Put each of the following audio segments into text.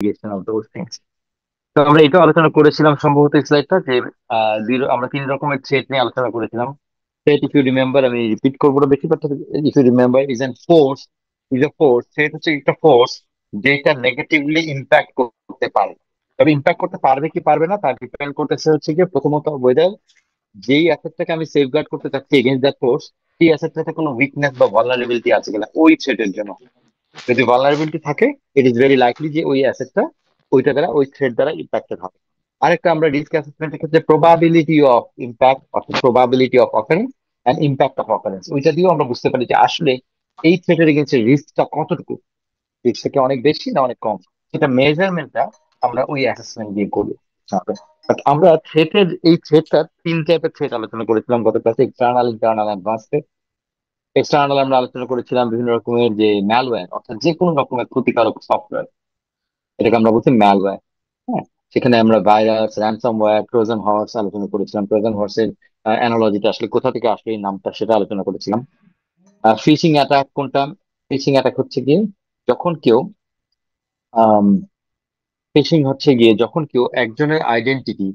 investigation of those things. তো আমরা এটা আলোচনা করেছিলাম সম্ভবত স্লাইডটা যে আমরা তিন রকমের থ্রেট নিয়ে আলোচনা করেছিলাম। থ্রেট, ইফ ইউ রিমেম্বার, আমি রিপিট করবো না বেশি, but if you remember, is an force, is a force. Threat হচ্ছে একটা ফোর্স যেটা নেগেটিভলি ইম্প্যাক্ট করতে পারে। তবে ইম্প্যাক্ট করতে পারবে কি পারবে না তার ডিপেন্ড করতেছে হচ্ছে গিয়ে প্রথমত ওয়েদার যেই অ্যাসেটটাকে আমি সেফগার্ড করতে চাচ্ছি এগেইনস্ট দ্যাট ফোর্স, সেই অ্যাসেটটাতে কোনো উইকনেস বা ভালনারেবিলিটি আছে কিনা ওই থ্রেটের জন্য। যদি ভালনারেবিলিটি থাকে, ইট ইজ ভেরি লাইকলি যে ওই অ্যাসেটটা ওইটা দ্বারা, ওই থ্রেড দ্বারা ইম্প্যাক্টেড হবে। আরেকটা আমরা রিস্ক অ্যাসেসমেন্টের ক্ষেত্রে প্রবাবিলিটি অফ ইম্প্যাক্ট অর্থাৎ probability of occurrence and impact of occurrence, ওইটা দিয়েও আমরা বুঝতে পারি যে আসলে এই থ্রেটের এগেইনস্ট রিস্কটা কতটুকু, রিস্ক থেকে অনেক বেশি না অনেক কম। সেটা মেজারমেন্টটা আমরা ওই অ্যাসেসমেন্ট দিয়ে করি। বাট আমরা থ্রেটের এই থ্রেটটা তিন টাইপের থ্রেট আলোচনা করেছিলাম গত ক্লাসে: এক্সটার্নাল, ইন্টারনাল, অ্যাডভান্স। এক্সটার্নাল আমরা আলোচনা করেছিলাম বিভিন্ন রকমের যে ম্যালওয়্যার অর্থাৎ যে কোনো রকমের ক্ষতিকারক সফটওয়্যার, এটাকে আমরা বলছি ম্যালওয়্যার। হ্যাঁ, সেখানে আমরা ভাইরাস, র্যানসামওয়্যার, ট্রোজান হর্স আলোচনা করেছিলাম। ট্রোজান হর্সের অ্যানালজিটা আসলে কোথা থেকে আসলে এই নামটা সেটা আলোচনা করেছিলাম। ফিশিং অ্যাটাক কোনটা? ফিশিং অ্যাটাক হচ্ছে গিয়ে যখন কেউ ফিশিং হচ্ছে গিয়ে যখন কেউ একজনের আইডেন্টিটি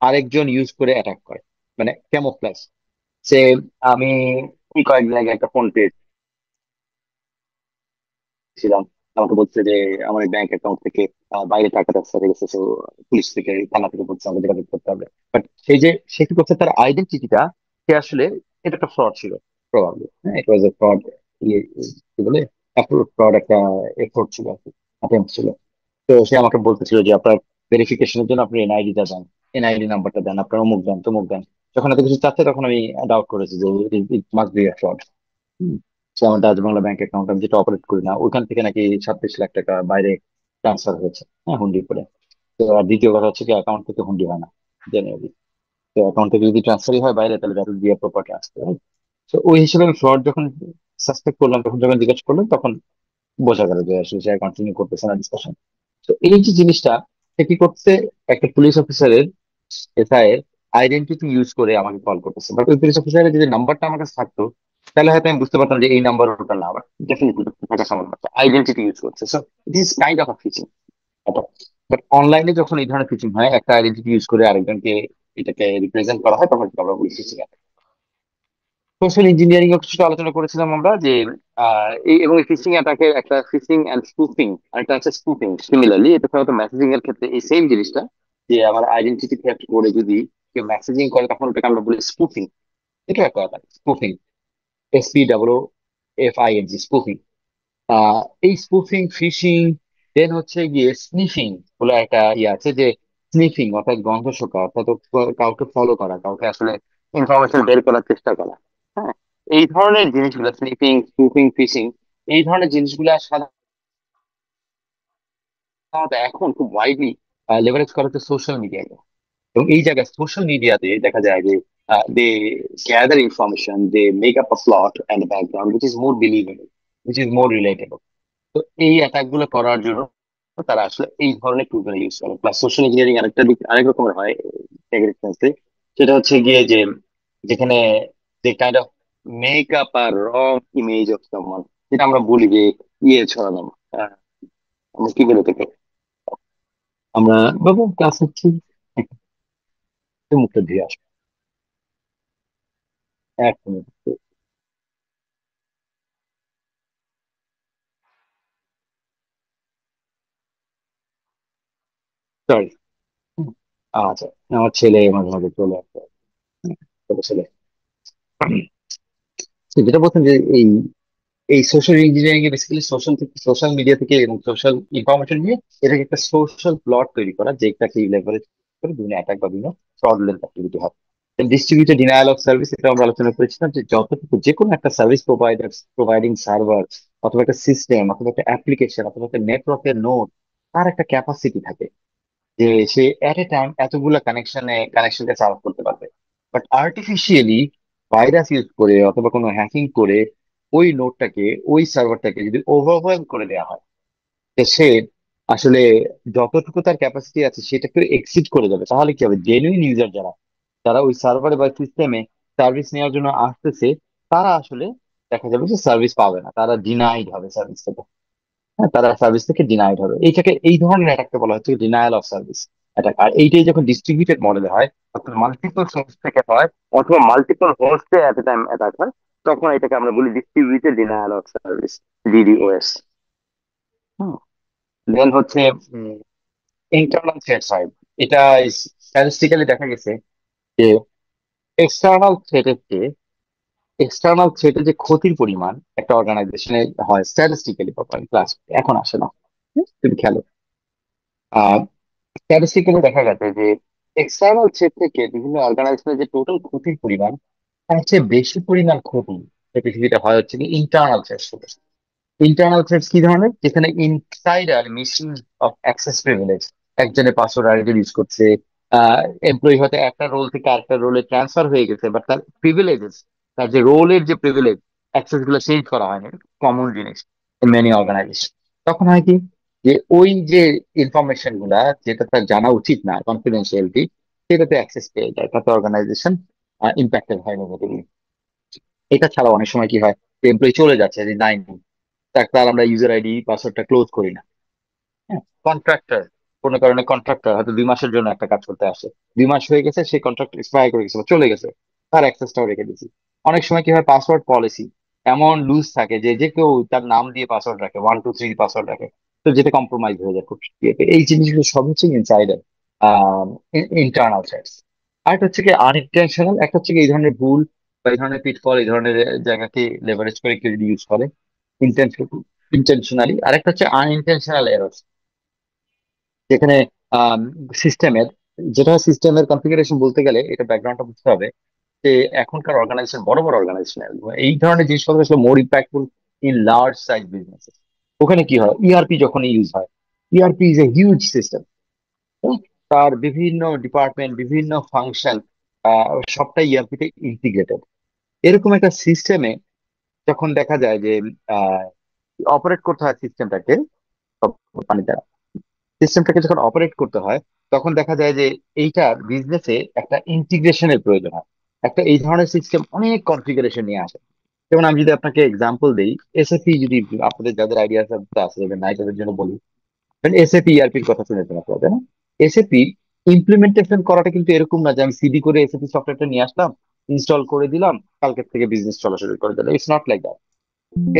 আরেকজন ইউজ করে অ্যাটাক করে, মানে ক্যামোফ্লেজ। সে আমি কয়েকদিন আগে একটা ফোন ছিলাম, আমাকে বলছে যে আমার ব্যাংক অ্যাকাউন্ট থেকে বাইরে টাকা ট্রান্সফার হয়ে গেছে, তো পুলিশ থেকে থানা থেকে বলছে আমাকে যোগাযোগ করতে হবে। বাট সেই যে সে কি করছে, তার আইডেন্টিটিটা সে আসলে, এটা একটা ফ্রড ছিল প্রবাবলি। হ্যাঁ, ইট ওয়াজ এ ফ্রড, ইয়ে কি বলে, ফ্রড একটা এফোর্ট ছিল আর কি, attempt ছিল। তো সে আমাকে বলতেছিল যে আপনার ভেরিফিকেশনের জন্য আপনি এনআইডিটা দেন, এনআইডি নাম্বারটা দেন, আপনার অমুক দেন তমুক দেন। যখন এত কিছু চাচ্ছে তখন আমি ডাউট করেছি যে it must be a fraud. সে আমার ডাচ বাংলা ব্যাংক অ্যাকাউন্ট, আমি যেটা অপারেট করি না, ওইখান থেকে নাকি 27 লাখ টাকা বাইরে ট্রান্সফার হয়েছে, হ্যাঁ, হুন্ডি করে। তো আর দ্বিতীয় কথা হচ্ছে কি, অ্যাকাউন্ট থেকে হুন্ডি হয় না জেনারেলি। তো অ্যাকাউন্ট থেকে যদি ট্রান্সফারই হয় বাইরে, তাহলে that will be a proper transfer. তো ওই হিসেবে ফ্রড যখন সাসপেক্ট করলাম, তখন যখন জিজ্ঞেস করলাম তখন বোঝা গেল যে আসলে সে কন্টিনিউ করতেছে না ডিসকাশন। তো এই যে জিনিসটা, সে কি করছে, একটা পুলিশ অফিসারের, এসআই এর আইডেন্টিটি ইউজ করে আমাকে কল করতেছে। বাট ওই পুলিশ অফিসারের যদি নাম্বারটা আমার কাছে থাকতো, তাহলে হয়তো আমি বুঝতে পারতাম যে এই নাম্বার ওটা না, বাট ডেফিনেটলি থাকা সম্ভব। আইডেন্টিটি ইউজ করছে, so it is kind of fishing. But অনলাইনে যখন এই ধরনের ফিচিং হয়, একটা আইডেন্টিটি ইউজ করে আরেকজনকে এটাকে রিপ্রেজেন্ট করা হয়, তখন কিন্তু আমরা বলি ফিচিং। সোশ্যাল ইঞ্জিনিয়ারিং এর কিছু আলোচনা করেছিলাম আমরা যে এবং এই ফিশিং অ্যাটাকের একটা ফিশিং এন্ড স্পুফিং, আরেকটা হচ্ছে স্পুফিং। সিমিলারলি এটা সাধারণত মেসেজিং এর ক্ষেত্রে এই সেম জিনিসটা, যে আমার আইডেন্টিটি থ্রেফট করে যদি কেউ মেসেজিং করে, তখন ওটাকে আমরা বলি স্পুফিং। এটা একটা কথা, স্পুফিং, SPFING, স্পুফিং। এই স্পুফিং, ফিশিং, দেন হচ্ছে গিয়ে স্নিফিং বলে একটা ইয়ে আছে, যে স্নিফিং অর্থাৎ গন্ধ শোকা, অর্থাৎ কাউকে ফলো করা, কাউকে আসলে ইনফরমেশন বের করার চেষ্টা করা। হ্যাঁ, এই ধরনের জিনিসগুলো, স্নিফিং, স্পুফিং, ফিশিং, এই ধরনের জিনিসগুলো সাধারণত এখন খুব ওয়াইডলি লেভারেজ করা হচ্ছে সোশ্যাল মিডিয়ায়। এবং এই জায়গায় সোশ্যাল মিডিয়াতে দেখা যায় যে they gather information, they make up a plot and background which is more believable, which is more relatable. তো এই অ্যাটাক গুলো করার জন্য তারা আসলে এই ধরনের টুলগুলো ইউজ করে। প্লাস সোশ্যাল ইঞ্জিনিয়ারিং আরেকটা দিক আরেক রকমের হয় এগ্রিকালচারে, সেটা হচ্ছে গিয়ে যে যেখানে they kind of make up a wrong image of someone, যেটা আমরা বলি যে ইয়ে ছড়ানো। আহ, আমরা কি বলে থেকে, আমরা বাবু ক্লাস হচ্ছে, একটু মুখটা ধুয়ে আসবো, এক মিনিট। সরি। আচ্ছা, আমার ছেলে মাঝে মাঝে চলে আসে, ছোট ছেলে। তো যেটা বলছেন যে এই এই সোশ্যাল ইঞ্জিনিয়ারিং এ বেসিক্যালি সোশ্যাল থেকে, সোশ্যাল মিডিয়া থেকে এবং সোশ্যাল ইনফরমেশন নিয়ে এটাকে একটা সোশ্যাল প্লট তৈরি করা, যেটাকে লেভারেজ করে বিভিন্ন অ্যাটাক বা বিভিন্ন ফ্রডুলেন্ট অ্যাক্টিভিটি হয়। ডিস্ট্রিবিউটেড ডিনায়াল অফ সার্ভিস, এটা আমরা আলোচনা করেছিলাম যে যতটুকু যে কোনো একটা সার্ভিস প্রোভাইডার প্রোভাইডিং সার্ভার অথবা একটা সিস্টেম অথবা একটা অ্যাপ্লিকেশন অথবা একটা নেটওয়ার্কের নোড, তার একটা ক্যাপাসিটি থাকে যে সে এট এ টাইম এতগুলা কানেকশনকে সার্ভ করতে পারবে। বাট আর্টিফিশিয়ালি ভাইরাস ইউজ করে অথবা কোনো হ্যাকিং করে ওই নোডটাকে, ওই সার্ভারটাকে যদি ওভারওয়েলম করে দেওয়া হয়, তো সে আসলে যতটুকু তার ক্যাপাসিটি আছে সেটাকে এক্সিড করে যাবে। তাহলে কি হবে, জেনুইন ইউজার যারা, যারা ওই সার্ভারে বা সিস্টেমে সার্ভিস নেওয়ার জন্য আসতেছে, তারা আসলে দেখা যাবে যে সার্ভিস পাবে না, তারা ডিনাইড হবে সার্ভিসটা। হ্যাঁ, তারা সার্ভিস থেকে ডিনাইড হবে। এইটাকে এই ধরনের অ্যাটাককে বলা হচ্ছে ডিনায়াল অফ সার্ভিস অ্যাটাক। আর এইটাই যখন ডিস্ট্রিবিউটেড মডেলে হয়, অর্থাৎ মাল্টিপল সোর্স থেকে হয় অথবা মাল্টিপল হোস্টে এট এ টাইম অ্যাটাক হয়, তখন এটাকে আমরা বলি distributed denial of service, DDoS. Hmm. Then হচ্ছে ইন্টারনাল থ্রেট সাইড। এটা স্ট্যাটিস্টিক্যালি দেখা গেছে যে এক্সটার্নাল থ্রেটের চেয়ে এক্সটার্নাল থ্রেটের যে ক্ষতির পরিমাণ একটা অর্গানাইজেশনে হয় স্ট্যাটিস্টিক্যালি, ক্লাস এখন আসে না। তুমি খেলো, স্ট্যাটিস্টিক্যালি দেখা গেছে যে এক্সটার্নাল থ্রেট থেকে বিভিন্ন অর্গানাইজেশনের যে টোটাল ক্ষতির পরিমাণ, তার চেয়ে বেশি পরিমাণ ক্ষতি যে পৃথিবীতে হয় হচ্ছে কি ইন্টারনাল থ্রেট। ইন্টারনাল থ্রেটস কি ধরনের? যেখানে insider misuse of access privilege, একজনের পাসওয়ার্ড আইডি ইউজ করছে, এমপ্লয়ি হয়তো একটা রোল থেকে আরেকটা রোলে ট্রান্সফার হয়ে গেছে, বাট তার প্রিভিলেজেস, তার যে রোলের যে প্রিভিলেজ, অ্যাক্সেস গুলো চেঞ্জ করা হয়নি, কমন জিনিস ইন মেনি অর্গানাইজেশন। তখন হয় কি, যে ওই যে ইনফরমেশন গুলা যেটা তার জানা উচিত না, কনফিডেন্সিয়ালিটি, সেটাতে অ্যাক্সেস পেয়ে যায়, তাতে অর্গানাইজেশন ইম্প্যাক্টেড হয় নেগেটিভলি। এটা ছাড়া অনেক সময় কি হয়, এমপ্লয়ি চলে যাচ্ছে রিজাইন, তার আমরা ইউজার আইডি পাসওয়ার্ডটা ক্লোজ করি না। হ্যাঁ, কন্ট্রাক্টর, কোনো কারণে কন্ট্রাক্টর হয়তো 2 মাসের জন্য একটা কাজ করতে আসে, 2 মাস হয়ে গেছে, সেই কন্ট্রাক্ট এক্সপায়ার করে গেছে বা চলে গেছে, তার অ্যাক্সেসটাও রেখে দিয়েছি। অনেক সময় কি হয়, পাসওয়ার্ড পলিসি এমন লুজ থাকে যে যে কেউ তার নাম দিয়ে পাসওয়ার্ড রাখে, 1 2 3 পাসওয়ার্ড রাখে, তো যেটা কম্প্রোমাইজ হয়ে যায় খুব ইয়েতে। এই জিনিসগুলো সব হচ্ছে ইনসাইডার ইন্টারনাল থ্রেটস। আর একটা হচ্ছে কি আনইনটেনশনাল, একটা হচ্ছে কি এই ধরনের ভুল বা এই ধরনের পিটফল, এই ধরনের জায়গাকে লেভারেজ করে কেউ ইউজ করে ইন্টেনশনালি। আর একটা হচ্ছে আনইনটেনশনাল এরর, যেখানে সিস্টেমের, যেটা সিস্টেমের কনফিগারেশন বলতে গেলে এটা ব্যাকগ্রাউন্ডটা বুঝতে হবে যে এখনকার অর্গানাইজেশন, বড় বড় অর্গানাইজেশন, এই ধরনের জিনিসপত্র আসলে more impactful in large size business. ওখানে কি হয়, ইআরপি যখন ইউজ হয়, ERP is a huge system, তার বিভিন্ন ডিপার্টমেন্ট, বিভিন্ন ফাংশন, সবটাই ইআরপি তে ইন্টিগ্রেটেড। এরকম একটা সিস্টেমে যখন দেখা যায় যে অপারেট করতে হয় সিস্টেমটাকে, সিস্টেমটাকে যখন অপারেট করতে হয়, তখন দেখা যায় যে এইটার বিজনেসে একটা ইন্টিগ্রেশনের প্রয়োজন হয়। একটা এই ধরনের সিস্টেম অনেক কনফিগারেশন নিয়ে আসে। যেমন আমি যদি আপনাকে এক্সাম্পল দিই, এসএপি, যদি আপনাদের যাদের আইডিয়া আছে যাদের নাই তাদের জন্য বলি, এসএপি ইআরপির কথা শুনেছেন আপনারা, তাই না? এসএপি ইমপ্লিমেন্টেশন করাটা কিন্তু এরকম না যে আমি সিডি করে এসএপি সফটওয়্যারটা নিয়ে আসলাম, ইনস্টল করে দিলাম, কালকে থেকে বিজনেস চলা শুরু করে দিলাম। It's not like that.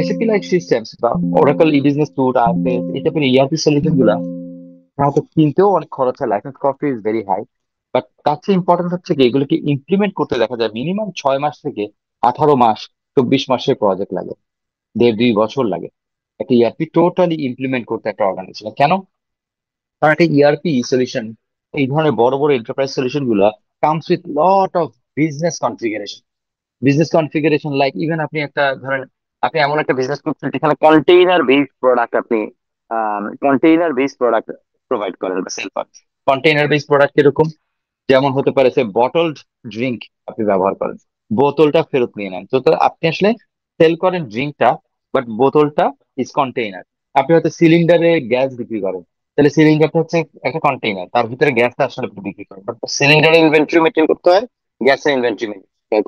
SAP like systems বা ওরাকল ই বিজনেস স্যুট, আরএস, এই টাইপের ইআরপি সলিউশন গুলা হয়তো কিনতেও অনেক খরচ হয়, licence cost is very high, but তার চেয়ে ইম্পর্টেন্ট হচ্ছে কি এগুলোকে ইমপ্লিমেন্ট করতে দেখা যায় মিনিমাম 6 মাস থেকে 18 মাস, 24 মাসের প্রজেক্ট লাগে, 1.5 2 বছর লাগে একটা ইআরপি টোটালি ইমপ্লিমেন্ট করতে একটা অর্গানাইজেশন। কেন? কারণ একটা ইআরপি সলিউশন, এই ধরনের বড় বড় এন্টারপ্রাইজ সলিউশন গুলা comes with lot of business configuration. Business configuration like even আপনি একটা ধরেন, আপনি এমন একটা বিজনেস করছেন যেখানে কন্টেইনার বেসড প্রোডাক্ট, আপনি কন্টেইনার বেসড প্রোডাক্ট প্রোভাইড করেন বা সেল করেন। কন্টেইনার বেসড প্রোডাক্ট কিরকম? যেমন হতে পারে সে বটলড ড্রিঙ্ক আপনি ব্যবহার করেন, বোতলটা ফেরত নিয়ে নেন, তো তো আপনি আসলে সেল করেন ড্রিঙ্কটা, বাট বোতলটা ইজ কন্টেইনার। আপনি হয়তো সিলিন্ডারে গ্যাস বিক্রি করেন, তাহলে সিলিন্ডারটা হচ্ছে একটা কন্টেইনার, তার ভিতরে গ্যাসটা আসলে আপনি বিক্রি করেন, বাট সিলিন্ডারের ইনভেন্টরি মেনটেন করতে হয়, গ্যাসের ইনভেন্টরি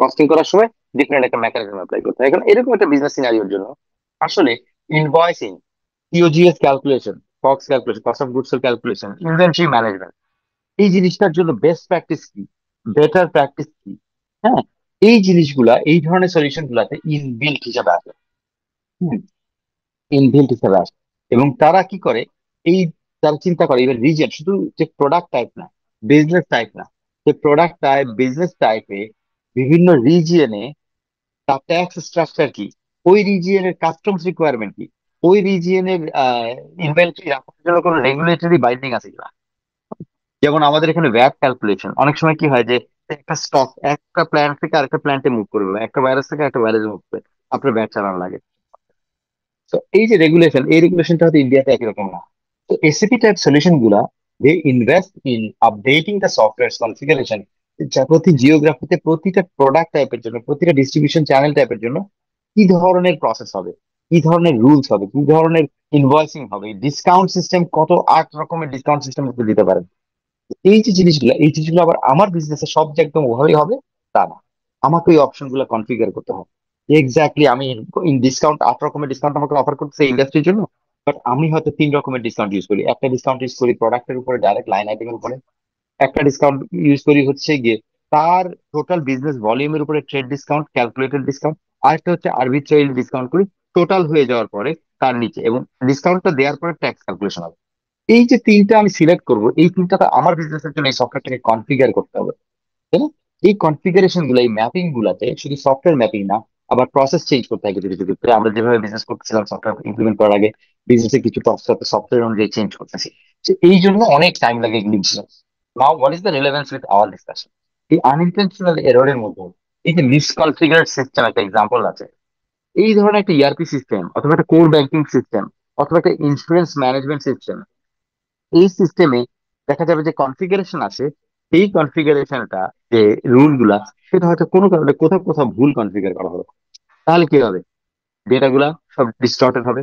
কস্টিং করার সময় ডিফারেন্ট একটা মেকানিজম অ্যাপ্লাই করতে হয়। এখন এরকম একটা বিজনেস সিনারিওর জন্য আসলে invoicing, COGS calculation, cogs calculation, cost of goods calculation, inventory management, এই জিনিসটার জন্য বেস্ট প্র্যাকটিস কি, বেটার প্র্যাকটিস কি, হ্যাঁ, এই জিনিসগুলা এই ধরনের সলিউশন গুলাতে ইনবিল্ট হিসাবে আসে। ইনবিল্ট হিসাবে আসে। এবং তারা কি করে, এই তারা চিন্তা করে এবার রিজন, শুধু যে প্রোডাক্ট টাইপ না, বিজনেস টাইপ না, যে প্রোডাক্ট টাইপ, বিজনেস টাইপে বিভিন্ন রিজিয়নে তার ট্যাক্স স্ট্রাকচার কি, ওই রিজিয়নের কাস্টমস রিকোয়ারমেন্ট কি, ওই রিজিয়নের ইনভেন্টরি রাখার জন্য কোনো রেগুলেটরি বাইন্ডিং আছে কিনা। যেমন আমাদের এখানে ভ্যাট ক্যালকুলেশন অনেক সময় কি হয় যে একটা স্টক একটা প্ল্যান্ট থেকে আরেকটা প্ল্যান্টে মুভ করবে, বা একটা ভাইরাস থেকে একটা ভাইরাসে মুভ করবে, আপনার ভ্যাট চালানো লাগে। তো এই যে রেগুলেশন, এই রেগুলেশনটা হয়তো ইন্ডিয়াতে একই রকম না। তো এসিপি টাইপ সলিউশন গুলা, they invest in updating the software configuration, যা প্রতি জিওগ্রাফিতে প্রতিটা প্রোডাক্ট টাইপের জন্য, প্রতিটা ডিস্ট্রিবিউশন চ্যানেল টাইপের জন্য কি ধরনের প্রসেস হবে, কি ধরনের রুলস হবে, কি ধরনের ইনভয়েসিং হবে, ডিসকাউন্ট সিস্টেম কত 8 রকমের ডিসকাউন্ট সিস্টেম দিতে পারেন। এই জিনিসগুলো আবার আমার বিজনেসে সব যে একদম ওভাবেই হবে তা না, আমাকে ওই অপশন গুলো কনফিগার করতে হবে। এক্স্যাক্টলি আমি ইন ডিসকাউন্ট 8 রকমের ডিসকাউন্ট আমাকে অফার করতেছে ইন্ডাস্ট্রির জন্য, বাট আমি হয়তো তিন রকমের ডিসকাউন্ট ইউজ করি। একটা ডিসকাউন্ট ইউজ করি প্রোডাক্টের উপরে, ডাইরেক্ট লাইন আইটেমের উপরে। একটা ডিসকাউন্ট ইউজ করি হচ্ছে গিয়ে তার টোটাল বিজনেস ভলিউমের উপরে ট্রেড ডিসকাউন্ট, ক্যালকুলেটেড ডিসকাউন্ট। আরেকটা হচ্ছে আরবিট্রারি ডিসকাউন্ট করি টোটাল হয়ে যাওয়ার পরে তার নিচে, এবং ডিসকাউন্টটা দেওয়ার পরে ট্যাক্স ক্যালকুলেশন হবে। এই যে তিনটা আমি সিলেক্ট করবো, এই তিনটা আমার বিজনেসের জন্য এই সফটওয়্যারটাকে কনফিগার করতে হবে, তাই না? এই কনফিগারেশন গুলো, এই ম্যাপিং গুলাতে শুধু সফটওয়্যার ম্যাপিং না, আবার প্রসেস চেঞ্জ করতে হয় কিছু কিছু ক্ষেত্রে। আমরা যেভাবে বিজনেস করতেছিলাম সফটওয়্যার ইমপ্লিমেন্ট করার আগে, বিজনেসে কিছু প্রসেস সফটওয়্যার অনুযায়ী চেঞ্জ করতেছি। তো এই জন্য অনেক টাইম লাগে এগুলি। Now what is the relevance with our discussion? এই আনইনটেনশনাল এররের মধ্যে এই যে মিসকনফিগার সিস্টেম একটা এক্সাম্পল আছে। এই ধরনের একটা ইআরপি সিস্টেম, অথবা একটা কোর ব্যাংকিং সিস্টেম, অথবা একটা ইন্স্যুরেন্স ম্যানেজমেন্ট সিস্টেম, এই সিস্টেমে দেখা যাবে যে কনফিগারেশন আছে, সেই কনফিগারেশনটা, যে রুল গুলা, সেটা হয়তো কোনো কারণে কোথাও কোথাও ভুল কনফিগার করা হলো। তাহলে কি হবে? ডেটা গুলা সব ডিস্টর্টেড হবে,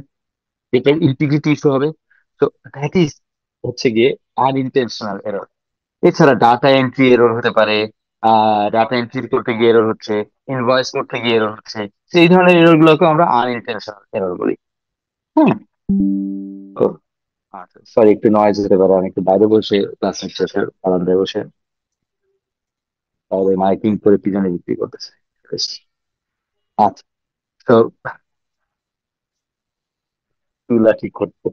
ডেটার ইন্টিগ্রিটি ইস্যু হবে। তো দ্যাট ইজ হচ্ছে গিয়ে আনইনটেনশনাল এরর। এছাড়া ডাটা এন্ট্রি এরর হতে পারে, ডাটা এন্ট্রি করতে গিয়ে এরর হচ্ছে, ইনভয়েস করতে গিয়ে এরর হচ্ছে। সেই ধরনের এরর গুলোকে আমরা আনইনটেনশনাল এরর বলি। হ্যাঁ। তো আচ্ছা, সরি, একটু নয়েজ হতে পারে, আমি একটু বাইরে বসে ক্লাস নিচ্ছে, বারান্দায় বসে তাহলে মাইকিং করে কি জানি বিক্রি করতেছে। বেশ। আচ্ছা। তো চুলা ঠিক করতে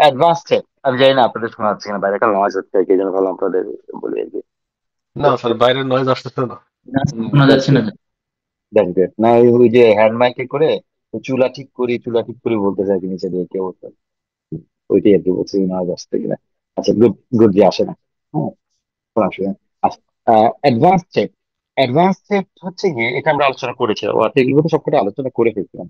অ্যাডভান্স চেক, আমি জানি না আপনাদের শোনা যাচ্ছে কিনা, বাইরে একটা নয়েজ হচ্ছে, এই জন্য ভালো আপনাদের বলি আর কি। না স্যার, বাইরের নয়েজ আসতেছে না। না, শোনা যাচ্ছে না। That's great. না, ওই যে হ্যান্ড মাইকে করে চুলা ঠিক করি, চুলা ঠিক করি বলতে চাই কি নিচে দিয়ে কেউ, ওইটাই আর কি বলছি, নয়েজ আসতে গেলে। আচ্ছা, গুড, গুড যে আসে না। হ্যাঁ, কোনো অসুবিধা নেই। আচ্ছা, অ্যাডভান্স চেক। অ্যাডভান্স চেক হচ্ছে গিয়ে, এটা আমরা আলোচনা করেছি, অর্থাৎ এগুলো তো সবকটা আলোচনা করে ফেলছিলাম।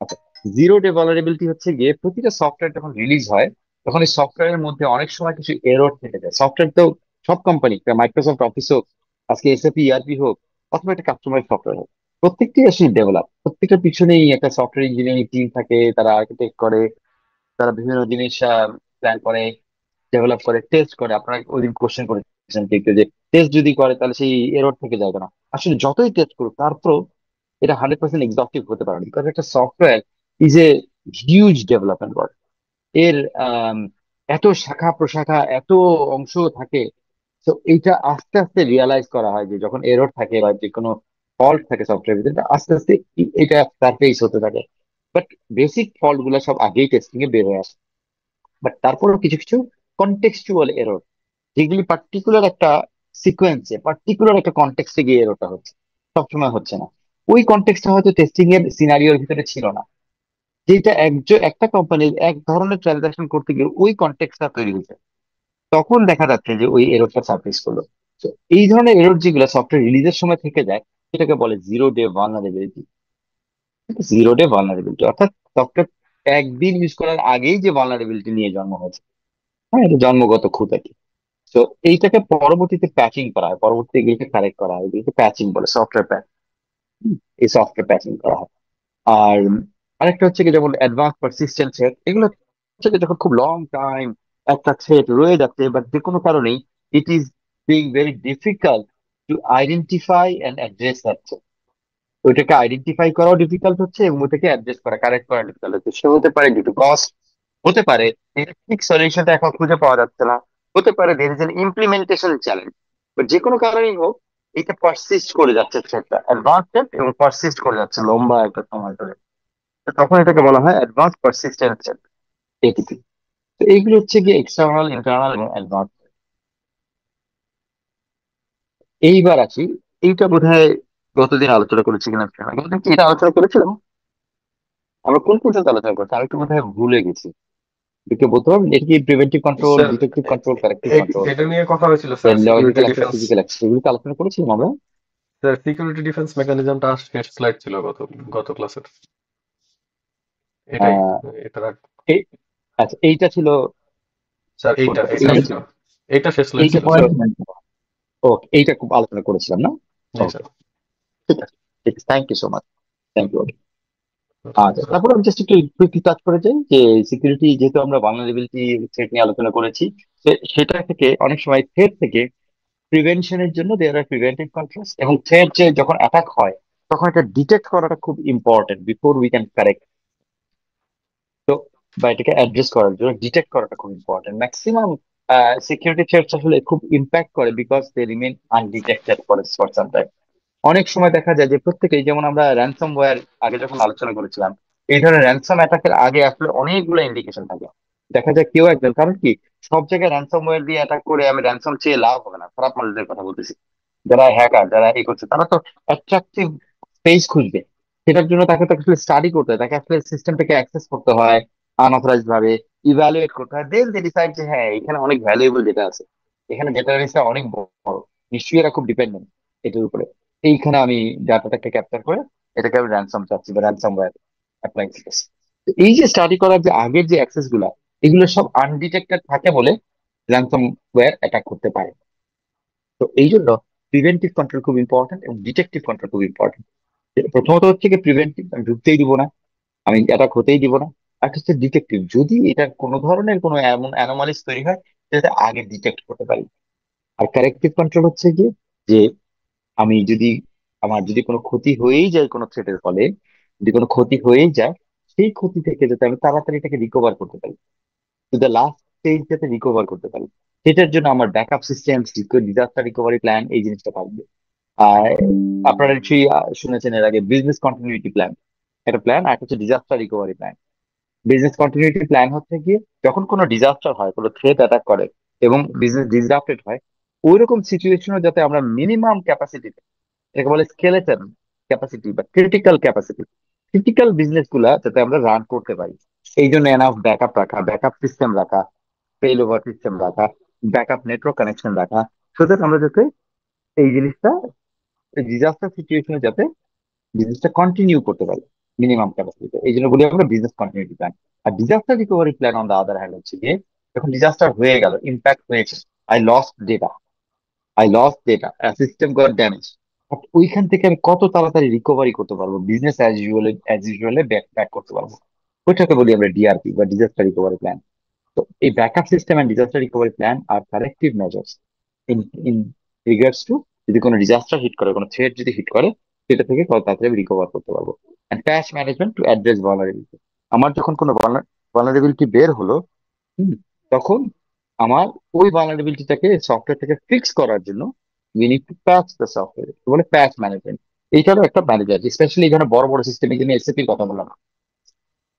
আচ্ছা, জিরো ডে ভলারেবিলিটি হচ্ছে গিয়ে প্রতিটা সফটওয়্যার যখন রিলিজ হয়, তখন এই সফটওয়্যারের মধ্যে অনেক সময় কিছু এরর থেকে যায়। সফটওয়্যার তো সব কোম্পানি, মাইক্রোসফট অফিস হোক, আজকে এসএপি ইআরপি হোক, অথবা একটা কাস্টমাইজ সফটওয়্যার হোক, প্রত্যেকটি আসলে ডেভেলপ, প্রত্যেকটার পিছনেই একটা সফটওয়্যার ইঞ্জিনিয়ারিং টিম থাকে, তারা আর্কিটেক্ট করে, তারা বিভিন্ন জিনিস প্ল্যান করে, ডেভেলপ করে, টেস্ট করে। আপনারা ওই দিন কোশ্চেন করেছেন কেউ যে টেস্ট যদি করে তাহলে সেই এরর থেকে যায় কেন? আসলে যতই টেস্ট করুক তারপর এটা 100% এক্সহস্টিভ হতে পারে না, বিকজ একটা software is a huge development work. এর আম, এত শাখা প্রশাখা, এত অংশ থাকে। তো এইটা আস্তে আস্তে রিয়ালাইজ করা হয় যে যখন এরর থাকে বা যে কোনো ফল্ট থাকে সফটওয়্যার ভিতরে, এটা আস্তে আস্তে এটা সারফেস হতে থাকে। বাট বেসিক ফল্ট গুলা সব আগেই টেস্টিং এ বের হয়ে আসে। বাট তারপরেও কিছু কিছু কন্টেক্সচুয়াল এরর, যেগুলি পার্টিকুলার একটা সিকোয়েন্সে, পার্টিকুলার একটা কনটেক্সটে গিয়ে এররটা হচ্ছে, সবসময় হচ্ছে না। ওই কনটেক্সটটা হয়তো টেস্টিং এর সিনারিওর ভিতরে ছিল না, যেটা একটা কোম্পানির এক ধরনের ট্রানজাকশন করতে গিয়ে ওই কনটেক্সটটা তৈরি হয়েছে, তখন দেখা যাচ্ছে যে ওই এররটা সার্ফেস করলো। তো এই ধরনের এরর যেগুলো সফটওয়্যার রিলিজের সময় থেকে যায়, সেটাকে বলে zero day vulnerability. Zero day vulnerability অর্থাৎ সফটওয়্যার একদিন ইউজ করার আগেই যে ভালনারেবিলিটি নিয়ে জন্ম হয়েছে। হ্যাঁ, এটা জন্মগত খুঁত আর কি। তো এইটাকে পরবর্তীতে প্যাচিং করা হয়, পরবর্তীতে এগুলিকে কারেক্ট করা হয়, এগুলিকে প্যাচিং বলে, সফটওয়্যার প্যাচ। এই সফটওয়্যার প্যাচিং করা হয়। আর আরেকটা হচ্ছে কি, যেমন অ্যাডভান্স পারসিস্টেন্ট থ্রেট, এগুলো হচ্ছে কি যখন খুব লং টাইম একটা থ্রেট রয়ে যাচ্ছে, বাট যে কোনো কারণেই it is being very difficult to identify and address হচ্ছে। ওইটাকে আইডেন্টিফাই করাও ডিফিকাল্ট হচ্ছে, এবং ওইটাকে অ্যাড্রেস করা, কারেক্ট করা ডিফিকাল্ট হচ্ছে। সে হতে পারে ডিউ টু কস্ট, হতে পারে এটা ঠিক সলিউশনটা এখন খুঁজে পাওয়া যাচ্ছে না, হতে পারে there is an implementation challenge. But যে কোনো কারণেই হোক, এটা পারসিস্ট করে যাচ্ছে থ্রেটটা, অ্যাডভান্স থ্রেট, এবং পারসিস্ট করে যাচ্ছে লম্বা একটা সময় ধরে। তো তখন এটাকে বলা হয় অ্যাডভান্স পারসিস্টেন্ট থ্রেট, এটিপি। তো এইগুলো হচ্ছে গিয়ে এক্সটার্নাল, ইন্টারনাল এবং অ্যাডভান্স। এইবার আছি, এইটা বোধহয় গতদিন আলোচনা করেছি কিনা, গতদিন কি এটা আলোচনা করেছিলাম? আমরা কোন পর্যন্ত আলোচনা করছি আমি একটু বোধহয় ভুলে গেছি। একটু বলতে পারবেন, এটা কি preventive control, sir, detective control, corrective control, এটা নিয়ে কথা হয়েছিল sir, security logical access, defence. Physical access, এগুলো তো আলোচনা করেছিলাম আমরা। স্যার, সিকিউরিটি ডিফেন্স মেকানিজমটা শেষ স্লাইড ছিল গত গত ক্লাসের। এটাই, আহ এটা এই আচ্ছা, এইটা ছিল স্যার, এইটা কোনটা? এইটা এইটা ছিল, এইটা শেষ স্লাইড এইটা ছিল ছিল। স্যার। ও, এইটা খুব আলোচনা করেছিলাম না? জি ওকে, স্যার। ঠিক আছে, ঠিক আছে, thank you so much. Thank you. আচ্ছা আচ্ছা, স্যার। তারপর আমি জাস্ট একটু কুইকলি টাচ করে যাই যে সিকিউরিটি, যেহেতু আমরা ভালনারেবিলিটি থ্রেট নিয়ে আলোচনা করেছি, সেটা থেকে অনেক সময় থ্রেট থেকে প্রিভেনশনের জন্য দেয়ার আর প্রিভেন্টিভ কন্ট্রোলস, এবং থ্রেট যে যখন অ্যাটাক হয় তখন এটা ডিটেক্ট করাটা খুব important before we can correct. বা এটাকে অ্যাড্রেস করার জন্য ডিটেক্ট করাটা খুব ইম্পর্টেন্ট। ম্যাক্সিমাম সিকিউরিটি থ্রেটস আসলে খুব ইম্প্যাক্ট করে because they remain undetected for some time. অনেক সময় দেখা যায় যে প্রত্যেকেই, যেমন আমরা র্যানসম ওয়্যার আগে যখন আলোচনা করেছিলাম, এই ধরনের র্যানসম অ্যাটাকের আগে আসলে অনেকগুলো ইন্ডিকেশন থাকে। দেখা যায় কেউ একজন, কারণ কি সব জায়গায় র্যানসম ওয়্যার দিয়ে অ্যাটাক করে আমি র্যানসম চেয়ে লাভ হবে না, খারাপ মানুষদের কথা বলতেছি, যারা হ্যাকার যারা এই করছে তারা তো অ্যাট্রাকটিভ স্পেস খুঁজবে। সেটার জন্য তাকে তো আসলে স্টাডি করতে হয়, তাকে আসলে সিস্টেমটাকে অ্যাক্সেস করতে হয় আনঅথরাইজড ভাবে, ইভ্যালুয়েট করতে হয়, দেন দে ডিসাইড যে হ্যাঁ এখানে অনেক ভ্যালুয়েবল ডেটা আছে, এখানে ডেটাবেসটা অনেক বড়, নিশ্চয়ই এরা খুব ডিপেন্ডেন্ট এটার উপরে, এইখানে আমি ডাটাটাকে ক্যাপচার করে এটাকে আমি র্যানসম চাচ্ছি বা র্যানসম ওয়্যার অ্যাপ্লাই করতেছি। তো এই যে স্টাডি করার যে আগের যে অ্যাক্সেস গুলা, এগুলো সব আনডিটেক্টেড থাকে বলে র্যানসম ওয়্যার অ্যাটাক করতে পারে। তো এই জন্য প্রিভেন্টিভ কন্ট্রোল খুব ইম্পর্টেন্ট এবং ডিটেকটিভ কন্ট্রোল খুব ইম্পর্টেন্ট। প্রথমত হচ্ছে কি প্রিভেন্টিভ, আমি ঢুকতেই দিব না, আমি অ্যাটাক হতেই দিব না। আর হচ্ছে ডিটেকটিভ, যদি এটার কোনো ধরনের কোনো এমন অ্যানোমালিস তৈরি হয় যাতে আগে ডিটেক্ট করতে পারি। আর কারেক্টিভ কন্ট্রোল হচ্ছে কি, যে আমি যদি, আমার যদি কোনো ক্ষতি হয়েই যায় কোনো থ্রেটের ফলে, যদি কোনো ক্ষতি হয়েই যায়, সেই ক্ষতি থেকে যাতে আমি তাড়াতাড়ি এটাকে রিকভার করতে পারি, টু দ্য লাস্ট স্টেজ যাতে রিকভার করতে পারি, সেটার জন্য আমার backup system, disaster recovery plan, এই জিনিসটা থাকবে। আর আপনারা নিশ্চয়ই শুনেছেন এর আগে বিজনেস কন্টিনিউটি প্ল্যান, একটা প্ল্যান, আর একটা হচ্ছে disaster recovery plan. Business continuity plan হচ্ছে গিয়ে যখন কোনো ডিজাস্টার হয়, কোনো থ্রেট অ্যাটাক করে এবং বিজনেস ডিসরাপ্টেড হয়, ওই রকম সিচুয়েশনে যাতে আমরা মিনিমাম ক্যাপাসিটিতে, এটাকে বলে স্কেলেটন ক্যাপাসিটি বা ক্রিটিক্যাল ক্যাপাসিটি, ক্রিটিক্যাল বিজনেস গুলা যাতে আমরা রান করতে পারি, এই জন্য এনাফ ব্যাকআপ রাখা, ব্যাকআপ সিস্টেম রাখা, ফেল ওভার সিস্টেম রাখা, ব্যাকআপ নেটওয়ার্ক কানেকশন রাখা, সুতরাং আমরা যাতে এই জিনিসটা ডিজাস্টার সিচুয়েশনে যাতে বিজনেসটা কন্টিনিউ করতে পারি মিনিমাম ক্যাপাসিটিতে, এই জন্য বলি আমরা বিজনেস কন্টিনিউটি প্ল্যান। আর disaster recovery plan on the other hand হচ্ছে গিয়ে, যখন ডিজাস্টার হয়ে গেল, ইম্প্যাক্ট হয়েছে, I lost data, system got damage, ওইখান থেকে আমি কত তাড়াতাড়ি রিকভারি করতে পারবো, business as usually back back করতে পারবো, ওইটাকে বলি আমরা ডিআরপি বা ডিজাস্টার রিকভারি প্ল্যান। তো এই backup system and disaster recovery plan আর corrective measures in in regards to, যদি কোনো ডিজাস্টার হিট করে, কোনো থ্রেট যদি হিট করে, সেটা থেকে কত তাড়াতাড়ি রিকভার করতে পারবো। And patch management to address vulnerability, আমার যখন কোনো ভালনারেবিলিটি বের হলো, হুম, তখন আমার ওই ভালনারেবিলিটিটাকে সফটওয়্যারটাকে ফিক্স করার জন্য we need to patch the software, বলে প্যাচ ম্যানেজমেন্ট। এইটারও একটা ম্যানেজার, স্পেশালি এখানে বড় বড় সিস্টেমে, জন্য এসএপির কথা বললাম,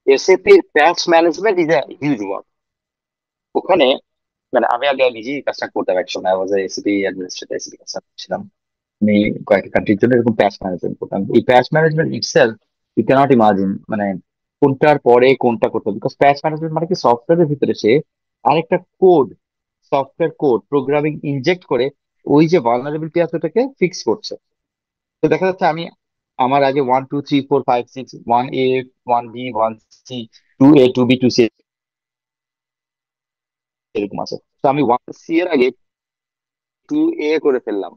এসএপির patch management is a huge work. ওখানে মানে আমি আগে নিজেই কাজটা করতাম, একসময় I was SAP administrator, SAP কাজটা করছিলাম আমি কয়েকটা কান্ট্রির জন্য, এরকম প্যাচ ম্যানেজমেন্ট করতাম। এই patch management itself you cannot imagine, মানে কোনটার পরে কোনটা করতে হবে, বিকজ প্যাচ ম্যানেজমেন্ট মানে কি সফটওয়্যারের ভিতরে সে আরেকটা code, software code programming inject করে ওই যে ভালনারেবিলিটি আছে ওটাকে ফিক্স করছে। তো দেখা যাচ্ছে আমি, আমার আগে 1 2 3 4 5 6, 1 A 1 B 1 C, 2 A 2 B 2 C এরকম আছে। তো আমি 1 C এর আগে 2 A করে ফেললাম,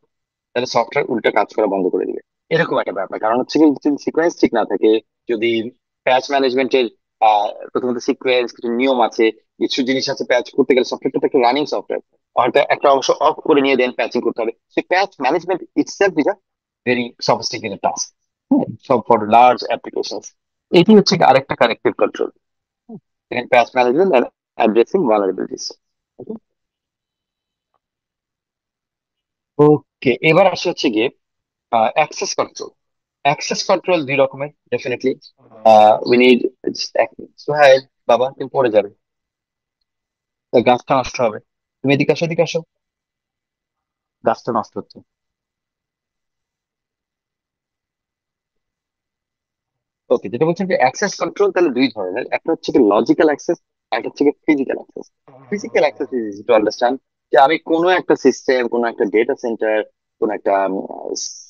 তাহলে সফটওয়্যার উল্টা কাজ করা বন্ধ করে দিবে। এরকম একটা ব্যাপার, কারণ হচ্ছে কি যদি সিকোয়েন্স ঠিক না থাকে, যদি প্যাচ ম্যানেজমেন্টের প্রথমত সিকোয়েন্স, কিছু নিয়ম আছে, কিছু জিনিস আছে, প্যাচ করতে গেলে সফটওয়্যারটা একটা রানিং সফটওয়্যার, হয়তো একটা অংশ অফ করে নিয়ে দেন প্যাচিং করতে হবে, সেই patch management itself is a very sophisticated task, হ্যাঁ, সব ফর লার্জ অ্যাপ্লিকেশনস। এটি হচ্ছে কি আরেকটা corrective control, patch management and addressing vulnerabilities. Okay, এবার আসে হচ্ছে গিয়ে অ্যাক্সেস কন্ট্রোল। অ্যাক্সেস কন্ট্রোল দুই রকমের ডেফিনেটলি। উই নিড, সোহাইল বাবা তুমি পড়ে যাবে, তাই গাছটা নষ্ট হবে, তুমি এদিকে আসো, এদিকে আসো, গাছটা নষ্ট হচ্ছে। ওকে, যেটা বলছেন যে অ্যাক্সেস কন্ট্রোল তাহলে দুই ধরনের, একটা হচ্ছে কি লজিক্যাল অ্যাক্সেস, আর একটা হচ্ছে কি physical access. Physical access is easy to understand, যে আমি কোনো একটা সিস্টেম, কোনো একটা ডেটা সেন্টার, কোনো একটা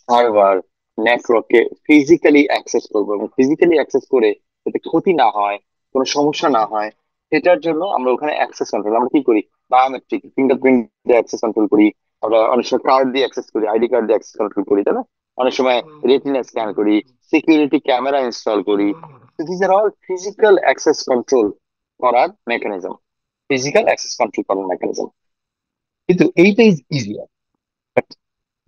সার্ভার, নেটওয়ার্ককে ফিজিক্যালি অ্যাক্সেস করবো, এবং ফিজিক্যালি অ্যাক্সেস করে যাতে ক্ষতি না হয়, কোনো সমস্যা না হয়, সেটার জন্য আমরা ওখানে অ্যাক্সেস কন্ট্রোল আমরা কি করি, বায়োমেট্রিক ফিঙ্গারপ্রিন্ট দিয়ে অ্যাক্সেস কন্ট্রোল করি, আমরা অনেক সময় কার্ড দিয়ে অ্যাক্সেস করি, আইডি কার্ড দিয়ে অ্যাক্সেস কন্ট্রোল করি, তাই না? অনেক সময় রেটিনা স্ক্যান করি, সিকিউরিটি ক্যামেরা ইনস্টল করি। This are all physical access control করার মেকানিজম, ফিজিক্যাল অ্যাক্সেস কন্ট্রোল করার মেকানিজম। কিন্তু এইটা ইজ ইজিয়ার, বাট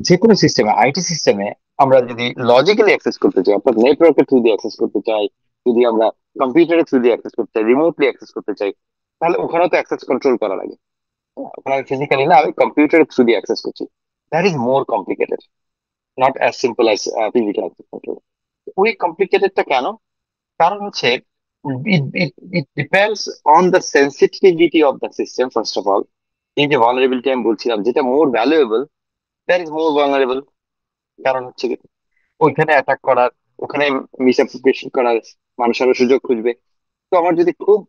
যে কোনো সিস্টেমে, আইটি সিস্টেমে আমরা যদি লজিক্যালি অ্যাক্সেস করতে চাই, অর্থাৎ নেটওয়ার্কের থ্রু দিয়ে অ্যাক্সেস করতে চাই, যদি আমরা কম্পিউটারের থ্রু দিয়ে অ্যাক্সেস করতে চাই, রিমোটলি অ্যাক্সেস করতে চাই, তাহলে ওখানেও তো অ্যাক্সেস কন্ট্রোল করা লাগে। ওখানে আমি ফিজিক্যালি না, আমি কম্পিউটারের থ্রু দিয়ে অ্যাক্সেস করছি। That is more complicated, not as simple as physical access control. ওই কমপ্লিকেটেডটা কেন? কারণ হচ্ছে it depends on the sensitivity of the system first of all. এই যে vulnerability আমি বলছিলাম, যেটা more valuable, that is more vulnerable. কারণ হচ্ছে কি, ওইখানে অ্যাটাক করার, ওখানে মিসঅ্যাপ্লিকেশন করার মানুষ আরো সুযোগ খুঁজবে। তো আমার যদি খুব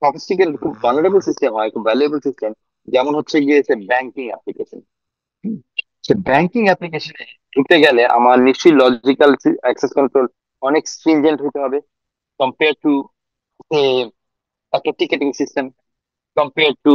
সফিস্টিকেটেড, খুব ভালনারেবল সিস্টেম হয়, খুব ভ্যালুয়েবল সিস্টেম, যেমন হচ্ছে গিয়ে ব্যাংকিং অ্যাপ্লিকেশন, সে ব্যাংকিং অ্যাপ্লিকেশনে ঢুকতে গেলে আমার নিশ্চয়ই লজিক্যাল অ্যাক্সেস কন্ট্রোল অনেক স্ট্রিনজেন্ট হতে হবে, কম্পেয়ার টু একটা টিকেটিং সিস্টেম, কম্পেয়ার টু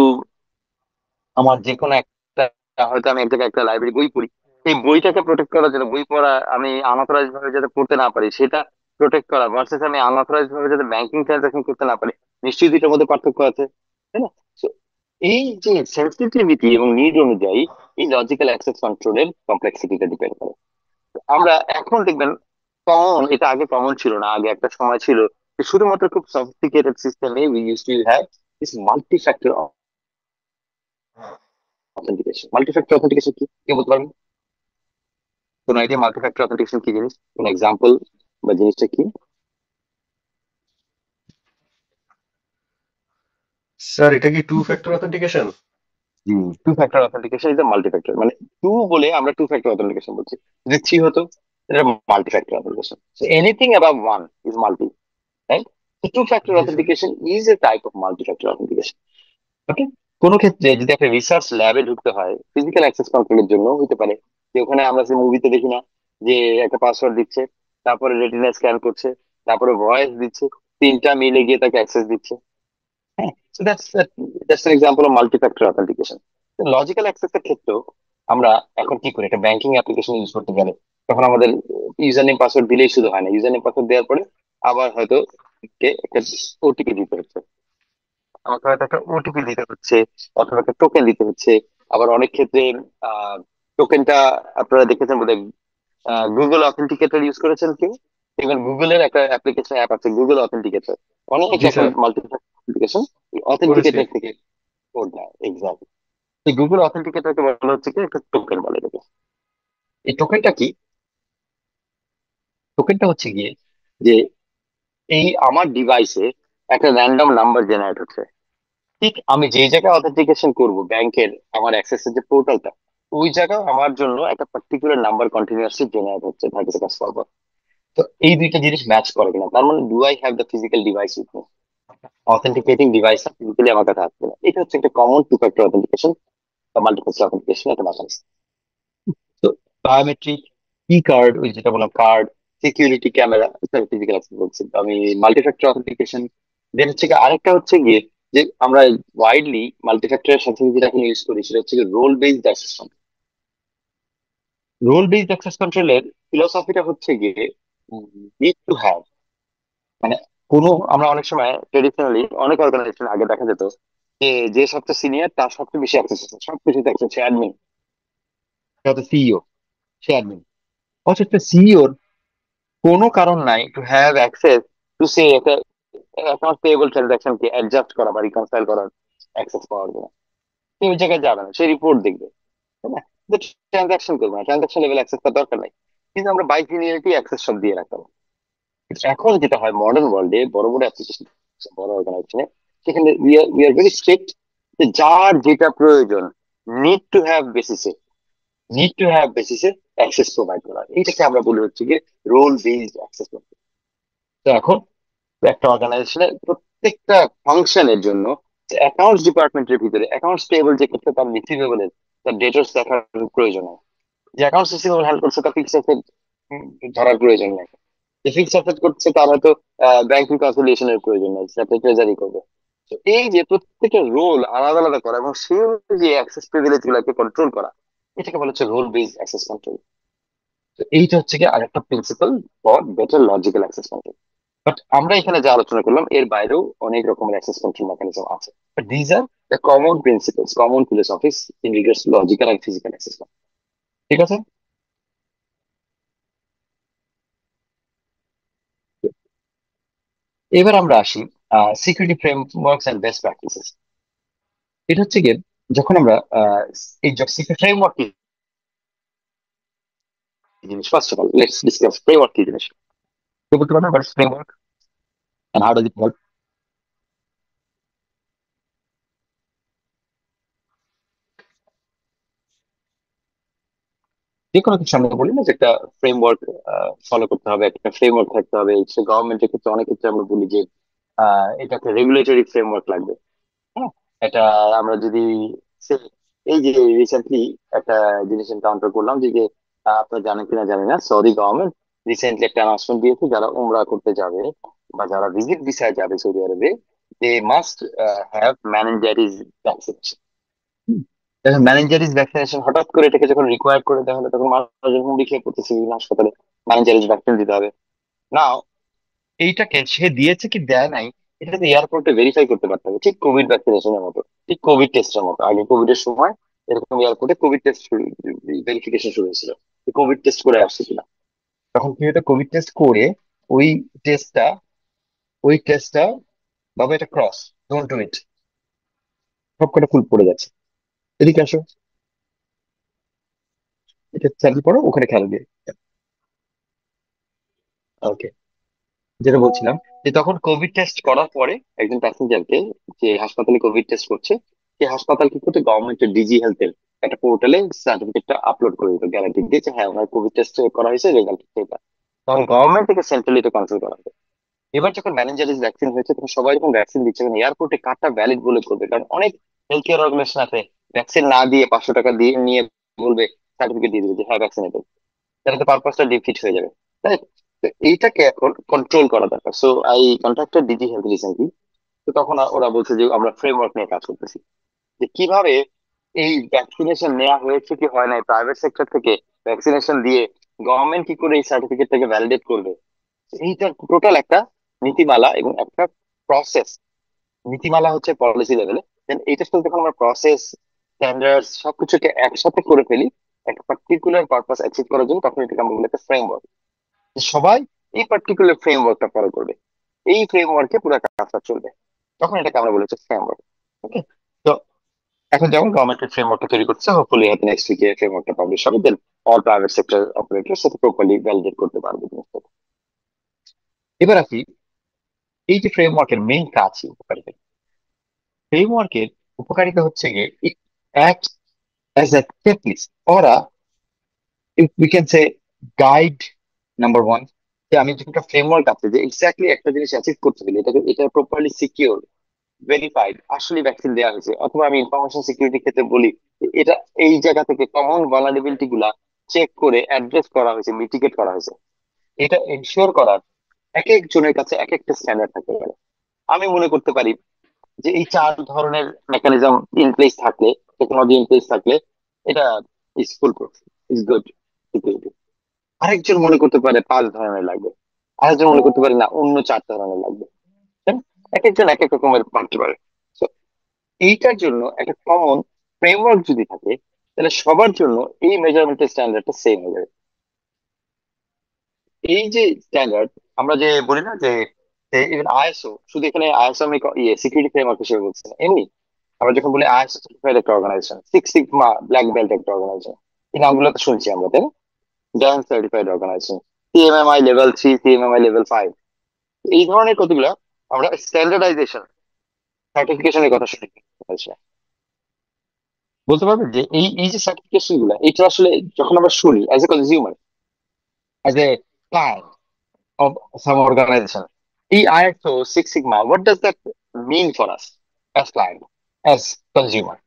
আমার যে কোনো একটা, হয়তো আমি এক জায়গায় একটা লাইব্রেরি বই পড়ি, এই বইটাকে প্রোটেক্ট করার জন্য, বই পড়া আমি আনঅথরাইজ ভাবে যাতে পড়তে না পারি সেটা প্রোটেক্ট করা, ভার্সেস আমি আনঅথরাইজ ভাবে যাতে ব্যাংকিং ট্রানজাকশন করতে না পারি, নিশ্চয়ই দুইটার মধ্যে পার্থক্য আছে, তাই না? So, এই যে সেন্সিটিভিটি এবং নিড অনুযায়ী এই লজিক্যাল অ্যাক্সেস কন্ট্রোলের কমপ্লেক্সিটিটা ডিপেন্ড করে। আমরা এখন দেখবেন কমন, এটা আগে কমন ছিল না, আগে একটা সময় ছিল যে শুধুমাত্র খুব সফিস্টিকেটেড সিস্টেমে we use to have this multi factor authentication. Multi factor authentication কি, কি বলতে পারবেন? কোন আইডিয়া মাল্টি ফ্যাক্টর অথেন্টিকেশন কি জিনিস? কোন এক্সাম্পল বা জিনিসটা কি? স্যার এটা কি two factor authentication? Two factor authentication is multi factor, মানে টু বলে আমরা টু ফ্যাক্টর অথেন্টিকেশন বলছি, যদি থ্রি হতো এটা multi factor authentication. Anything above one is multi, right? Two factor জি sir. Authentication is a type of multi factor authentication. Okay, কোনো ক্ষেত্রে যদি একটা রিসার্চ ল্যাবে ঢুকতে হয় ফিজিক্যাল অ্যাক্সেস কন্ট্রোলের জন্য হতে পারে, যে ওখানে আমরা যে মুভিতে দেখি না, যে একটা পাসওয়ার্ড দিচ্ছে, তারপরে রেটিনা স্ক্যান করছে, তারপরে ভয়েস দিচ্ছে, তিনটা মিলে গিয়ে তাকে অ্যাক্সেস দিচ্ছে। হ্যাঁ, so that's an example of multi factor authentication. Logical অ্যাক্সেসের ক্ষেত্রেও আমরা এখন কি করি, একটা ব্যাংকিং অ্যাপ্লিকেশন ইউজ করতে গেলে তখন আমাদের ইউজার নেম পাসওয়ার্ড দিলেই শুধু হয় না, ইউজার নেম পাসওয়ার্ড দেওয়ার পরে আবার হয়তো একটা ওটিপি দিতে হচ্ছে, আমাকে হয়তো একটা ওটিপি দিতে হচ্ছে, অথবা একটা টোকেন দিতে হচ্ছে। আবার অনেক ক্ষেত্রে আহ টোকেনটা, আপনারা দেখেছেন বোধহয়, গুগল অথেন্টিকেটর ইউজ করেছেন কেউ? ইভেন গুগলের একটা অ্যাপ্লিকেশন অ্যাপ আছে গুগল অথেন্টিকেটর, অনেক জি এখন স্যার, মাল্টি অথেন্টিকেশন করেছি। অথেন্টিকেটর থেকে কোড দেয়, এক্সাক্ট। এই গুগল অথেন্টিকেটরকে বলা হচ্ছে কি, একটা টোকেন বলে এটাকে। এই টোকেনটা কি? টোকেনটা হচ্ছে গিয়ে যে এই আমার ডিভাইসে একটা র্যান্ডম নাম্বার জেনারেট হচ্ছে, ঠিক আমি যেই জায়গায় অথেন্টিকেশন করব ব্যাংকের, আমার অ্যাক্সেসের যে পোর্টালটা, ওই জায়গায় আমার জন্য একটা পার্টিকুলার নাম্বার কন্টিনিউয়াসলি জেনারেট হচ্ছে, থাকে কাজ করবো। তো এই দুইটা জিনিস ম্যাচ করে কিনা, তার মানে do I have the physical device with me, authenticating device physically আমার কাছে আসছে না, এটা হচ্ছে একটা কমন টু ফ্যাক্টর অথেন্টিকেশন বা মাল্টিপ্যাক্টর অথেন্টিকেশন একটা মেকানিজম। তো বায়োমেট্রিক, কি কার্ড, ওই যেটা বললাম card, security camera, physical access বলছি আমি, মাল্টিফ্যাক্টর অথেন্টিকেশন। দেন হচ্ছে গিয়ে আরেকটা হচ্ছে গিয়ে যে আমরা ওয়াইডলি মাল্টিফ্যাক্টরের সাথে যেটা এখন ইউজ করি সেটা হচ্ছে role based access control. Role based access কন্ট্রোলের ফিলোসফিটা হচ্ছে গিয়ে নিড টু হ্যাভ, মানে কোনো, আমরা অনেক সময় ট্রেডিশনালি অনেক অর্গানাইজেশন আগে দেখা যেত যে যে সবচেয়ে সিনিয়র তার সবচেয়ে বেশি অ্যাক্সেস আছে, সবকিছুতে অ্যাক্সেস, সে অ্যাডমিন, সে হচ্ছে সিইও, সে অ্যাডমিন। অথচ সিইওর কোনো কারণ নাই to have access to say একটা অ্যাকাউন্ট পেয়েবল ট্রানজাকশন কে অ্যাডজাস্ট করা বা রিকনসাইল করার অ্যাক্সেস পাওয়ার জন্য। সে ওই জায়গায় যাবে না, সে রিপোর্ট দেখবে, তাই না? ট্রানজাকশন করবে না, ট্রানজাকশন লেভেল অ্যাক্সেস তার দরকার নাই, কিন্তু আমরা বাই সিনিয়রিটি অ্যাক্সেস সব দিয়ে রাখতাম। এখন যেটা হয় মডার্ন ওয়ার্ল্ডে, বড় বড় অ্যাপ্লিকেশন, বড় অর্গানাইজেশনে, সেখানে উই আর ভেরি স্ট্রিক্ট, যে যার যেটা প্রয়োজন, নিড টু হ্যাভ বেসিসে, নিড টু হ্যাভ বেসিসে অ্যাক্সেস প্রোভাইড করা, এইটাকে আমরা বলি হচ্ছে গিয়ে রোল বেসড অ্যাক্সেস। তো এখন একটা অর্গানাইজেশনের প্রত্যেকটা ফাংশনের জন্য অ্যাকাউন্টস ডিপার্টমেন্টের ভিতরে অ্যাকাউন্টস পেয়েবল যে করতে, তার রিসিভেবলের, তার ডেটার্স দেখার প্রয়োজন হয়। যে অ্যাকাউন্টস রিসিভেবল হ্যান্ডেল করছে তার ফিক্সড অ্যাসেট ধরার প্রয়োজন নেই, যে ফিক্সড অ্যাসেট করছে তার হয়তো ব্যাংক রিকনসিলিয়েশনের প্রয়োজন নেই, সেটা ট্রেজারি করবে। তো এই যে প্রত্যেকটা রোল আলাদা আলাদা করা এবং সেই যে অ্যাক্সেস প্রিভিলেজ গুলাকে কন্ট্রোল করা, এটাকে বলা হচ্ছে রোল বেসড অ্যাক্সেস কন্ট্রোল। তো এইটা হচ্ছে কি আরেকটা principal for better logical access control. But আমরা এখানে যা আলোচনা করলাম এর বাইরেও অনেক রকমের অ্যাক্সেস কন্ট্রোল মেকানিজম আছে, but these are the common principles, common philosophies in regards to logical and physical access control. ঠিক আছে? এবার আমরা আসি security frameworks and best practices. এটা হচ্ছে গিয়ে যখন আমরা এই সিকিউরিটি ফ্রেমওয়ার্ক কি জিনিস, first of all let's discuss framework কি জিনিস। কেউ বলতে পারবেন what is framework and how does it help? যে কোনো কিছু আমরা বলি না যে একটা ফ্রেমওয়ার্ক ফলো করতে হবে, একটা ফ্রেমওয়ার্ক থাকতে হবে। সে গভর্নমেন্টের ক্ষেত্রে অনেক ক্ষেত্রে আমরা বলি যে এটা একটা রেগুলেটরি ফ্রেমওয়ার্ক লাগবে। হ্যাঁ, এটা আমরা যদি এই যে রিসেন্টলি একটা জিনিস এনকাউন্টার করলাম যে যে আপনারা জানেন কিনা জানি না, সৌদি গভর্নমেন্ট রিসেন্টলি একটা অ্যানাউন্সমেন্ট দিয়েছে যারা উমরা করতে যাবে বা যারা ভিজিট ভিসায় যাবে সৌদি আরবে, দে মাস্ট হ্যাভ ম্যানেঞ্জারিজ ভ্যাকসিনেশন। দেখেন ম্যানেঞ্জারিজ ভ্যাকসিনেশন হঠাৎ করে এটাকে যখন রিকোয়ার করে দেওয়া হলো তখন মানুষ যখন হুমড়ি খেয়ে পড়তেছে বিভিন্ন হাসপাতালে ম্যানেঞ্জারিজ ভ্যাকসিন দিতে হবে না। এইটাকে সে দিয়েছে কি দেয় নাই, এটা তো এয়ারপোর্টে ভেরিফাই করতে পারতে হবে, ঠিক কোভিড ভ্যাকসিনেশনের মতো, ঠিক কোভিড টেস্টের মতো। আগে কোভিড এর সময় এরকম এয়ারপোর্টে কোভিড টেস্ট ভেরিফিকেশন শুরু হয়েছিল, কোভিড টেস্ট করে আসছে কিনা। তখন কি হতো, কোভিড টেস্ট করে ওই টেস্টটা ওই টেস্টটা বাবা এটা ক্রস, ডোন্ট ডু ইট, সব কটা ফুল পড়ে যাচ্ছে। এদিকে আসো, এটা স্যান্ডেল পড়ো, ওখানে খেলা দিয়ে। ওকে, যেটা বলছিলাম যে তখন কোভিড টেস্ট করার পরে একজন প্যাসেঞ্জারকে, যে হাসপাতালে কোভিড টেস্ট করছে, সেই হাসপাতাল কি করতে, গভর্নমেন্টের ডিজি হেলথের একটা পোর্টালে সার্টিফিকেটটা আপলোড করে দিত, গ্যারান্টি দিয়েছে হ্যাঁ ওনার কোভিড টেস্ট করা হয়েছে, রেজাল্ট এটা। তখন গভর্নমেন্ট থেকে সেন্ট্রালি এটা কন্ট্রোল করা হবে। এবার যখন ম্যানেজারিজ ভ্যাকসিন হয়েছে তখন সবাই যখন ভ্যাকসিন দিচ্ছে, কারণ এয়ারপোর্টে কার্ডটা ভ্যালিড বলে করবে, কারণ অনেক হেলথ কেয়ার অর্গানাইজেশন আছে ভ্যাকসিন না দিয়ে 500 টাকা দিয়ে নিয়ে বলবে, সার্টিফিকেট দিয়ে দিবে যে হ্যাঁ ভ্যাকসিনেটেড, তাহলে তো পারপাসটা ডিফিট হয়ে যাবে, তাই? তো এইটাকে এখন কন্ট্রোল করা দরকার। So I contacted DG health recently. তো তখন ওরা বলছে যে আমরা ফ্রেমওয়ার্ক নিয়ে কাজ করতেছি, যে কিভাবে এই ভ্যাকসিনেশন নেওয়া হয়েছে কি হয় নাই প্রাইভেট সেক্টর থেকে, ভ্যাকসিনেশন দিয়ে গভর্নমেন্ট কি করে এই সার্টিফিকেটটাকে ভ্যালিডেট করবে। এইটা টোটাল একটা নীতিমালা এবং একটা প্রসেস। নীতিমালা হচ্ছে পলিসি লেভেলে, দেন এইটা শুধু যখন আমরা প্রসেস স্ট্যান্ডার্ড সবকিছুকে একসাথে করে ফেলি একটা পার্টিকুলার পারপাস অ্যাচিভ করার জন্য, তখন এটাকে আমরা বলি একটা ফ্রেমওয়ার্ক। সবাই এই পার্টিকুলার ফ্রেমওয়ার্কটা ফলো করবে, এই ফ্রেমওয়ার্কে পুরো কাজটা চলবে, তখন এটাকে আমরা বলেছি ফ্রেমওয়ার্ক। ওকে, তো এখন যেমন গভর্নমেন্টের ফ্রেমওয়ার্কটা তৈরি করছে, হোপফুলি হয়তো নেক্সট উইকে ফ্রেমওয়ার্কটা পাবলিশ হবে, দেন অল প্রাইভেট সেক্টর অপারেটর সেটা প্রপারলি ভ্যালিডেট করতে পারবে জিনিসটা। এবার আসি এই যে ফ্রেমওয়ার্কের মেইন কাজ কি, উপকারিতা। ফ্রেমওয়ার্কের উপকারিতা হচ্ছে গিয়ে it act as a checklist or we can say guide number one. যে আমি যখন একটা ফ্রেমওয়ার্ক আছে যে এক্স্যাক্টলি একটা জিনিস অ্যাচিভ করতে গেলে এটাকে এটা প্রপারলি সিকিউর ভেরিফাইড আসলে ভ্যাকসিন দেওয়া হয়েছে, অথবা আমি ইনফরমেশন সিকিউরিটি ক্ষেত্রে বলি যে এটা এই জায়গা থেকে কমন ভালনারেবিলিটি গুলা চেক করে অ্যাড্রেস করা হয়েছে, মিটিগেট করা হয়েছে। এটা এনশিওর করার এক একজনের কাছে এক একটা স্ট্যান্ডার্ড থাকতে পারে। আমি মনে করতে পারি যে এই 4 ধরনের মেকানিজম ইন প্লেস থাকলে, টেকনোলজি ইন প্লেস থাকলে এটা is full proof, is good security. আরেকজন মনে করতে পারে 5 ধরনের লাগবে, আরেকজন মনে করতে পারে না অন্য 4 ধরনের লাগবে। তাই না? এক একজন এক এক রকমের ভাবতে পারে। So, এইটার জন্য একটা কমন ফ্রেমওয়ার্ক যদি থাকে, তাহলে সবার জন্য এই মেজারমেন্টের স্ট্যান্ডার্ডটা সেম হয়ে যাবে। এই যে স্ট্যান্ডার্ড, আমরা যে বলি না যে ইভেন আইএসও, শুধু এখানে আইএসও আমি সিকিউরিটি ফ্রেমওয়ার্ক হিসেবে বলছি না, এমনি আমরা যখন বলি আইএসও সার্টিফাইড একটা organization, six sigma black belt একটা অর্গানাইজেশন, এই নামগুলো তো শুনছি আমরা, তাই না? Done certified organization, CMMI level 3, CMMI level 5, এই ধরনের কতগুলা আমরা স্ট্যান্ডার্ডাইজেশন সার্টিফিকেশনের কথা শুনি। আচ্ছা, বলতে পারবেন যে এই এই যে সার্টিফিকেশন গুলা, এটা আসলে যখন আমরা শুনি as a consumer, as a client of some organisation, এই ISO six sigma, what does that mean for us as client, as consumer?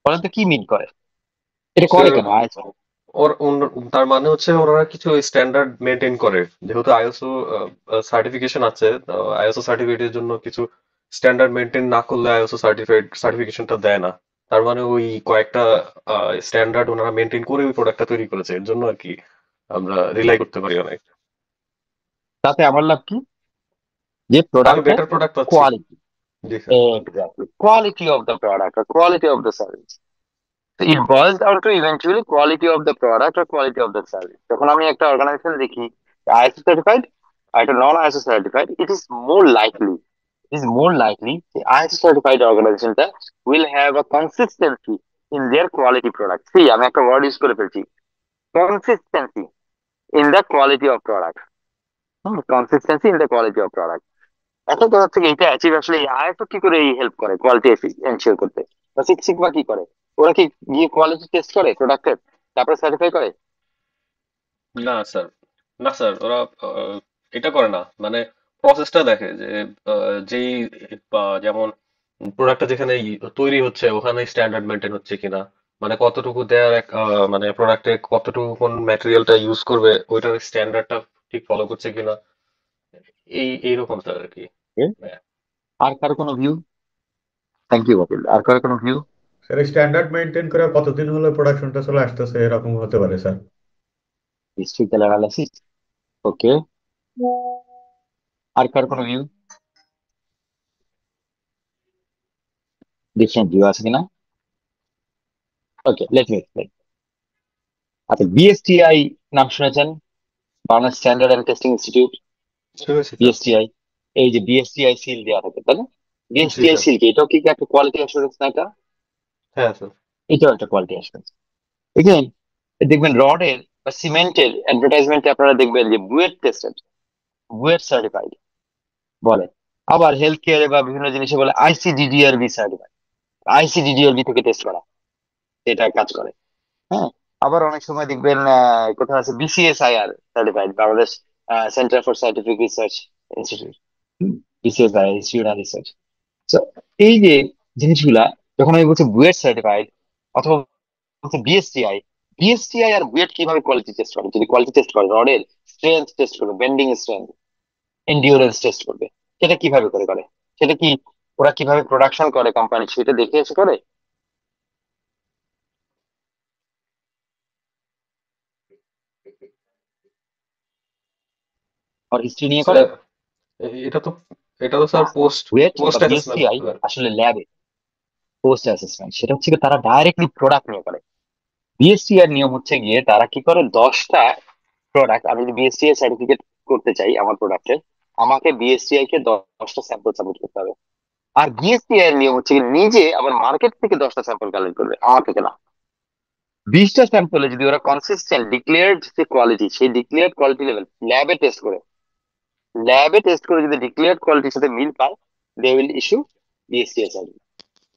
বলেন তো কি মিন করে, এটা সে করে কেন আইএসও? তার মানে হচ্ছে ওনারা কিছু স্ট্যান্ডার্ড মেনটেন করে, যেহেতু আইএসও সার্টিফিকেশন আছে। আইএসও সার্টিফিকেটের জন্য কিছু স্ট্যান্ডার্ড মেনটেন না করলে আইএসও সার্টিফিকেশনটা দেয় না। তার মানে ওই কয়েকটা স্ট্যান্ডার্ড ওনারা মেনটেন করে ওই প্রোডাক্টটা তৈরি করেছে, এর জন্য আর কি আমরা রিলাই করতে পারি অনেক। তাতে আমার লাভ কি, যে আমি প্রোডাক্টের বেটার প্রোডাক্ট পাচ্ছি। Quality, G sir. Exactly quality of the product or quality of the service. So it boils down to eventually quality of the product or quality of the service. যখন আমি একটা অর্গানাইজেশন দেখি ISO certified, আর এটা non ISO certified, it is more likely the ISO certified organizationটা will have a consistency in their quality product. See, আমি একটা word use করে ফেলছি, consistency in the quality of product. Consistency in the quality of product. এখন কথা হচ্ছে কি, এটা অ্যাচিভ আসলে আইএসও কি করে হেল্প করে কোয়ালিটি এনশিওর করতে, বা সিক্স সিগমা কি করে? ওরা কি গিয়ে কোয়ালিটি টেস্ট করে প্রোডাক্টের, তারপরে সার্টিফাই করে? না স্যার, না স্যার, ওরা এটা করে না। মানে প্রসেসটা দেখে যে যেই যেমন প্রোডাক্টটা যেখানে তৈরি হচ্ছে ওখানে স্ট্যান্ডার্ড মেনটেন হচ্ছে কিনা, মানে কতটুকু দেয়ার মানে প্রোডাক্টে কতটুকু কোন ম্যাটেরিয়ালটা ইউজ করবে ওইটার স্ট্যান্ডার্ডটা ঠিক ফলো করছে কিনা, এইরকম স্যার আর কি। এ? আর কারো কোনো ভিউ? Thank you Kapil. আর কারো কোনো ভিউ? স্যার স্ট্যান্ডার্ড মেনটেন করে কতদিন হলো প্রোডাকশনটা চলে আসতেছে এরকম হতে পারে স্যার। Historical analysis. ওকে, আর কার কোনো ভিউ, ডিফারেন্ট ভিউ আছে কিনা? Okay, let me explain. আচ্ছা, বিএসটিআই নাম শুনেছেন? Bangladesh standard and testing institute, শুনেছি স্যার। বিএসটিআই। এই যে বিএসটিআই সিল দেওয়া থাকে, তাই না? জি বিএসটিআই স্যার। সিল কি, এটাও কি একটা কোয়ালিটি অ্যাসুরেন্স না এটা? হ্যাঁ স্যার। এটাও একটা কোয়ালিটি অ্যাসুরেন্স। এখানে দেখবেন রডের বা সিমেন্টের অ্যাডভার্টাইজমেন্টে আপনারা দেখবেন যে বুয়েট টেস্টেড, বুয়েট সার্টিফাইড বলে। আবার হেলথ কেয়ারে বা বিভিন্ন জিনিসে বলে আইসিডিডিআরবি সার্টিফাইড, আইসিডিডিআরবি থেকে টেস্ট করা, এটা কাজ করে। হ্যাঁ, আবার অনেক সময় দেখবেন কোথাও আছে BCSIR certified, Bangladesh centre for scientific research institute, BCSI institute and research. তো এই যে জিনিসগুলা, যখন আমি বলছি বুয়েট সার্টিফাইড অথবা বলছি বিএসটিআই, বিএসটিআই আর বুয়েট কিভাবে কোয়ালিটি টেস্ট করে? যদি কোয়ালিটি টেস্ট করে, রডের স্ট্রেংথ টেস্ট করবে, বেন্ডিং স্ট্রেংথ, এন্ডিওরেন্স টেস্ট করবে, সেটা কিভাবে করে? সেটা কি ওরা কিভাবে প্রোডাকশন করে কোম্পানি, সেটা দেখে এসে করে? আর হিস্ট্রি নিয়ে করে? স্যার এটা তো, এটা তো না, স্যার পোস্ট, বুয়েট বা পোস্ট অ্যাসেসমেন্ট। বিএসটিআই আসলে ল্যাবে পোস্ট অ্যাসেসমেন্ট, সেটা হচ্ছে কি তারা ডাইরেক্টলি প্রোডাক্ট নিয়ে করে। বিএসটিআই এর নিয়ম হচ্ছে গিয়ে তারা কি করে, 10টা প্রোডাক্ট, আমি যদি বিএসটিআই সার্টিফিকেট করতে চাই আমার প্রোডাক্টের, আমাকে বিএসটিআই কে 10টা স্যাম্পল সাবমিট করতে হবে। আর বিএসটিআই এর নিয়ম হচ্ছে কি নিজে আবার মার্কেট থেকে 10টা স্যাম্পল কালেক্ট করবে, আমার থেকে না। 20টা স্যাম্পলে যদি ওরা কনসিস্টেন্ট ডিক্লেয়ার্ড যে কোয়ালিটি, সেই ডিক্লেয়ার্ড কোয়ালিটি লেভেল ল্যাবে টেস্ট করে, ল্যাবে টেস্ট করে যদি ডিক্লেয়ার্ড কোয়ালিটির সাথে মিল পায়, they will issue BSTI certificate.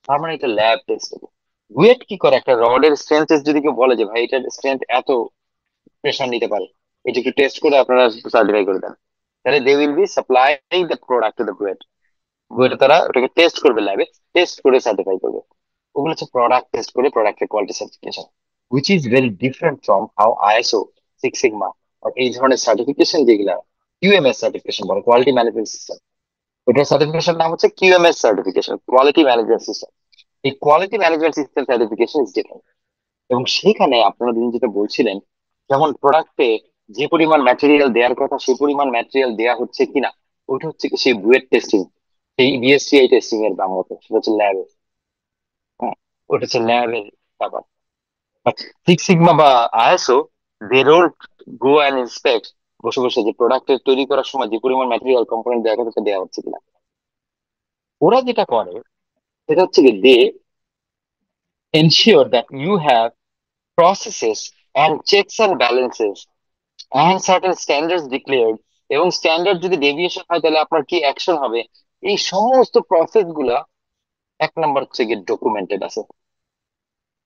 তার মানে এটা ল্যাব টেস্ট। বুয়েট কি করে, একটা রডের স্ট্রেংথ যদি কেউ বলে যে ভাই এটার স্ট্রেংথ এত, প্রেশার নিতে পারে, এটা একটু টেস্ট করে আপনারা সার্টিফাই করে দেন, তাহলে they will be supplying the product to the BUET. বুয়েটে তারা ওটাকে টেস্ট করবে, ল্যাবে টেস্ট করে সার্টিফাই করবে। ওগুলো হচ্ছে প্রোডাক্ট টেস্ট করে প্রোডাক্টের quality certification, which is very different from how ISO, Six Sigma আর এই ধরনের সার্টিফিকেশন যেগুলা কিউএমএস সার্টিফিকেশন বলে, কোয়ালিটি ম্যানেজমেন্ট সিস্টেম, ওটার সার্টিফিকেশন নাম হচ্ছে QMS certification, quality management system. এই quality management system certification is different. এবং সেখানে আপনারা যিনি যেটা বলছিলেন, যেমন প্রোডাক্টে যে পরিমাণ ম্যাটেরিয়াল দেওয়ার কথা সেই পরিমাণ ম্যাটেরিয়াল দেওয়া হচ্ছে কিনা, ওটা হচ্ছে কি সেই বুয়েট টেস্টিং, সেই বিএসটিআই টেস্টিং এর দাম মতো, সেটা হচ্ছে ল্যাবে। হ্যাঁ, ওটা হচ্ছে ল্যাবের ব্যাপার। বাট সিক্স সিগমা বা ISO, they don't go and inspect বসে বসে যে প্রোডাক্টের তৈরি করার সময় যে পরিমাণ ম্যাটেরিয়াল কম্পোনেন্ট দেওয়া কথা দেওয়া হচ্ছে কিনা। ওরা যেটা করে সেটা হচ্ছে কি, দে ensure that you have processes and checks and balances and certain standards declared, এবং স্ট্যান্ডার্ড যদি ডেভিয়েশন হয় তাহলে আপনার কি অ্যাকশন হবে, এই সমস্ত প্রসেস গুলা এক নাম্বার হচ্ছে গিয়ে ডকুমেন্টেড আছে।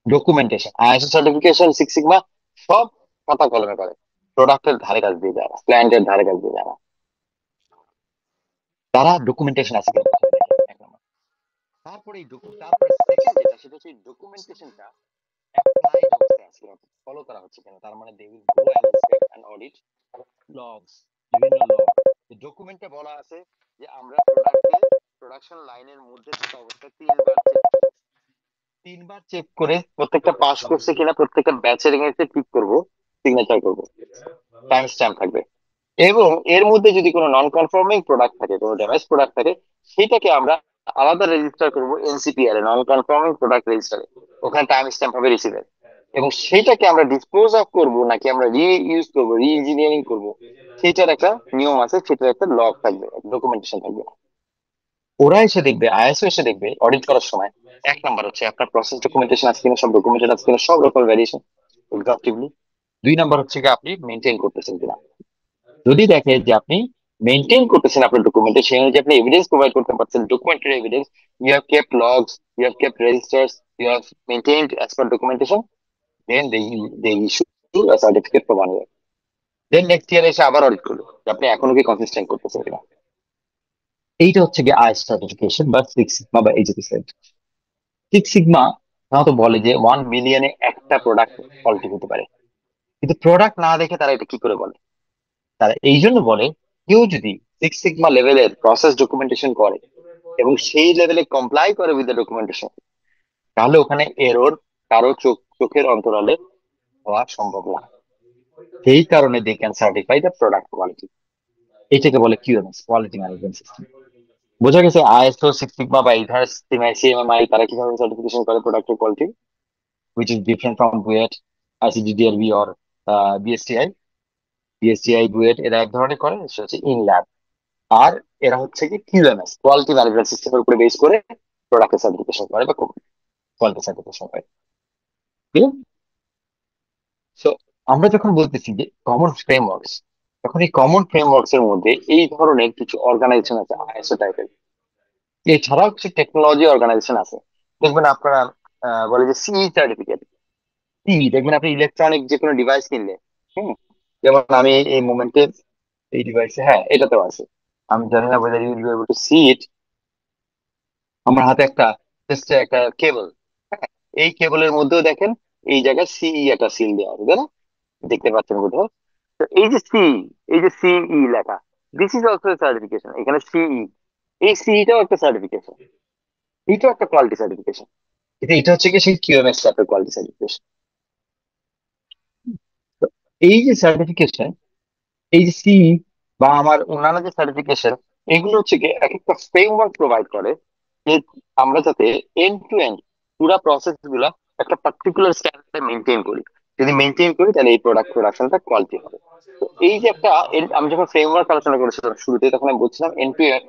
Documentation, ISO certification, six sigma সব খাতা কলমে করে, প্রোডাক্টের ধারে কাজ দিয়ে যায় না, ক্লায়েন্টের ধারে কাজ দিয়ে যায় না, তারা ডকুমেন্টেশন আছে কিনা প্রথমে দেখে, এক নাম্বার। তারপরে তারপরে সেকেন্ড যেটা, সেটা হচ্ছে ডকুমেন্টেশনটা অ্যাপ্লাইড অবস্থায় আছে কিনা, ফলো করা হচ্ছে কিনা। তার মানে they will go and inspect and audit logs, বিভিন্ন লগ। ডকুমেন্টে বলা আছে যে আমরা প্রোডাক্টকে প্রোডাকশন লাইনের মধ্যে থাকা অবস্থায় তিনবার চেক করে প্রত্যেকটা পাস করছে কিনা, প্রত্যেকটা ব্যাচের এগেইনস্টে ঠিক করব, সিগনেচার করব, টাইম স্ট্যাম্প থাকবে। এবং এর মধ্যে যদি কোনো নন কনফর্মিং প্রোডাক্ট থাকে, কোনো ড্যামেজ প্রোডাক্ট থাকে, সেটাকে আমরা আলাদা রেজিস্টার করব এনসিপিআর এ, নন কনফর্মিং প্রোডাক্ট রেজিস্টারে, ওখানে টাইম স্ট্যাম্প হবে রিসিভের। এবং সেটাকে আমরা ডিসপোজ অফ করব নাকি আমরা রি ইউজ করবো, রি ইঞ্জিনিয়ারিং করবো, সেটার একটা নিয়ম আছে, সেটার একটা লগ থাকবে, ডকুমেন্টেশন থাকবে। ওরা এসে দেখবে, আইএসও এসে দেখবে অডিট করার সময়, এক নাম্বার হচ্ছে আপনার প্রসেস ডকুমেন্টেশন আছে কিনা, সব ডকুমেন্টেড আছে কিনা, সব রকম ভ্যারিয়েশন এক্সহাউস্টিভলি। দুই নাম্বার হচ্ছে কি আপনি মেনটেন করতেছেন কিনা। যদি দেখে যে আপনি মেনটেন করতেছেন আপনার ডকুমেন্টে, সেই অনুযায়ী আপনি এভিডেন্স প্রোভাইড করতে পারছেন, documentary evidence, you have kept logs, you have kept registers, you have maintained as per documentation, then they issue certificate for 1 year. Then next year এসে আবার অডিট করবে যে আপনি এখনো কি কনসিস্টেন্ট করতেছেন কিনা। এইটা হচ্ছে গিয়ে আইএস সার্টিফিকেশন বা সিক্স সিগমা বা এইচএসি। সিক্স সিগমা সাধারণত বলে যে 1 মিলিয়নে একটা প্রোডাক্ট কোয়ালিটি হতে পারে, কিন্তু প্রোডাক্ট না দেখে তারা এটা কি করে বলে? তারা এই জন্য বলে, কেউ যদি সিক্স সিগমা লেভেলের প্রসেস ডকুমেন্টেশন করে এবং সেই লেভেলে কমপ্লাই করে উইথ দ্য ডকুমেন্টেশন, তাহলে ওখানে এরর কারো চোখের অন্তরালে হওয়া সম্ভব না। সেই কারণে they can certify the product quality. এটাকে বলে কিউএমএস, কোয়ালিটি ম্যানেজমেন্ট সিস্টেম। বোঝা গেছে আইএসও সিক্স সিগমা বা এই ধরনের সিএমএমআই তারা কিভাবে সার্টিফিকেশন করে প্রোডাক্টের quality, which is different from BUET, ICDDRB or BSTI. BSTI BUET এরা এক ধরনের করে, সেটা হচ্ছে ইন ল্যাব। আর এরা হচ্ছে কি কিউএমএস, কোয়ালিটি ম্যানেজমেন্ট সিস্টেমের উপরে বেস করে প্রোডাক্টের সার্টিফিকেশন করে বা কোয়ালিটি সার্টিফিকেশন করে। সো আমরা যখন বলতেছি যে কমন ফ্রেমওয়ার্কস, তখন এই কমন ফ্রেমওয়ার্কস এর মধ্যে এই ধরনের কিছু অর্গানাইজেশন আছে আইএসও টাইপের। এছাড়াও কিছু টেকনোলজি অর্গানাইজেশন আছে। দেখবেন আপনারা বলে যে সিই সার্টিফিকেট। সিই দেখবেন আপনি ইলেকট্রনিক যে কোনো ডিভাইস কিনলে, হুম, যেমন আমি এই মোমেন্টে এই ডিভাইসে, হ্যাঁ এটাতেও আছে, আমি জানি না whether you will be able to see it, আমার হাতে একটা জাস্ট একটা কেবল, এই কেবলের মধ্যেও দেখেন এই জায়গায় সিই একটা সিল দেওয়া আছে, তাই না? দেখতে পাচ্ছেন কোথাও? তো এই যে সিই, এই যে সিই লেখা, দিস ইজ অলসো সার্টিফিকেশন। এখানে সিই, এই সিইটাও একটা সার্টিফিকেশন, এটাও একটা কোয়ালিটি সার্টিফিকেশন। এটা হচ্ছে কি সেই কিউএমএস টাইপের কোয়ালিটি সার্টিফিকেশন। তো এই যে সার্টিফিকেশন, এই যে সি বা আমার অন্যান্য যে সার্টিফিকেশন, এগুলো হচ্ছে কি এক একটা ফ্রেমওয়ার্ক প্রোভাইড করে যে আমরা যাতে এন্ড টু এন্ড পুরো প্রসেস গুলা একটা পার্টিকুলার স্ট্যান্ডার্ডে মেনটেন করি। যদি মেনটেন করি তাহলে এই প্রোডাক্ট প্রোডাকশনটা কোয়ালিটি হবে। তো এই যে একটা আমি যখন ফ্রেমওয়ার্ক আলোচনা করেছিলাম শুরুতে, তখন আমি বলছিলাম end to end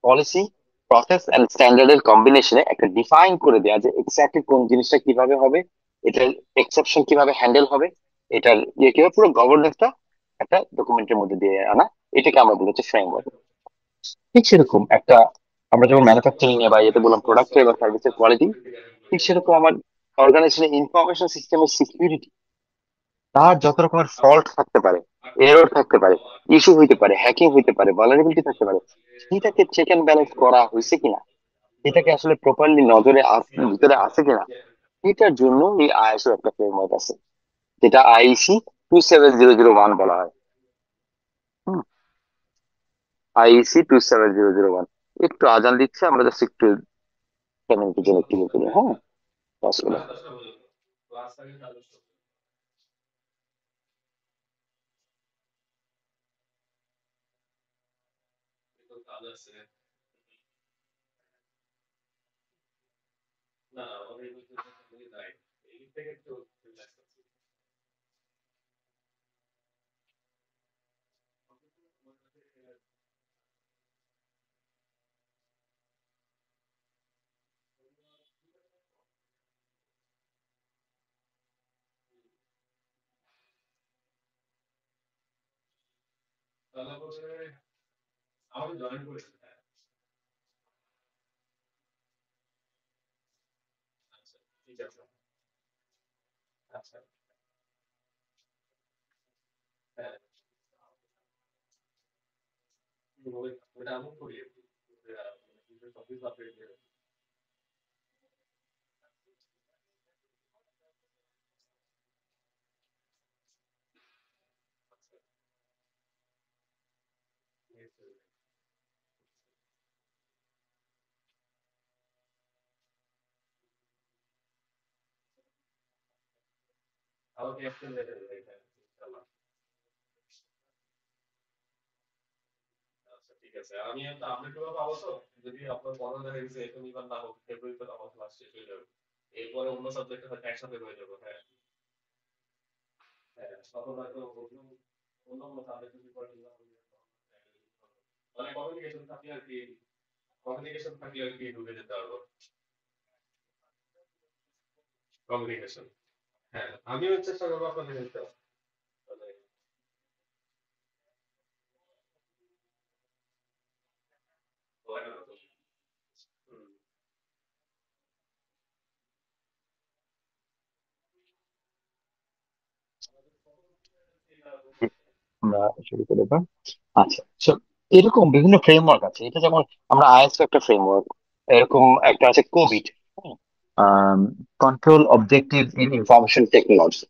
policy, process and স্ট্যান্ডার্ডের কম্বিনেশনে একটা ডিফাইন করে দেওয়া যে এক্স্যাক্টলি কোন জিনিসটা কিভাবে হবে, এটার এক্সেপশন কিভাবে হ্যান্ডেল হবে, এটার ইয়ে কিভাবে, পুরো গভর্নেন্সটা একটা ডকুমেন্টের মধ্যে দিয়ে আনা, এটাকে আমরা বলেছি ফ্রেমওয়ার্ক। ঠিক সেরকম একটা, আমরা যেমন ম্যানুফ্যাকচারিং এ বা ইয়েতে বললাম প্রোডাক্টের বা সার্ভিসের কোয়ালিটি, ঠিক সেরকম আমার অর্গানাইজেশনের ইনফরমেশন সিস্টেমের সিকিউরিটি, তার যত রকমের ফল্ট থাকতে পারে, এরর থাকতে পারে, ইস্যু হইতে পারে, হ্যাকিং হইতে পারে, ভালনারেবিলিটি থাকতে পারে, সেটাকে চেক এন্ড ব্যালেন্স করা হয়েছে কিনা, এটাকে আসলে প্রপারলি নজরে ভিতরে আছে কিনা, এটার জন্য এই আইএসও একটা ফ্রেমওয়ার্ক আছে, যেটা আইসি 27001 বলা হয়। আইসি 27001। একটু আজান দিচ্ছে, আমরা জাস্ট একটু কমিউনিটির জন্য একটু ইয়ে করি, হ্যাঁ, পাস করে। মানে কমিউনিকেশন থাকলে আর কি, কমিউনিকেশন থাকলে আর কি ঢুকে যেতে পারবো। কমিউনিকেশন, হ্যাঁ আমিও চেষ্টা করবো আপনাদের হেল্প। আমরা শুরু করে দেবো। আচ্ছা, so এরকম বিভিন্ন ফ্রেমওয়ার্ক আছে। এটা যেমন আমরা আইএসও একটা ফ্রেমওয়ার্ক, এরকম একটা আছে কোভিড, control objective in information technology.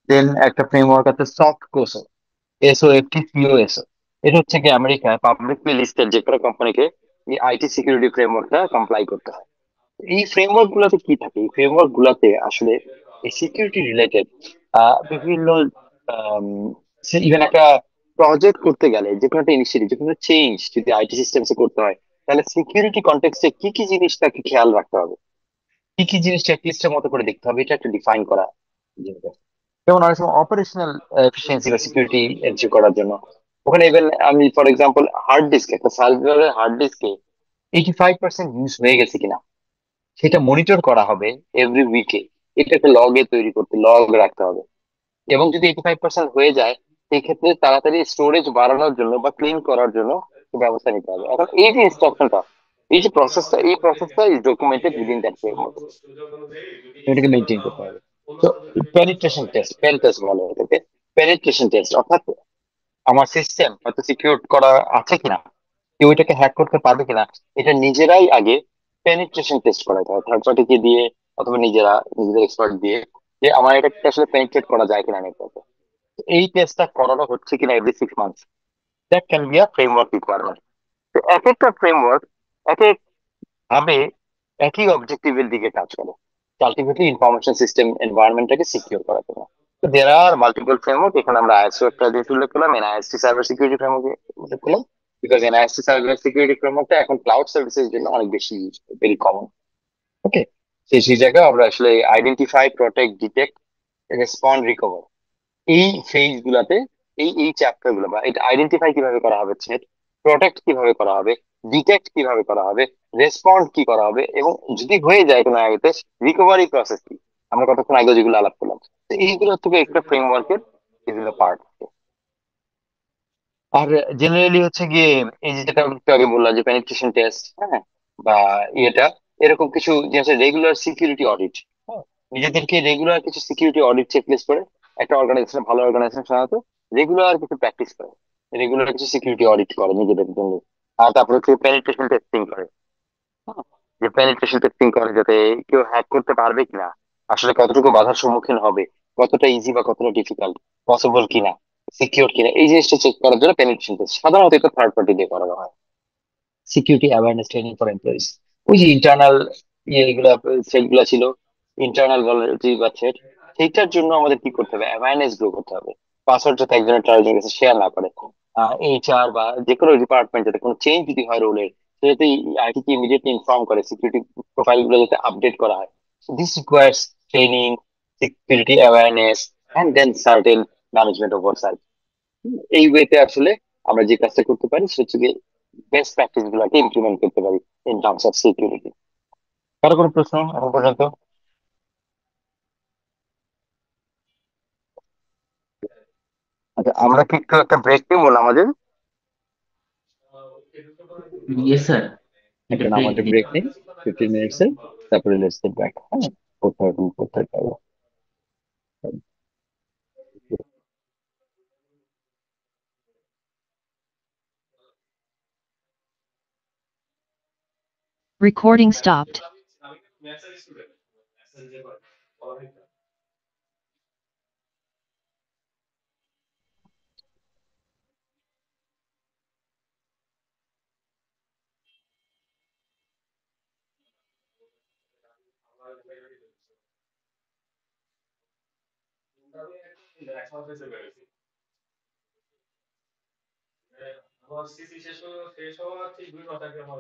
Then একটা ফ্রেমওয়ার্ক আছে সফট কোসো, এসওএফটি সিওএসও। এটা হচ্ছে কি আমেরিকায় পাবলিকলি লিস্টেড যে কোনো কোম্পানিকে এই আইটি সিকিউরিটি ফ্রেমওয়ার্কটা কমপ্লাই করতে হয়। এই ফ্রেমওয়ার্ক গুলাতে কি থাকে? এই ফ্রেমওয়ার্ক গুলাতে আসলে এই সিকিউরিটি রিলেটেড বিভিন্ন ইভেন একটা প্রজেক্ট করতে গেলে, যে কোনো একটা ইনিশিয়েটিভ, যে কোনো চেঞ্জ যদি আইটি সিস্টেমসে করতে হয়, তাহলে সিকিউরিটি কনটেক্সটে কি কি জিনিস তাকে খেয়াল রাখতে হবে, কি কি জিনিস চেকলিস্টের মতো করে দেখতে হবে, এটা একটা ডিফাইন করা জিনিস আছে। যেমন অনেক সময় অপারেশনাল এফিসিয়েন্সি বা সিকিউরিটি এনশিওর করার জন্য ওখানে ইভেন আমি ফর এক্সাম্পল হার্ড ডিস্ক, একটা সার্ভারের হার্ড ডিস্কে 85% ইউজ হয়ে গেছে কিনা সেটা মনিটর করা হবে এভরি উইকে। এটা একটা লগে তৈরি করতে, লগ রাখতে হবে। এবং যদি 85% হয়ে যায়, সেই ক্ষেত্রে তাড়াতাড়ি স্টোরেজ বাড়ানোর জন্য বা ক্লিন করার জন্য ব্যবস্থা নিতে হবে। এখন এই যে ইনস্ট্রাকশনটা, এই যে প্রসেসটা, এই প্রসেসটা is documented within that framework. সুযোগ অনুযায়ী যদি এটাকে মেনটেন করতে হবে। তো পেনিট্রেশন টেস্ট, পেন টেস্ট বলে এটাকে। পেনিট্রেশন টেস্ট অর্থাৎ আমার সিস্টেম হয়তো সিকিউর করা আছে কিনা, কেউ এটাকে হ্যাক করতে পারবে কিনা, এটা নিজেরাই আগে পেনিট্রেশন টেস্ট করাতে হয়, থার্ড পার্টিকে দিয়ে অথবা নিজেরা, নিজেদের এক্সপার্ট দিয়ে, যে আমার এটাকে আসলে পেনিট্রেট করা যায় কিনা নেটওয়ার্কে। এই টেস্টটা করানো হচ্ছে কিনা every 6 months. That can be a framework requirement. তো এক একটা ফ্রেমওয়ার্ক এক এক ভাবে একই অবজেক্টিভের দিকে কাজ করে, আলটিমেটলি ইনফরমেশন সিস্টেম এনভায়রনমেন্টটাকে সিকিউর করার জন্য। তো দের আর মাল্টিপল ফ্রেমওয়ার্ক। এখানে আমরা আইএসও একটা দিয়ে উল্লেখ করলাম, এনআইএসটি সাইবার সিকিউরিটি ফ্রেমওয়ার্ক উল্লেখ করলাম, বিকজ এনআইএসটি সাইবার সিকিউরিটি ফ্রেমওয়ার্কটা এখন ক্লাউড সার্ভিসের জন্য অনেক বেশি ইউজ, ভেরি কমন। ওকে, সেই জায়গায় আমরা আসলে identify, protect, detect, respond, recover, এই ফেজ গুলাতে, এই চ্যাপ্টার গুলো, বা এটা আইডেন্টিফাই কিভাবে করা হবে, প্রোটেক্ট কিভাবে করা হবে, ডিটেক্ট কিভাবে করা হবে, রেসপন্ড কি করা হবে, এবং যদি হয়ে যায় কোনো আগে, রিকভারি প্রসেস কি, আমরা কতক্ষণ আগে যেগুলো আলাপ করলাম। তো এইগুলো থেকে একটা ফ্রেমওয়ার্কের এগুলো পার্ট। আর জেনারেলি হচ্ছে গিয়ে এই যে যেটা আমি একটু আগে বললাম যে পেনিট্রেশন টেস্ট, হ্যাঁ, বা ইয়েটা, এরকম কিছু যে আছে রেগুলার সিকিউরিটি অডিট, নিজেদেরকে রেগুলার কিছু সিকিউরিটি অডিট চেকলিস্ট করে, একটা অর্গানাইজেশন, ভালো অর্গানাইজেশন সাধারণত রেগুলার কিছু প্র্যাকটিস করে, রেগুলার কিছু সিকিউরিটি অডিট করে নিজেদের জন্য। আর তারপরে হচ্ছে পেনিট্রেশন টেস্টিং করে, হ্যাঁ, যে পেনিট্রেশন টেস্টিং করে যাতে কেউ হ্যাক করতে পারবে কিনা, আসলে কতটুকু বাধার সম্মুখীন হবে, কতটা ইজি বা কতটা ডিফিকাল্ট, পসিবল কিনা, সিকিউর কিনা, এই জিনিসটা চেক করার জন্য পেনিট্রেশন টেস্ট সাধারণত এটা থার্ড পার্টি দিয়ে করানো হয়। Security awareness training for employees, ওই যে ইন্টারনাল ইয়েগুলা, সেটগুলা ছিল, ইন্টারনাল ভলারিটি বা থ্রেট, সেইটার জন্য আমাদের কি করতে হবে, অ্যাওয়ারনেস গ্রো করতে হবে। পাসওয়ার্ড যাতে একজনের চারজনের কাছে শেয়ার না করে, এইচআর বা যে কোনো ডিপার্টমেন্ট যাতে কোনো চেঞ্জ যদি হয় রোলের, সেটাতে আইটি কে ইমিডিয়েটলি ইনফর্ম করে, সিকিউরিটি প্রোফাইল গুলো যাতে আপডেট করা হয়। This requires training, security awareness, and then certain management oversight. এই ওয়েতে আসলে আমরা যে কাজটা করতে পারি সেটা হচ্ছে বেস্ট প্র্যাকটিস গুলোকে ইমপ্লিমেন্ট করতে পারি ইন টার্মস অফ সিকিউরিটি। কারো কোনো প্রশ্ন এখন পর্যন্ত? আচ্ছা, আমরা কি একটু একটা ব্রেক নিবো আমাদের? ইয়েস স্যার, এটা একটা ব্রেক আমাদের দিন। ব্রেক নেই 15 মিনিটস এর, তারপরে লেটস গেট ব্যাক। হ্যাঁ, কোথায় কোথায় পাবো। Recording stopped. আমার সিসি শেষ হওয়া ঠিক 2 মাস আগে আমার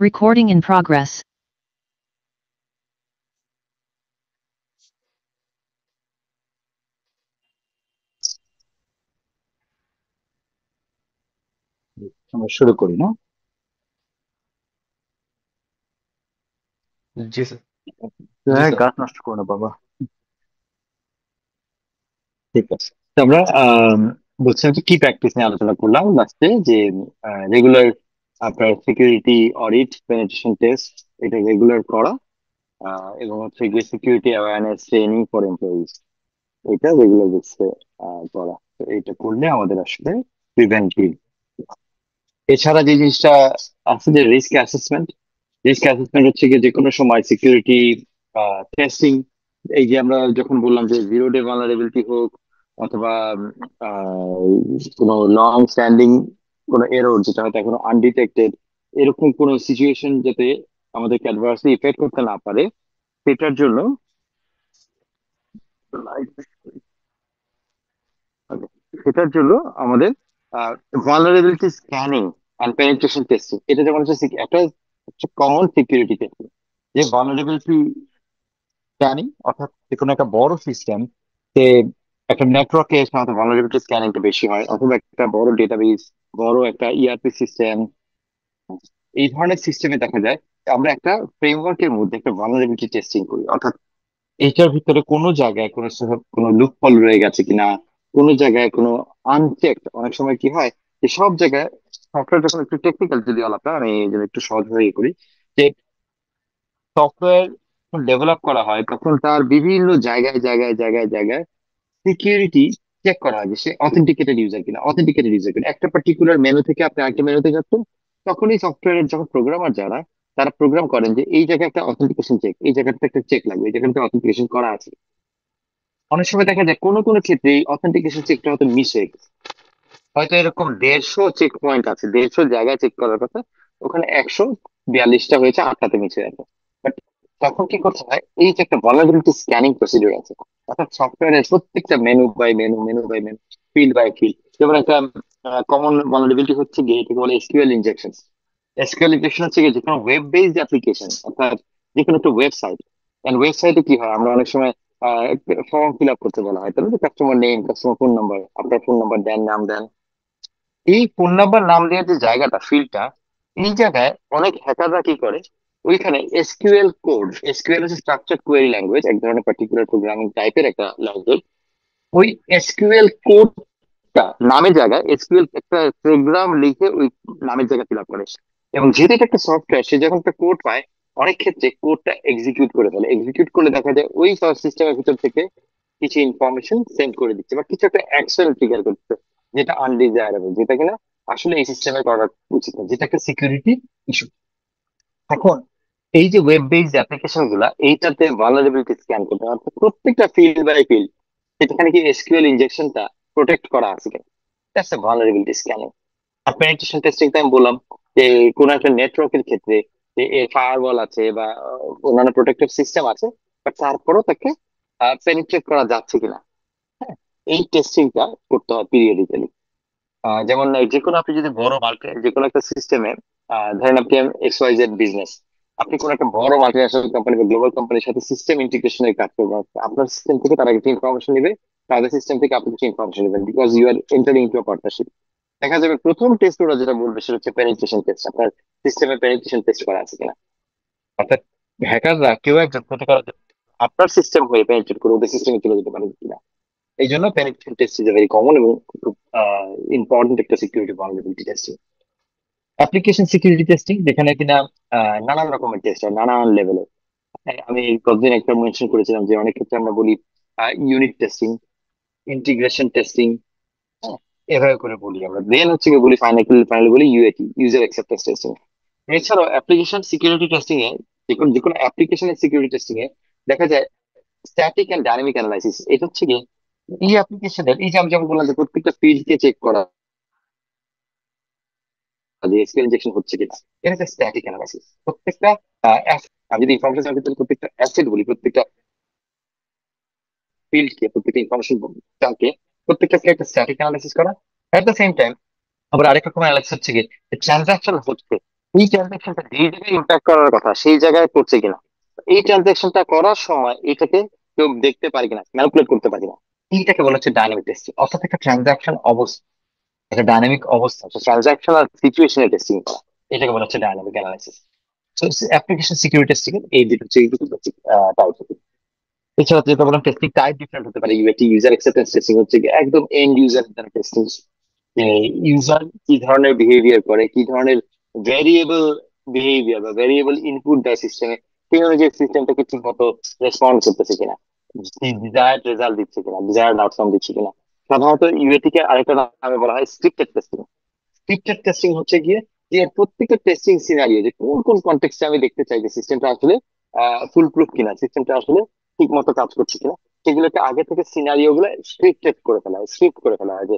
Recording in progress. আমরা শুরু করি না? জি স্যার। জি স্যার। গাছ নষ্ট করো না বাবা। ঠিক আছে, তো আমরা বলছিলাম যে কি প্র্যাকটিস নিয়ে আলোচনা করলাম লাস্টে, যে রেগুলার আপনার সিকিউরিটি অডিট, পেনিট্রেশন টেস্ট, এটা রেগুলার করা, এবং হচ্ছে গিয়ে security awareness training for employees, এটা রেগুলার বেসিসে করা। তো এটা করলে আমাদের আসলে প্রিভেন্টিভ। এছাড়া যে জিনিসটা আছে যে রিস্ক অ্যাসেসমেন্ট, রিস্ক অ্যাসেসমেন্ট হচ্ছে গিয়ে যে কোনো সময় সিকিউরিটি টেস্টিং, এই যে আমরা যখন বললাম যে জিরো ডে ভালনারেবিলিটি হোক, অথবা কোনো লং স্ট্যান্ডিং কোনো এরর যেটা হয়তো এখনো আনডিটেক্টেড, এরকম কোনো সিচুয়েশন যাতে আমাদেরকে অ্যাডভার্সলি ইফেক্ট করতে না পারে, সেটার জন্য সেটার জন্য আমাদের vulnerability scanning and penetration testing, এটা যেমন হচ্ছে একটা হচ্ছে কমন সিকিউরিটি টেস্টিং, যে ভালনারেবিলিটি স্ক্যানিং, অর্থাৎ যে কোনো একটা বড় সিস্টেম, যে একটা নেটওয়ার্কে সাধারণত ভালনারেবিলিটি স্ক্যানিংটা বেশি হয়, অথবা একটা বড় ডেটাবেস, বড় একটা ইআরপি সিস্টেম, এই ধরনের সিস্টেমে দেখা যায় আমরা একটা ফ্রেমওয়ার্কের মধ্যে একটা ভালনারেবিলিটি টেস্টিং করি, অর্থাৎ এইটার ভিতরে কোনো জায়গায় কোনো লুপহোল রয়ে গেছে কিনা, কোনো জায়গায় কোনো আনচেকড, অনেক সময় কি হয় যে সব জায়গায় সফটওয়্যার যখন একটু টেকনিক্যাল যদি আলাপটা আমি এই জন্য একটু সহজ হয়ে করি, যে সফটওয়্যার ডেভেলপ করা হয় তখন তার বিভিন্ন জায়গায় জায়গায় জায়গায় জায়গায় সিকিউরিটি চেক করা হয় যে সে অথেন্টিকেটেড ইউজার কিনা, অথেন্টিকেটেড ইউজার কিনা। একটা পার্টিকুলার মেনু থেকে আপনি আরেকটা মেনুতে যাচ্ছেন, তখনই সফটওয়্যারের যখন প্রোগ্রামার যারা তারা প্রোগ্রাম করেন যে এই জায়গায় একটা অথেন্টিকেশন চেক, এই জায়গাটা একটা চেক লাগবে, এই জায়গাটা অথেন্টিকেশন করা আছে। অনেক সময় দেখা যায় কোনো কোনো ক্ষেত্রে এই অথেন্টিকেশন চেকটা হয়তো মিস হয়ে গেছে, হয়তো এরকম 150 চেক পয়েন্ট আছে, 150 জায়গায় চেক করার কথা, ওখানে 142টা হয়েছে, 8টাতে মিস হয়ে গেছে। বাট তখন কি করতে হয়, এই যে একটা ভালনারেবিলিটি স্ক্যানিং প্রসিডিউর আছে, অর্থাৎ সফটওয়্যারের প্রত্যেকটা menu by menu, menu by menu, field by field, যেমন একটা কমন ভালনারেবিলিটি হচ্ছে গিয়ে এটাকে বলে এসকিউএল ইনজেকশন। এসকিউএল ইনজেকশন হচ্ছে গিয়ে যে কোনো ওয়েব বেসড অ্যাপ্লিকেশন, অর্থাৎ যে কোনো একটা ওয়েবসাইট, এন্ড ওয়েবসাইটে কি হয়, আমরা অনেক সময় ফর্ম ফিল আপ করতে বলা হয়, তাহলে customer name, customer phone number, আপনার ফোন নাম্বার দেন, নাম দেন, এই ফোন নাম্বার নাম দেওয়ার যে জায়গাটা, ফিল্ডটা, এই জায়গায় অনেক হ্যাকাররা কি করে, ওইখানে এসকিউএল কোড, এসকিউএল হচ্ছে স্ট্রাকচার্ড কোয়েরি ল্যাঙ্গুয়েজ, এক ধরনের পার্টিকুলার প্রোগ্রামিং টাইপের একটা ল্যাঙ্গুয়েজ, ওই এসকিউএল কোডটা নামের জায়গায় এসকিউএল একটা প্রোগ্রাম লিখে ওই নামের জায়গায় ফিল আপ করে। এবং যেহেতু এটা একটা সফটওয়্যার, সে যখন একটা কোড পায়, অনেক ক্ষেত্রে কোডটা এক্সিকিউট করে ফেলে, এক্সিকিউট করলে দেখা যায় ওই সিস্টেমের ভিতর থেকে কিছু ইনফরমেশন সেন্ড করে দিচ্ছে, বা কিছু একটা অ্যাকশন ট্রিগার করছে, যেটা আনডিজায়ারেবল, যেটা কিনা আসলে এই সিস্টেমে করা উচিত না, যেটা একটা সিকিউরিটি ইস্যু। এখন এই যে ওয়েব বেসড অ্যাপ্লিকেশন গুলা, এইটাতে ভালনারেবিলিটি স্ক্যান করতে হয়, অর্থাৎ প্রত্যেকটা ফিল্ড বাই ফিল্ড সেখানে কি এসকিউএল ইনজেকশনটা প্রোটেক্ট করা আছে কিনা, দ্যাটস এ ভালনারেবিলিটি স্ক্যানিং। আর পেনিট্রেশন টেস্টিং তো আমি বললাম যে কোনো একটা নেটওয়ার্কের ক্ষেত্রে যে এর ফায়ারওয়াল আছে বা অন্যান্য প্রোটেক্টিভ সিস্টেম আছে, বাট তারপরও তাকে পেনিট্রেট করা যাচ্ছে কিনা, হ্যাঁ, এই টেস্টিংটা করতে হয় পিরিয়ডিক্যালি। যেমন যে কোনো আপনি যদি বড় মার্কেট, যে কোনো একটা সিস্টেমে, ধরেন আপনি এক্স ওয়াই জেড বিজনেস, আপনি কোনো একটা বড় মাল্টিন্যাশনাল কোম্পানি বা গ্লোবাল কোম্পানির সাথে সিস্টেম ইন্টিগ্রেশনের কাজ করবেন, আপনার সিস্টেম থেকে তারা কিছু ইনফরমেশন নেবে, তাদের সিস্টেম থেকে আপনি কিছু ইনফরমেশন নেবেন, because you are entering into a partnership. দেখা যাবে প্রথম টেস্ট ওরা যেটা বলবে সেটা হচ্ছে পেনিট্রেশন টেস্ট, আপনার সিস্টেমে পেনিট্রেশন টেস্ট করা আছে কিনা, অর্থাৎ হ্যাকাররা কেউ একজন ক্ষতিকর আপনার সিস্টেম হয়ে পেনিট্রেট করে ওদের সিস্টেমে চলে যেতে পারে কিনা। এই জন্য penetration test is very common এবং খুব ইম্পর্টেন্ট একটা security vulnerability testing. Application security testing, যেখানে কিনা নানান রকমের টেস্ট হয়, নানান লেভেলের। আমি কতদিন একটা মেনশন করেছিলাম যে অনেক ক্ষেত্রে আমরা বলি ইউনিট টেস্টিং, ইন্টিগ্রেশন টেস্টিং, এভাবে করে বলি আমরা, দেন হচ্ছে কি বলি ফাইনালি বলি ইউএটি, ইউজার অ্যাকসেপ্টেন্স টেস্টিং। এছাড়াও অ্যাপ্লিকেশন সিকিউরিটি টেস্টিং এ, যে কোনো অ্যাপ্লিকেশনের সিকিউরিটি টেস্টিং এ দেখা যায় স্ট্যাটিক এন্ড ডাইনামিক অ্যানালাইসিস। এটা হচ্ছে কি এই অ্যাপ্লিকেশনের, এই যে আমি যেমন বললাম যে প্রত্যেকটা পেজকে চেক করা যে এসকিউএল ইনজেকশন হচ্ছে কিনা, এটা একটা স্ট্যাটিক অ্যানালাইসিস। প্রত্যেকটা আমি যদি ইনফরমেশন ভিতরে প্রত্যেকটা অ্যাসেট বলি, প্রত্যেকটা ফিল্ডকে, প্রত্যেকটা ইনফরমেশন চাঙ্কে, প্রত্যেকটাকে একটা স্ট্যাটিক অ্যানালাইসিস করা। এট দ্য সেম টাইম আবার আরেক রকম অ্যানালাইসিস হচ্ছে কি ট্রানজাকশন হচ্ছে, এই ট্রানজাকশনটা যেই জায়গায় ইম্প্যাক্ট করার কথা সেই জায়গায় করছে কিনা, এই ট্রানজাকশনটা করার সময় এটাকে কেউ দেখতে পারে কিনা, ম্যানিপুলেট করতে পারে কিনা, এইটাকে বলা হচ্ছে ডাইনামিক টেস্টিং। অর্থাৎ একটা ট্রানজাকশন অবস্থা, একটা ডাইনামিক অবস্থা, ট্রানজাকশন আর সিচুয়েশনের টেস্টিং করা, এটাকে বলা হচ্ছে ডাইনামিক অ্যানালাইসিস। তো অ্যাপ্লিকেশন সিকিউরিটি টেস্টিং এই দুটো হচ্ছে, এই দুটো টাইপ। এছাড়া যেটা বললাম টেস্টিং টাইপ ডিফারেন্ট হতে পারে। ইউএটি, ইউজার অ্যাকসেপ্টেন্স টেস্টিং হচ্ছে কি একদম এন্ড ইউজার টেস্টিং, যে ইউজার কি ধরনের বিহেভিয়ার করে, কি ধরনের ভেরিয়েবল বিহেভিয়ার বা ভেরিয়েবল ইনপুট দেয় সিস্টেমে, সেই অনুযায়ী সিস্টেমটাকে ঠিক মতো রেসপন্ড করতেছে কিনা, ডিজায়ার্ড রেজাল্ট দিচ্ছে কিনা, ডিজায়ার্ড আউটকাম দিচ্ছে কিনা। সাধারণত ইউএটি কে আরেকটা নামে বলা হয় স্ক্রিপ্টেড টেস্টিং। স্ক্রিপ্টেড টেস্টিং হচ্ছে গিয়ে যে প্রত্যেকটা টেস্টিং সিনারিও, যে কোন কোন কন্টেক্সটে আমি দেখতে চাই যে সিস্টেমটা আসলে ফুল প্রুফ কিনা, সিস্টেমটা আসলে ঠিক মতো কাজ করছে কিনা, সেগুলোকে আগে থেকে সিনারিও গুলো স্ক্রিপ্টেড করে ফেলা হয়, স্ক্রিপ্ট করে ফেলা হয় যে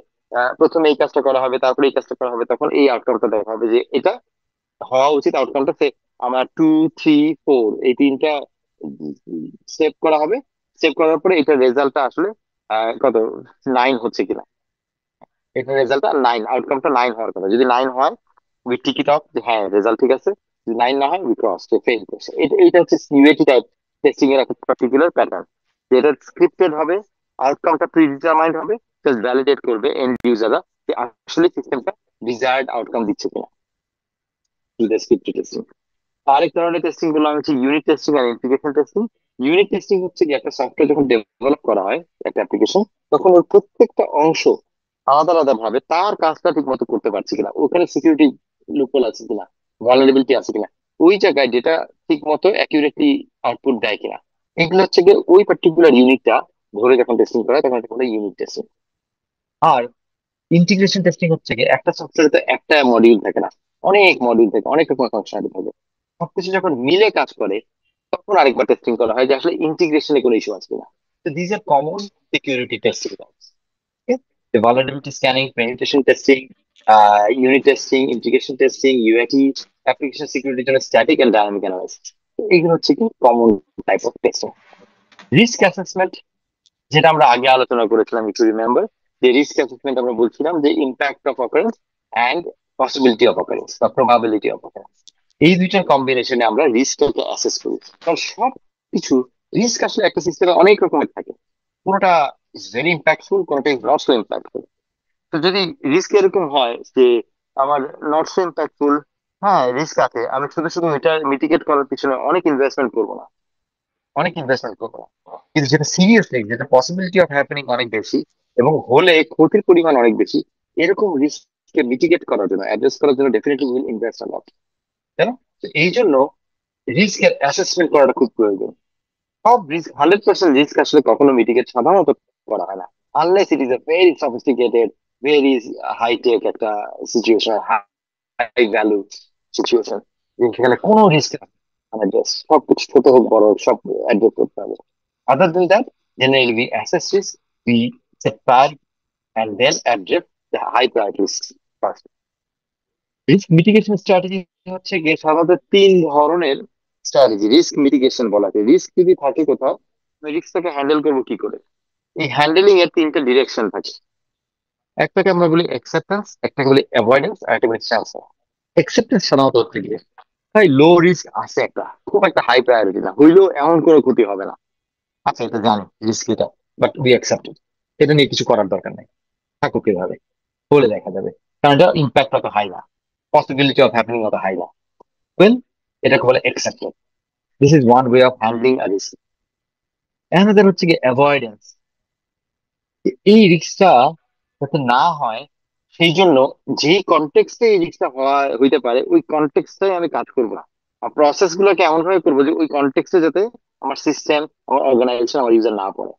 প্রথমে এই কাজটা করা হবে, তারপরে এই কাজটা করা হবে, তখন এই আউটকামটা দেখা হবে, যে এটা হওয়া উচিত আউটকামটা। সে আমার 2, 3, 4 এই তিনটা সেভ করা হবে, সেভ করার পরে এটা রেজাল্টটা আসলে কত 9 হচ্ছে কিনা, এটা রেজাল্টটা 9, আউটকামটা 9 হওয়ার কথা। যদি 9 হয় উই টিক ইট অফ, যে হ্যাঁ রেজাল্ট ঠিক আছে। যদি 9 না হয় উই ক্রস, ফেল করছে। এটা হচ্ছে ইউএটি টাইপ টেস্টিং এর একটা পার্টিকুলার প্যাটার্ন, যেটা স্ক্রিপ্টেড হবে, আউটকামটা প্রিডিটারমাইন্ড হবে, জাস্ট ভ্যালিডেট করবে এন্ড ইউজাররা যে আসলে সিস্টেমটা ডিজায়ার্ড আউটকাম দিচ্ছে কিনা টু দ্য স্ক্রিপ্টেড টেস্টিং। আরেক ধরনের টেস্টিং গুলো হচ্ছে ইউনিট টেস্টিং আর ইন্টিগ্রেশন টেস্টিং। ইউনিট টেস্টিং হচ্ছে কি একটা সফটওয়্যার যখন ডেভেলপ করা হয়, একটা অ্যাপ্লিকেশন, তখন ওর প্রত্যেকটা অংশ আলাদা আলাদা ভাবে তার কাজটা ঠিক মতো করতে পারছে কিনা, ওখানে সিকিউরিটি লুপহোল আছে কিনা, ভালনারেবিলিটি আছে কিনা, ওই জায়গায় ডেটা ঠিক মতো অ্যাকিউরেটলি আউটপুট দেয় কিনা, এগুলো হচ্ছে গিয়ে ওই পার্টিকুলার ইউনিটটা ধরে যখন টেস্টিং করা হয় তখন এটা বলে ইউনিট টেস্টিং। আর ইন্টিগ্রেশন টেস্টিং হচ্ছে গিয়ে একটা সফটওয়্যারে তো একটা মডিউল থাকে না, অনেক মডিউল থাকে, অনেক রকমের ফাংশনালিটি থাকে, সবকিছু যখন মিলে কাজ করে তখন আরেকবার টেস্টিং করা হয় যে আসলে ইন্টিগ্রেশনে কোনো ইস্যু আছে কিনা। তো these are common security testing. The vulnerability scanning, penetration testing, unit testing, integration testing, UAT, application security জন্য static and dynamic analysis, তো এগুলো হচ্ছে কি common type of testing. Risk assessment, যেটা আমরা আগে আলোচনা করেছিলাম, ইফ ইউ রিমেম্বার, যে রিস্ক অ্যাসেসমেন্ট আমরা বলছিলাম যে impact of occurrence and possibility of occurrence বা প্রবাবিলিটি অফ অকারেন্স, এই দুইটার কম্বিনেশনে আমরা রিস্কটাকে অ্যাসেস করি। কারণ সব কিছু রিস্ক আসলে একটা সিস্টেমে অনেক রকমের থাকে, কোনোটা ইজ ভেরি ইম্প্যাক্টফুল, কোনোটা ইজ নট সো ইম্প্যাক্টফুল। তো যদি রিস্ক এরকম হয় যে আমার নট সো ইম্প্যাক্টফুল, হ্যাঁ রিস্ক আছে, আমি শুধু শুধু এটা মিটিগেট করার পিছনে অনেক ইনভেস্টমেন্ট করবো না, অনেক ইনভেস্টমেন্ট করবো না। কিন্তু যেটা সিরিয়াস রিস্ক, যেটা পসিবিলিটি অফ হ্যাপেনিং অনেক বেশি এবং হলে ক্ষতির পরিমাণ অনেক বেশি, এরকম রিস্ককে মিটিগেট করার জন্য, অ্যাড্রেস করার জন্য ডেফিনেটলি উইল ইনভেস্ট আ লট, তাই না? তো এই জন্য রিস্কের অ্যাসেসমেন্ট করাটা খুব প্রয়োজন। সব রিস্ক 100% রিস্ক আসলে কখনো মিটিগেট সাধারণত করা হয় না, unless it is a very sophisticated, very high tech একটা সিচুয়েশন, হাই ভ্যালু সিচুয়েশন, যেখানে কোনো রিস্ক মানে just সবকিছু ছোট হোক বড় হোক সব অ্যাড্রেস করতে হবে। আদার দেন that, generally we assess risk, we set priority and then address the high priority risks first. Risk mitigation strategy হচ্ছে গিয়ে সাধারণত 3 ধরনের স্ট্র্যাটেজি রিস্ক মিটিগেশন বলা হয়। রিস্ক যদি থাকে কোথাও, রিস্কটাকে হ্যান্ডেল করবো কি করে, এই হ্যান্ডেলিং এর 3টা ডিরেকশন থাকে। একটাকে আমরা বলি অ্যাকসেপ্টেন্স, একটাকে বলি অ্যাভয়েডেন্স, আর একটা বলি ট্রান্সফার। অ্যাকসেপ্টেন্স সাধারণত হচ্ছে গিয়ে ভাই লো রিস্ক আছে একটা, খুব একটা হাই প্রায়োরিটি না, হইলেও এমন কোনো ক্ষতি হবে না, আচ্ছা এটা জানি রিস্ক এটা, বাট উই অ্যাকসেপ্ট ইট, এটা নিয়ে কিছু করার দরকার নাই, থাকুক এভাবে, বলে দেখা যাবে, কারণ এটা ইম্প্যাক্ট অত হাই না, পসিবিলিটি অফ হ্যাপেনিং অত হাই না, ওয়েল এটাকে বলে accepted. This is one way of handling a risk. Another হচ্ছে কি অ্যাভয়েডেন্স, এই রিস্কটা যাতে না হয় সেই জন্য যে কনটেক্সটে এই রিস্কটা হইতে পারে ওই কনটেক্সটাই আমি কাজ করবো না, আর প্রসেস গুলোকে এমন ভাবে করবো যে ওই কনটেক্সটে যাতে আমার সিস্টেম, আমার অর্গানাইজেশন, আমার ইউজার না পড়ে।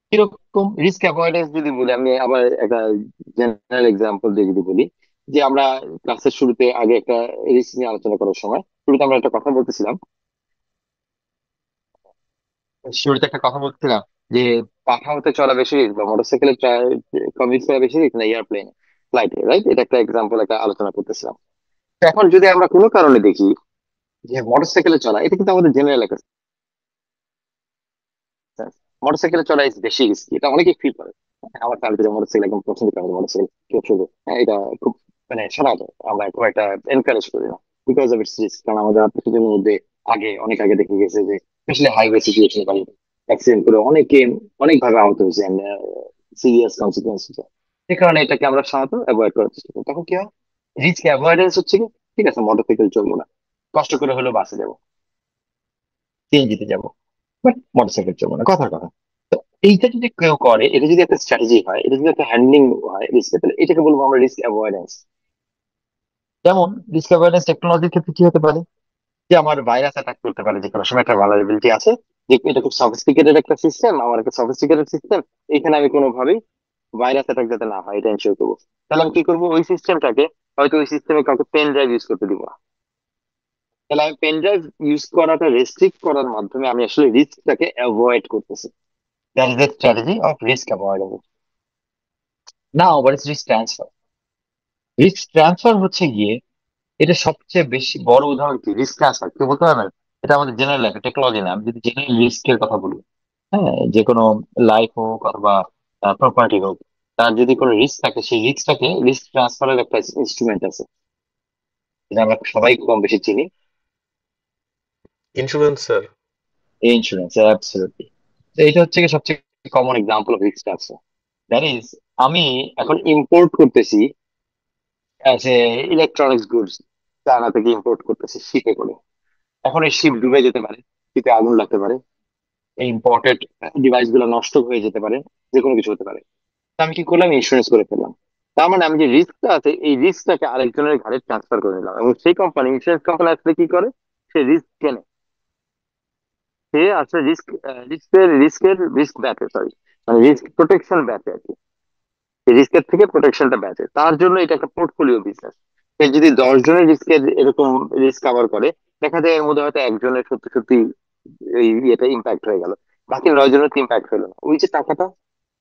কিরকম রিস্ক অ্যাভয়েডেন্স যদি বলি, আমি আবার একটা জেনারেল এক্সাম্পল দিয়ে যদি বলি, যে আমরা ক্লাসের শুরুতে আগে একটা রিস্ক নিয়ে আলোচনা করার সময় শুরুতে আমরা একটা কথা বলতেছিলাম, যে পাখা হতে চড়া বেশি রিস্ক বা মোটরসাইকেলে কমিউট করা বেশি রিস্ক না এয়ারপ্লেনে, ফ্লাইটে, রাইট? এটা একটা এক্সাম্পল, একটা আলোচনা করতেছিলাম। তো এখন যদি আমরা কোনো কারণে দেখি যে মোটরসাইকেলে চলা, এটা কিন্তু আমাদের জেনারেল একটা সেন্স, মোটরসাইকেলে চলা ইজ বেশি রিস্কি, এটা অনেকেই ফিল করে। হ্যাঁ, আমার ফ্যামিলিতে মোটরসাইকেল একদম পছন্দ করে, মোটরসাইকেল কেউ শুধু, হ্যাঁ এটা খুব মানে শোনা যায়, আমরা খুব একটা এনকারেজ করি না। Because of its risk. কারণ আমাদের আত্মীয়দের মধ্যে অনেক আগে দেখে গেছে যে স্পেশালি হাইওয়ে সিচুয়েশন বা অ্যাক্সিডেন্ট করে অনেকে অনেকভাবে আহত হয়েছে, সিরিয়াস কনসিকুয়েন্স হচ্ছে। সে কারণে এটাকে আমরা সাধারণত অ্যাভয়েড করার চেষ্টা করি। তখন কি হয়, রিস্ক অ্যাভয়েডেন্স হচ্ছে কি, ঠিক আছে মোটরসাইকেল চলবো না, কষ্ট করে হলেও বাসে যাবো, সিএনজিতে যাবো, বাট মোটরসাইকেল চলবো না, কথার কথা। তো এইটা যদি কেউ করে, এটা যদি একটা স্ট্র্যাটেজি হয়, এটা যদি একটা হ্যান্ডলিং হয় রিস্কে, তাহলে এটাকে বলবো আমরা রিস্ক অ্যাভয়েডেন্স। যেমন রিস্ক অ্যাভয়েডেন্স টেকনোলজির ক্ষেত্রে কি হতে পারে, যে আমার ভাইরাস অ্যাটাক করতে পারে, যে কোনো সময় একটা ভালনারেবিলিটি আছে, যে এটা খুব সফিস্টিকেটেড একটা সিস্টেম, আমার একটা সফিস্টিকেটেড সিস্টেম, এখানে আমি কোনোভাবেই ভাইরাস অ্যাটাক যাতে না হয় এটা এনশিওর করবো। তাহলে আমি কি করবো, ওই সিস্টেমটাকে হয়তো ওই সিস্টেমে কাউকে পেন ড্রাইভ ইউজ করতে দিব না। তাহলে আমি পেন ড্রাইভ ইউজ করাটা রেস্ট্রিক্ট করার মাধ্যমে আমি আসলে রিস্কটাকে অ্যাভয়েড করতেছি। That is the strategy of risk avoidable. Now what is risk transfer? Risk transfer হচ্ছে গিয়ে, এটা সবচেয়ে বেশি বড় উদাহরণ কি রিস্ক ট্রান্সফার কেউ বলতে পারবেন? এটা আমাদের জেনারেল একটা টেকনোলজি না, আমি যদি জেনারেল রিস্কের কথা বলি, হ্যাঁ, যে কোনো লাইফ হোক অথবা প্রপার্টি হোক, তার যদি কোনো রিস্ক থাকে, সেই রিস্কটাকে রিস্ক ট্রান্সফারের একটা ইনস্ট্রুমেন্ট আছে, যেটা আমরা সবাই কম বেশি চিনি, ইন্স্যুরেন্স স্যার। ইন্স্যুরেন্স। অ্যাবসলিউটলি। তো এটা হচ্ছে কি সবচেয়ে common example of risk transfer. That is, আমি এখন ইম্পোর্ট করতেছি যে ইলেকট্রনিক্স গুডস, চায়না থেকে ইম্পোর্ট করতেছি শিপে করে। এখন এই শিপ ডুবে যেতে পারে, শিপে আগুন লাগতে পারে, এই ইম্পোর্টেড ডিভাইস গুলো নষ্ট হয়ে যেতে পারে, যে কোনো কিছু হতে পারে। তা আমি কি করলাম, ইন্স্যুরেন্স করে ফেললাম। তার মানে আমি যে রিস্কটা আছে, এই রিস্কটাকে আরেকজনের ঘাড়ে ট্রান্সফার করে নিলাম, এবং সেই কোম্পানি, ইন্স্যুরেন্স কোম্পানি আসলে কি করে, সে রিস্ক কেনে। সে আসলে রিস্ক ব্যাচে, সরি, মানে রিস্ক প্রোটেকশন ব্যাচে আর কি। রিস্কের থেকে প্রোটেকশনটা ব্যাচে, তার জন্য এটা একটা পোর্টফোলিও বিজনেস। সে যদি 10 জনের রিস্কের এরকম রিস্ক কভার করে, দেখা যায় এর মধ্যে হয়তো একজনের সত্যি সত্যি এই ইয়েটা ইম্প্যাক্ট হয়ে গেল, বাকি 9 জনের তো ইম্প্যাক্ট হলো না। ওই যে টাকাটা,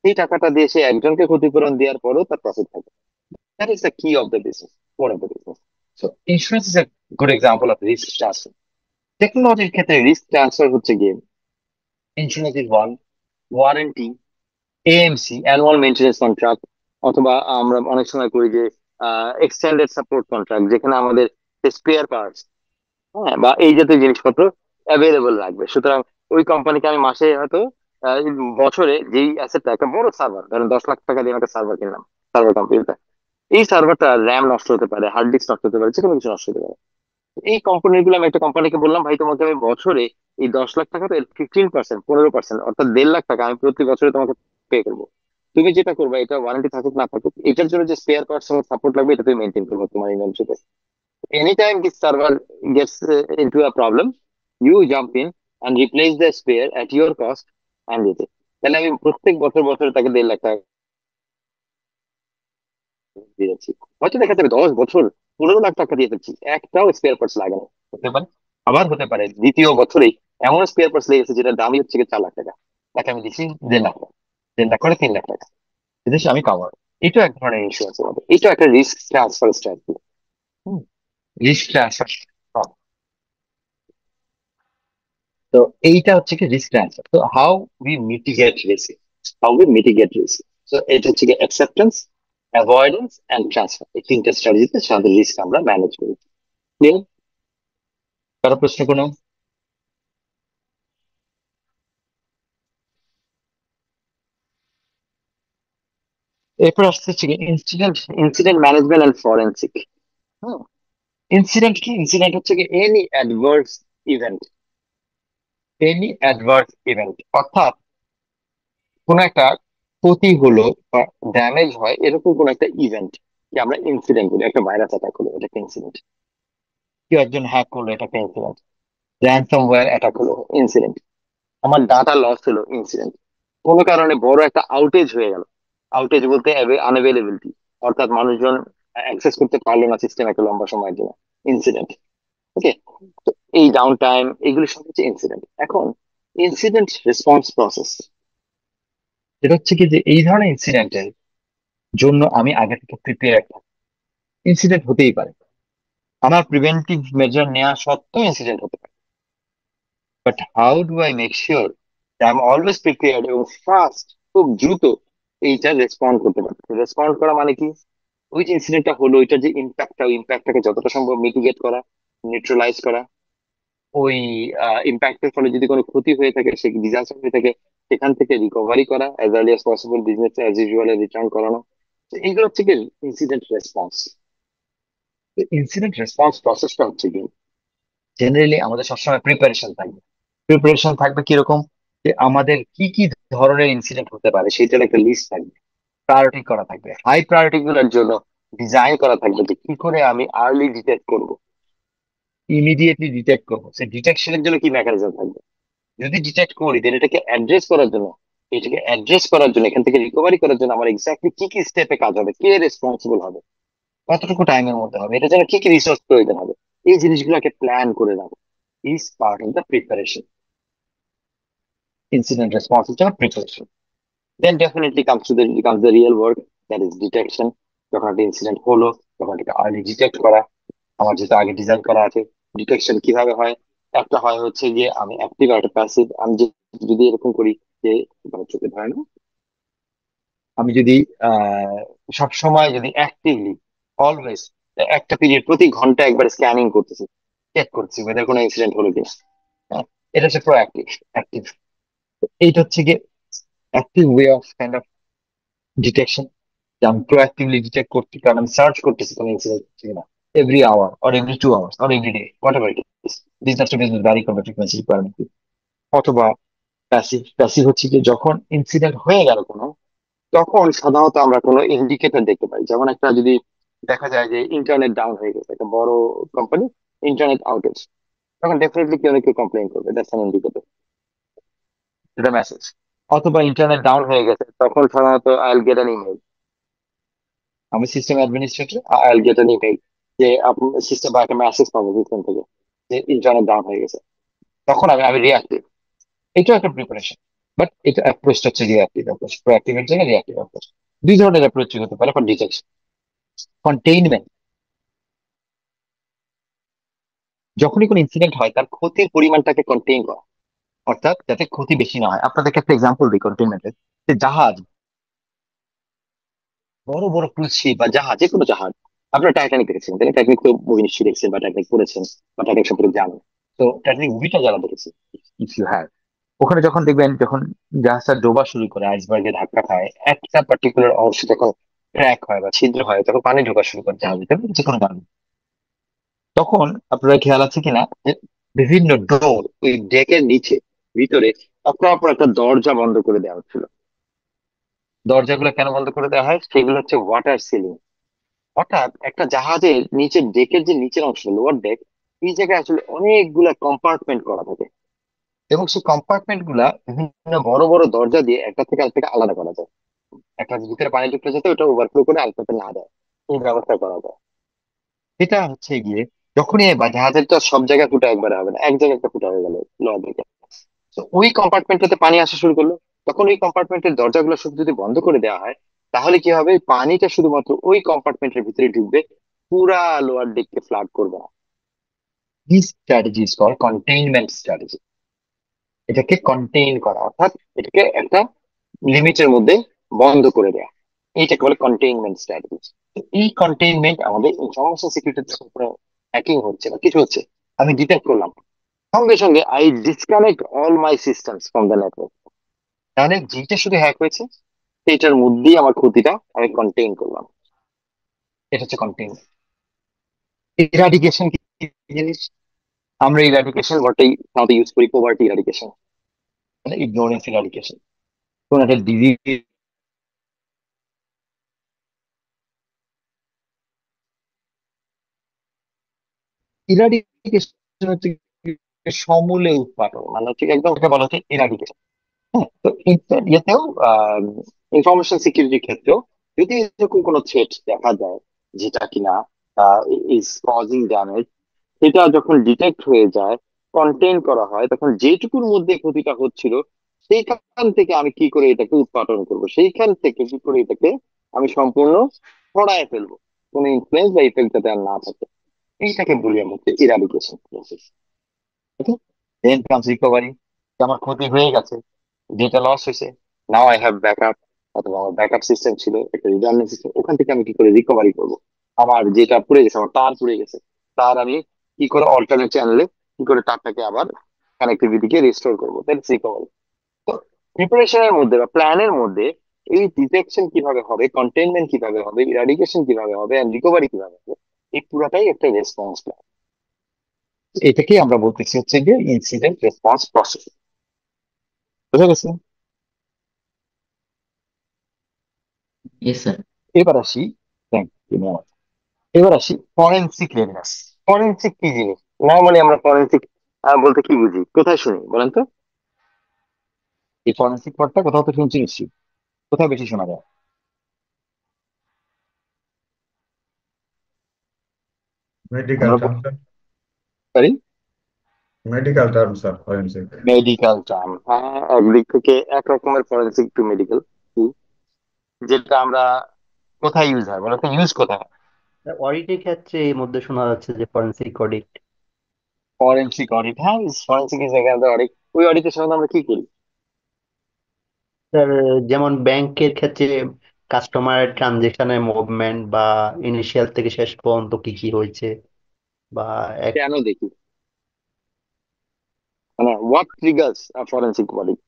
সেই টাকাটা দিয়ে সে একজনকে ক্ষতিপূরণ দেওয়ার পরেও তার প্রফিট থাকে। দ্যাট ইজ দ্য কি of the business, core of the business. So insurance is a good example of risk transfer. টেকনোলজির ক্ষেত্রে রিস্ক ট্রান্সফার হচ্ছে গিয়ে, insurance is one, warranty, AMC annual maintenance contract, অথবা আমরা অনেক সময় করি যে এক্সটেন্ডেড সাপোর্ট কন্ট্রাক্ট, যেখানে আমাদের স্পেয়ার পার্টস, হ্যাঁ, বা এই জাতীয় জিনিসপত্র অ্যাভেলেবল লাগবে। সুতরাং ওই কোম্পানিকে আমি মাসে হয়তো আহ, বছরে যেই অ্যাসেটটা, একটা বড় সার্ভার ধরেন 10 লাখ টাকা দিয়ে আমি একটা সার্ভার কিনলাম, সার্ভার কম্পিউটার, এই সার্ভারটা র্যাম নষ্ট হতে পারে, হার্ড ডিস্ক নষ্ট হতে পারে, যে কোনো কিছু নষ্ট হতে পারে। এই কোম্পানিগুলো, আমি একটা কোম্পানিকে বললাম, ভাই তোমাকে আমি বছরে এই 10 লাখ টাকা, তো 15%, 15%, অর্থাৎ 1.5 লাখ টাকা আমি প্রতি বছরে তোমাকে পে করবো। তুমি যেটা করবে, এটা ওয়ারেন্টি থাকুক না থাকুক, এটার জন্য যে স্পেয়ার পার্টস এবং সাপোর্ট লাগবে, এটা তুমি মেনটেন করবে তোমার ইনভেন্টরিতে। Any time this server gets into a problem, you jump in and replace the spare at your cost and দিতে। তাহলে আমি প্রত্যেক বছর বছরে তাকে 1.5 লাখ টাকা দিয়ে যাচ্ছি। হয়তো দেখা যাবে 10 বছর 15 লাখ টাকা দিয়ে যাচ্ছি, একটাও স্পেয়ার পার্টস লাগে না, হতে পারে। আবার হতে পারে দ্বিতীয় বছরেই এমন স্পেয়ার পার্টস লেগেছে যেটা দামই হচ্ছে গিয়ে 4 লাখ টাকা, তাকে আমি দিচ্ছি 1.5 লাখ টাকা, 1.5 লাখ করে 3 লাখ টাকা, এদেশে আমি কাভার। এটা এক ধরনের ইন্স্যুরেন্স মধ্যে, এটা একটা risk transfer strategy. Risk transfer. তো এইটা হচ্ছে কি রিস্ক ট্রান্সফার। তো হাউ উই মিটিগেট রিস্ক, তো এটা হচ্ছে কি অ্যাকসেপ্টেন্স, অ্যাভয়েডেন্স এন্ড ট্রান্সফার, এই তিনটা স্ট্র্যাটেজিতে সাধারণত রিস্ক আমরা ম্যানেজ করি। ক্লিয়ার? কারো প্রশ্ন কোনো? এরপর আসতে হচ্ছে কি ইনসিডেন্ট ম্যানেজমেন্ট এন্ড ফরেনসিক। হ্যাঁ, ইনসিডেন্ট কি, ইনসিডেন্ট হচ্ছে কি ইভেন্ট এনি অ্যাডভার্স ইভেন্ট, অর্থাৎ কোন একটা ক্ষতি হলো বা ড্যামেজ হয়, এরকম কোন একটা ইভেন্ট কি আমরা ইনসিডেন্ট বলি। একটা ভাইরাস অ্যাটাক হলো, এটা একটা ইনসিডেন্ট। কেউ একজন হ্যাক করলো, এটা একটা ইনসিডেন্ট। র্যানসমওয়্যার অ্যাটাক হলো, ইনসিডেন্ট। আমার ডাটা লস হলো, ইনসিডেন্ট। কোনো কারণে বড় একটা আউটেজ হয়ে গেল, আউটেজ বলতে আনঅ্যাভেলেবিলিটি, অর্থাৎ মানুষজন অ্যাক্সেস করতে পারলো না সিস্টেম একটা লম্বা সময়ের জন্য, ইনসিডেন্ট। ওকে, তো এই ডাউন টাইম, এগুলো সব হচ্ছে ইনসিডেন্ট। এখন ইনসিডেন্ট রেসপন্স প্রসেস, এটা হচ্ছে কি যে এই ধরনের ইনসিডেন্টের জন্য আমি আগে থেকে প্রিপেয়ার থাকি। ইনসিডেন্ট হতেই পারে, আমার প্রিভেন্টিভ মেজার নেওয়া সত্ত্বেও ইনসিডেন্ট হতে পারে, but how do I make sure I am always prepared এবং ফাস্ট, খুব দ্রুত এইটা রেসপন্ড করতে পারে। রেসপন্ড করা মানে কি, ওই যে ইনসিডেন্টটা হলো, ওইটার যে ইম্প্যাক্টটা, ওই ইম্প্যাক্টটাকে যতটা সম্ভব মিটিগেট করা, নিউট্রালাইজ করা, ওই ইম্প্যাক্টের ফলে যদি কোনো ক্ষতি হয়ে থাকে, সে ডিজাস্টার হয়ে থাকে, সেখান থেকে রিকভারি করা, as early as possible business as usual return করানো। তো এইগুলো হচ্ছে কি ইনসিডেন্ট রেসপন্স। ইনসিডেন্ট রেসপন্স প্রসেসটা হচ্ছে কি জেনারেলি আমাদের সবসময় প্রিপারেশন থাকবে। প্রিপারেশন থাকবে কিরকম, যে আমাদের কি কি ধরনের ইনসিডেন্ট হতে পারে সেটার একটা লিস্ট থাকবে, প্রায়োরিটি করা থাকবে, হাই প্রায়োরিটি গুলোর জন্য ডিজাইন করা থাকবে যে কি করে আমি আর্লি ডিটেক্ট করব, ইমিডিয়েটলি ডিটেক্ট করবো, সেই ডিটেকশনের জন্য কি মেকানিজম থাকবে। যদি ডিটেক্ট করি দেন এটাকে অ্যাড্রেস করার জন্য এখান থেকে রিকভারি করার জন্য আমার এক্স্যাক্টলি কি কি স্টেপে কাজ হবে, কে রেসপন্সিবল হবে, কতটুকু টাইমের মধ্যে হবে, এটা জন্য কি কি রিসোর্স প্রয়োজন হবে, এই জিনিসগুলোকে প্ল্যান করে রাখো is part of the preparation. Incident response হচ্ছে আমার preparation. Then definitely comes the real work, that is detection. যখন একটা ইনসিডেন্ট হলো তখন এটাকে আর্লি ডিটেক্ট করা, আমার যেটা আগে ডিজাইন করা আছে। ডিটেকশন কিভাবে হয়, একটা হয় হচ্ছে গিয়ে আমি অ্যাক্টিভ আর একটা প্যাসিভ। আমি যদি এরকম করি যে মানে চোখে ধরে না, আমি যদি আহ সব সময় যদি অ্যাক্টিভলি অলওয়েজ একটা পিরিয়ড প্রতি ঘন্টা একবার স্ক্যানিং করতেছি, চেক করছি ওদের কোনো ইনসিডেন্ট হলো কিনা, হ্যাঁ, এটা হচ্ছে প্রোঅ্যাক্টিভ। অ্যাক্টিভ, এইটা হচ্ছে গিয়ে active way of kind of detection, যে আমি প্রোঅ্যাক্টিভলি ডিটেক্ট করছি কারণ আমি সার্চ করতেছি কোনো ইনসিডেন্ট হচ্ছে কিনা every hour or every 2 hours or every day, whatever it is, business to business vary করবে ফ্রিকোয়েন্সি রিকোয়ারমেন্ট। অথবা প্যাসিভ, প্যাসিভ হচ্ছে কি যখন ইনসিডেন্ট হয়ে গেল কোনো, তখন সাধারণত আমরা কোনো ইন্ডিকেটর দেখতে পাই। যেমন একটা যদি দেখা যায় যে ইন্টারনেট ডাউন হয়ে গেছে, একটা বড় কোম্পানি, ইন্টারনেট আউটেজ, তখন ডেফিনেটলি কেউ না কেউ কমপ্লেন করবে, দ্যাটস অ্যান ইন্ডিকেটর, এটা মেসেজ। অথবা ইন্টারনেট ডাউন হয়ে গেছে, তখন সাধারণত I will get an email, আমি system administrator, I will get an email যে আপনি সিস্টেম বা একটা মেসেজ পাবো সিস্টেম থেকে যে ইন্টারনেট ডাউন হয়ে গেছে, তখন আমি আমি রিয়াক্টিভ। এটাও একটা প্রিপারেশন, বাট এটা অ্যাপ্রোচটা হচ্ছে রিয়াক্টিভ অ্যাপ্রোচ, প্রোঅ্যাক্টিভের জায়গায় রিয়াক্টিভ অ্যাপ্রোচ। দুই ধরনের অ্যাপ্রোচ হতে পারে ফর ডিটেকশন। কন্টেইনমেন্ট, যখনই কোনো ইনসিডেন্ট হয় তার ক্ষতির পরিমাণটাকে কন্টেইন করা, অর্থাৎ যাতে ক্ষতি বেশি না হয়। আপনাদেরকে একটা এক্সাম্পল দিই কন্টেইনমেন্টের, যে জাহাজ, বড় বড় ক্রুজ শিপ বা জাহাজ, যে কোনো জাহাজ, আপনারা টাইটানিক দেখেছেন তাই না? টাইটানিক তো মুভি নিশ্চয়ই দেখছেন বা টাইটানিক পড়েছেন বা টাইটানিক সম্পর্কে জানেন। তো টাইটানিক মুভিটা যারা দেখেছে, ইফ ইউ হ্যাভ, ওখানে যখন দেখবেন যখন জাহাজটা ডোবা শুরু করে, আইসবার্গে ধাক্কা খায়, একটা পার্টিকুলার অংশ যখন ক্র্যাক হয় বা ছিদ্র হয়, তখন পানি ঢোকা শুরু করে জাহাজে, যে কোনো কারণে, তখন আপনারা খেয়াল আছে কিনা যে বিভিন্ন ডোর ওই ডেকের নিচে ভিতরে অপর অপর একটা দরজা বন্ধ করে দেওয়া হচ্ছিল। দরজাগুলো কেন বন্ধ করে দেওয়া হয়, সেগুলো হচ্ছে ওয়াটার সিলিং। হঠাৎ একটা জাহাজের নিচের ডেকের যে নিচের অংশ, লোয়ার ডেক, এই জায়গায় আসলে অনেকগুলা কম্পার্টমেন্ট করা থাকে, এবং সেই কম্পার্টমেন্ট গুলা বিভিন্ন বড় বড় দরজা দিয়ে একটা থেকে আরেকটাকে আলাদা করা যায়। একটা ভিতরে পানি ঢুকতে যেতে ওটা ওভারফ্লো করে আরেকটাতে না দেয়, এই ব্যবস্থা করা যায়। এটা হচ্ছে গিয়ে যখনই জাহাজের তো সব জায়গায় ফুটা একবারে হবে না, এক জায়গায় একটা ফুটা হয়ে গেল লোয়ার ডেকে, তো ওই কম্পার্টমেন্টটাতে পানি আসা শুরু করলো। তখন ওই কম্পার্টমেন্টের দরজাগুলো শুধু যদি বন্ধ করে দেওয়া হয়, তাহলে কি হবে, পানিটা শুধুমাত্র ওই কম্পার্টমেন্টের ভিতরে ঢুকবে, পুরা লোয়ার ডেককে ফ্লাড করবে না। This strategy is called containment strategy. এটাকে কন্টেইন করা, অর্থাৎ এটাকে একটা লিমিটের মধ্যে বন্ধ করে দেয়া, এইটাকে বলে কন্টেইনমেন্ট স্ট্র্যাটেজি। এই কন্টেইনমেন্ট আমাদের ইনফরমেশন সিকিউরিটিতে যখন কোনো হ্যাকিং হচ্ছে বা কিছু হচ্ছে, আমি ডিটেক্ট করলাম, সঙ্গে সঙ্গে I disconnect all my systems from the network. তাহলে যেটা শুধু হ্যাক হয়েছে সেটার মধ্যেই আমার ক্ষতিটা আমি কন্টেইন করলাম। এটা হচ্ছে কন্টেইনমেন্ট। ইরাডিকেশন কি জিনিস, আমরা ইরাডিকেশন ওয়ার্ডটাই সাধারণত ইউজ করি, পোভার্টি ইরাডিকেশন, মানে ইগনোরেন্স ইরাডিকেশন। কোন একটা ডিজিজ, ইরাডিকেশন হচ্ছে সমূলে উৎপাদন, মানে হচ্ছে একদম ওকে বলা হচ্ছে ইরাডিকেশন। হ্যাঁ, তো ইয়েতেও ইনফরমেশন সিকিউরিটির ক্ষেত্রেও যদি এরকম কোনো থ্রেট দেখা যায় যেটা কিনা ইজ কজিং ড্যামেজ, সেটা যখন ডিটেক্ট হয়ে যায়, কন্টেইন করা হয়, তখন যেটুকুর মধ্যে ক্ষতিটা হচ্ছিল সেইখান থেকে আমি কি করে এটাকে উৎপাদন করব, সেইখান থেকে কি করে এটাকে আমি সম্পূর্ণ ছড়ায় ফেলবো, কোনো ইনফ্লুয়েন্স বা ইফেক্ট যাতে আর না থাকে, এইটাকে বলি আমরা ইরাডিকেশন প্রসেস। ওকে, দেন কামস রিকভারি। আমার ক্ষতি হয়ে গেছে, ডেটা লস হয়েছে, নাও আই হ্যাভ ব্যাকআপ, অথবা আমার ব্যাকআপ সিস্টেম ছিল একটা রিডান্ডেন্ট সিস্টেম, ওখান থেকে আমি কি করে রিকভারি করব। আমার যেটা পুড়ে গেছে, আমার তার পুড়ে গেছে, তার আমি কি করে অল্টারনেট চ্যানেলে কি করে তারটাকে আবার কানেক্টিভিটিকে রিস্টোর করবো, দ্যাটস রিকভারি। তো প্রিপারেশনের মধ্যে বা প্ল্যানের মধ্যে এই ডিটেকশন কিভাবে হবে, কন্টেনমেন্ট কিভাবে হবে, ইরাডিকেশন কিভাবে হবে, এন্ড রিকভারি কিভাবে হবে, এই পুরাটাই একটা রেসপন্স প্ল্যান। এটাকে আমরা বলতেছি হচ্ছে গিয়ে ইনসিডেন্ট রেসপন্স প্রসেস। বুঝা গেছে? Yes sir. এবার আসি, থ্যাংক ইউ, এবার আসি ফরেনসিক রেডিনেস। ফরেনসিক কি জিনিস? নর্মালি আমরা ফরেনসিক বলতে কি বুঝি, কোথায় শুনি বলেন তো? এই ফরেনসিক ওয়ার্ডটা কোথাও তো শুনছি নিশ্চয়ই, কোথাও বেশি শোনা যায়? মেডিকেল আমরা টার্ম স্যার। পারি medical term sir forensic. Medical term, হ্যাঁ, একদিক থেকে এক রকমের ফরেনসিক টু মেডিকেল, যেটা আমরা কোথায় ইউজ হয় বলতো, ইউজ কোথায় হয়? অডিটের ক্ষেত্রে এর মধ্যে শোনা যাচ্ছে যে ফরেনসিক অডিট। ফরেনসিক অডিট, হ্যাঁ, ফরেনসিক ইজ এখানে অডিট। ওই অডিটের সাথে আমরা কি করি? স্যার, যেমন ব্যাংকের ক্ষেত্রে কাস্টমার ট্রানজেকশনের মুভমেন্ট বা ইনিশিয়াল থেকে শেষ পর্যন্ত কি কি হয়েছে বা এক কেন দেখি, মানে হোয়াট ট্রিগার্স ফরেনসিক অডিট?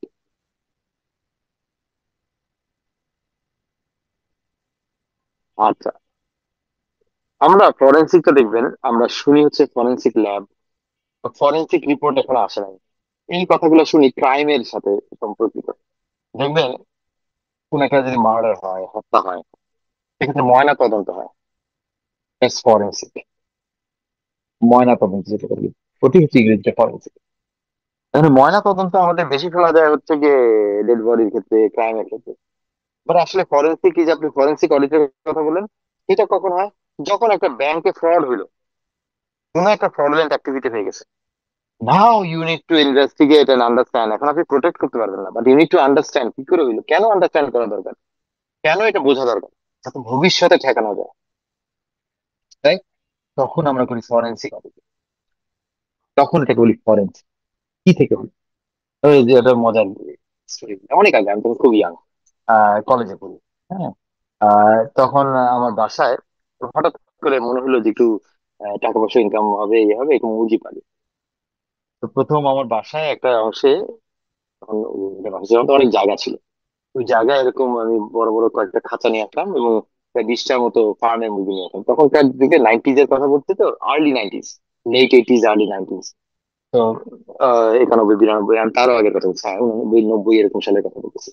আচ্ছা, আমরা ফরেনসিকটা দেখবেন, আমরা শুনি হচ্ছে ফরেনসিক ল্যাব, ফরেনসিক রিপোর্ট এখন আসে নাই, এই কথাগুলো শুনি ক্রাইমের সাথে সম্পর্কিত। দেখবেন কোন একটা যদি মার্ডার হয়, হত্যা হয়, সেক্ষেত্রে ময়না তদন্ত হয়, ফরেনসিক ময়না তদন্ত যেটা করি, ওটি হচ্ছে ইংরেজিতে ফরেনসিক। তাহলে ময়না তদন্ত আমাদের বেশি শোনা যায় হচ্ছে গিয়ে ডেড বডির ক্ষেত্রে, ক্রাইমের ক্ষেত্রে। বাট আসলে ফরেনসিক, এই যে আপনি ফরেনসিক অডিটের কথা বলেন, এটা কখন হয়? যখন একটা ব্যাংকে ফ্রড হলো, কোনো একটা ফ্রডুলেন্ট অ্যাক্টিভিটি হয়ে গেছে, now you need to investigate and understand. এখন আপনি প্রোটেক্ট করতে পারবেন না, but you need to understand কি করে হইলো, কেন আন্ডারস্ট্যান্ড করা দরকার, কেন এটা বোঝা দরকার, যাতে ভবিষ্যতে ঠেকানো যায়, তাই? তখন আমরা করি ফরেনসিক অডিট, তখন এটাকে বলি ফরেনসিক। কি থেকে বলি, ওই যে একটা মজার স্টোরি, অনেক আগে, আমি তখন খুব ইয়াং, কলেজে পড়ি, হ্যাঁ। তখন আমার বাসায় হঠাৎ করে মনে হলো যে একটু টাকা পয়সা ইনকাম হবে, ইয়ে হবে, একটু মুরগি পালি। তো প্রথম আমার বাসায় একটা অংশে, তখন ওই বাসায় আমার তো অনেক জায়গা ছিল, ওই জায়গায় এরকম আমি বড় বড় কয়েকটা খাঁচা নিয়ে আসলাম এবং প্রায় 20টার মতো ফার্মের মুরগি নিয়ে আসলাম। তখনকার দিকে 90s এর কথা বলছি, তো early 90s, late 80s, early 90s। তো 91, 92, আমি তারও আগের কথা বলছি, হ্যাঁ, 89, 90 এরকম সালের কথা বলতেছি।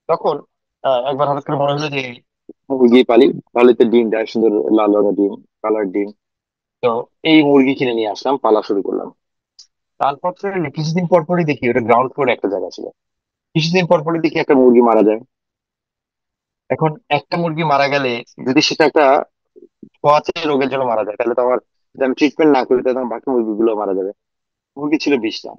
তখন একবার হঠাৎ করে মনে হলো যে মুরগি পালি, তাহলে তো ডিম দেয় সুন্দর, লাল রঙের ডিম, কালার ডিম। তো এই মুরগি কিনে নিয়ে আসলাম, পালা শুরু করলাম। তারপর তো কিছুদিন পর পরই দেখি, ওটা গ্রাউন্ড ফ্লোরে একটা জায়গা ছিল, কিছুদিন পর পরই দেখি একটা মুরগি মারা যায়। এখন একটা মুরগি মারা গেলে, যদি সেটা একটা ছোঁয়াচে রোগের জন্য মারা যায়, তাহলে তো আমার, যদি আমি ট্রিটমেন্ট না করি, তাহলে আমার বাকি মুরগিগুলো মারা যাবে। মুরগি ছিল 20টা।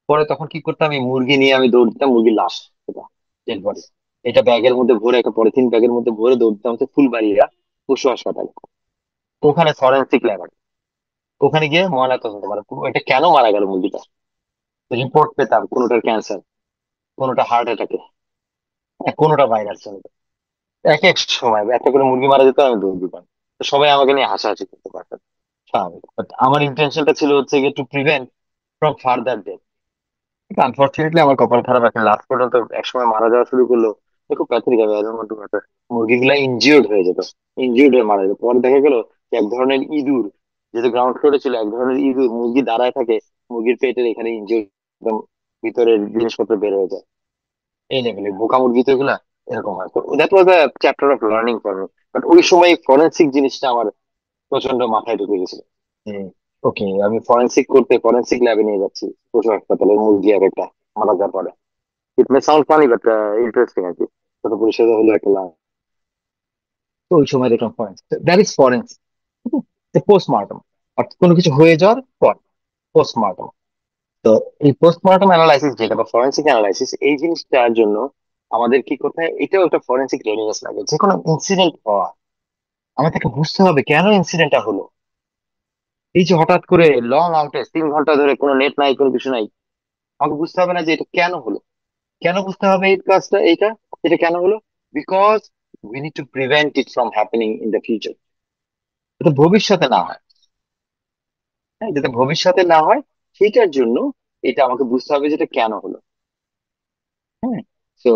পরে তখন কি করতাম, এই মুরগি নিয়ে আমি দৌড় দিতাম, মুরগির লাশ, এটা ডেড বডি, এটা ব্যাগের মধ্যে ভরে, একটা পলিথিন ব্যাগের মধ্যে ভরে দৌড় দিতাম হচ্ছে ফুলবাড়িয়া পশু হাসপাতালে। ওখানে ফরেনসিক ল্যাব আছে, ওখানে গিয়ে ময়না তদন্ত মানে এটা কেন মারা গেল মুরগিটা, রিপোর্ট পেতাম, কোনোটার ক্যান্সার, কোনোটা হার্ট অ্যাটাকে, কোনোটা ভাইরাস জনিত। এক এক সময় একটা করে মুরগি মারা যেত, আমি দৌড় দিতাম। তো সবাই আমাকে নিয়ে হাসাহাসি করতে পারতেন, স্বাভাবিক। বাট আমার ইন্টেনশনটা ছিল হচ্ছে গিয়ে to prevent from further death. কিন্তু আনফর্চুনেটলি আমার কপাল খারাপ, একটা লাস্ট পর্যন্ত একসময় মারা যাওয়া শুরু করলো। তো খুব প্যাথেটিক হবে, মুরগিগুলা ইনজিওর্ড হয়ে যেত, ইনজিওর্ড হয়ে মারা যেত। পরে দেখা গেল যে এক ধরনের ইঁদুর, যেহেতু গ্রাউন্ড ফ্লোরে ছিল, এক ধরনের ইঁদুর মুরগি দাঁড়ায় থাকে, মুরগির পেটের এখানে ইনজিওর্ড, একদম ভিতরের জিনিসপত্র বের হয়ে যায়। এই লেভেলে বোকা মুরগি তো এগুলা, এরকম হয়। তো that was a chapter of learning for me. But ওই সময় ফরেনসিক জিনিসটা আমার প্রচন্ড মাথায় ঢুকে গেছিল। ওকে, আমি ফরেনসিক করতে ফরেনসিক ল্যাবে নিয়ে যাচ্ছি পশু হাসপাতালে, মুরগি এক একটা মারা যাওয়ার পরে। It may sound funny, but interesting আর কি, ছোট পরিসরে হলো একটা লাভ। তো ওই সময় দেখলাম forensic, that is forensic. Post-mortem, অর্থাৎ কোনো কিছু হয়ে যাওয়ার পর, পোস্টমর্টম। তো এই পোস্টমর্টম অ্যানালাইসিস যেটা বা ফরেনসিক অ্যানালাইসিস, এই জিনিসটার জন্য আমাদের কি করতে হয়, এটাও একটা ফরেনসিক রেডিনেস লাগে। যে কোনো ইনসিডেন্ট হওয়া, আমাদেরকে বুঝতে হবে কেন ইনসিডেন্টটা হলো। এই যে হঠাৎ করে লং আউটেজ, 3 ঘন্টা ধরে কোনো নেট নাই, কোনো কিছু নাই, আমাকে বুঝতে হবে না যে এটা কেন হলো, কেন বুঝতে হবে এই কাজটা, এটা এটা কেন হলো? Because we need to prevent it from happening in the future, এটা ভবিষ্যতে না হয়। হ্যাঁ, যাতে ভবিষ্যতে না হয় সেটার জন্য এটা আমাকে বুঝতে হবে যে এটা কেন হলো। হ্যাঁ, তো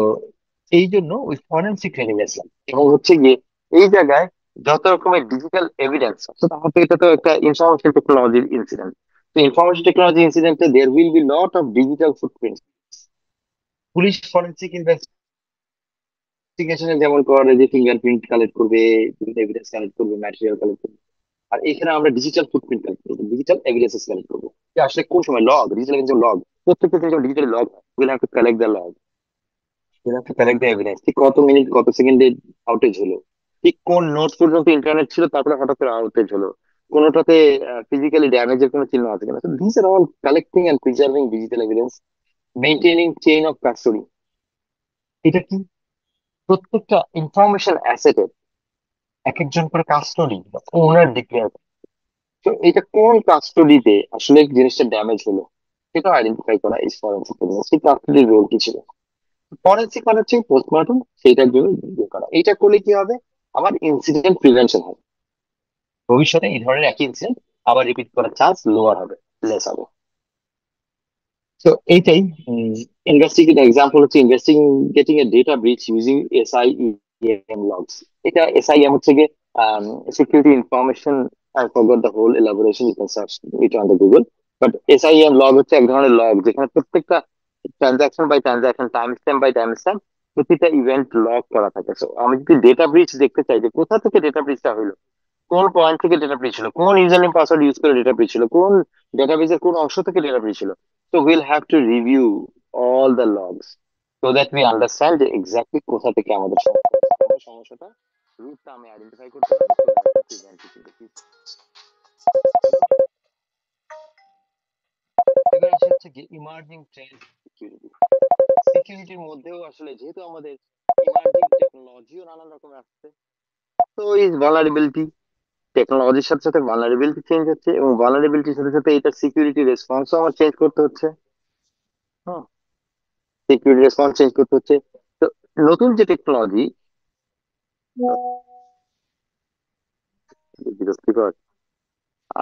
এই জন্য ওই ফরেনসিক নিয়ে গেছিলাম, এবং হচ্ছে গিয়ে এই জায়গায় যত রকমের ডিজিটাল এভিডেন্স, তাহলে এটা তো একটা ইনফরমেশন টেকনোলজির ইনসিডেন্ট। তো ইনফরমেশন টেকনোলজি ইনসিডেন্টে there will be lot of digital footprint. Police forensic ইনভেস্টিগেশনে যেমন করে যে ফিঙ্গারপ্রিন্ট কালেক্ট করবে, বিভিন্ন এভিডেন্স কালেক্ট করবে, ম্যাটেরিয়াল কালেক্ট করবে, আর এখানে আমরা ডিজিটাল ফুটপ্রিন্ট কালেক্ট করবো, ডিজিটাল এভিডেন্সেস কালেক্ট করবো, যে আসলে কোন সময় লগ, ডিজিটাল লগ, প্রত্যেকটা জিনিস digital log, will have to collect the log, will have to collect the evidence, ঠিক কত মিনিট কত সেকেন্ডে আউটেজ হলো, ঠিক কোন নোট পর্যন্ত ইন্টারনেট ছিল, তারপরে হঠাৎ করে আউটেজ হলো, কোনটাতে ফিজিক্যালি ড্যামেজের কোনো চিহ্ন আছে কিনা। This are all collecting and preserving digital evidence, maintaining chain of custody. এটা কি প্রত্যেকটা ইনফরমেশন অ্যাসেটের এক একজন করে কাস্টডি বা ওনার ডিক্লেয়ার। তো এটা কোন কাস্টডিতে আসলে জিনিসটা ড্যামেজ হলো সেটা আইডেন্টিফাই করা এই ফরেন্সিক এভিডেন্স। সেই কাস্টডির রোল কি ছিল? ফরেন্সিক মানে হচ্ছে পোস্টমর্টম, সেইটার জন্য ইয়ে করা। এইটা করলে কি হবে? আমার ইনসিডেন্ট প্রিভেনশন হবে, ভবিষ্যতে এই ধরনের একই ইনসিডেন্ট আবার রিপিট করার চান্স লোয়ার হবে, লেস হবে। তো এইটাই ইনভেস্টিগেট এক্সাম্পল হচ্ছে investigating a data breach using SIEM logs. এটা SIEM হচ্ছে গিয়ে security information, I forgot the whole elaboration, you can search it on the Google. But SIEM log হচ্ছে এক ধরনের লগ যেখানে প্রত্যেকটা transaction by transaction, time stamp by time stamp, প্রতিটা event log করা থাকে। সো আমি যদি ডেটা ব্রিচ দেখতে চাই যে কোথা থেকে ডেটা ব্রিচটা হলো, কোন পয়েন্ট থেকে ডেটা ব্রিচ ছিল, কোন ইউজার নেম পাসওয়ার্ড ইউজ করে ডেটা ব্রিচ ছিল, কোন ডেটাবেজের কোন অংশ থেকে ডেটা ব্রিচ ছিল, so we'll have to review all the logs so that we understand যে exactly কোথা থেকে আমাদের সমস্যাটা, রুটটা আমি আইডেন্টিফাই করতে পারি, so that we prevent it in the future. এবার আসে হচ্ছে কি ইমার্জিং ট্রেন্ড সিকিউরিটি। সিকিউরিটির মধ্যেও আসলে যেহেতু আমাদের ইমার্জিং টেকনোলজিও নানান রকমের আসছে, তো এই ভালনারেবিলিটি, টেকনোলজির সাথে সাথে ভালনারেবিলিটি চেঞ্জ হচ্ছে, এবং ভালনারেবিলিটির সাথে সাথে এটা সিকিউরিটি রেসপন্সও আমার চেঞ্জ করতে হচ্ছে। হ্যাঁ, সিকিউরিটি রেসপন্স চেঞ্জ করতে হচ্ছে। তো নতুন যে টেকনোলজি, বিরক্তিকর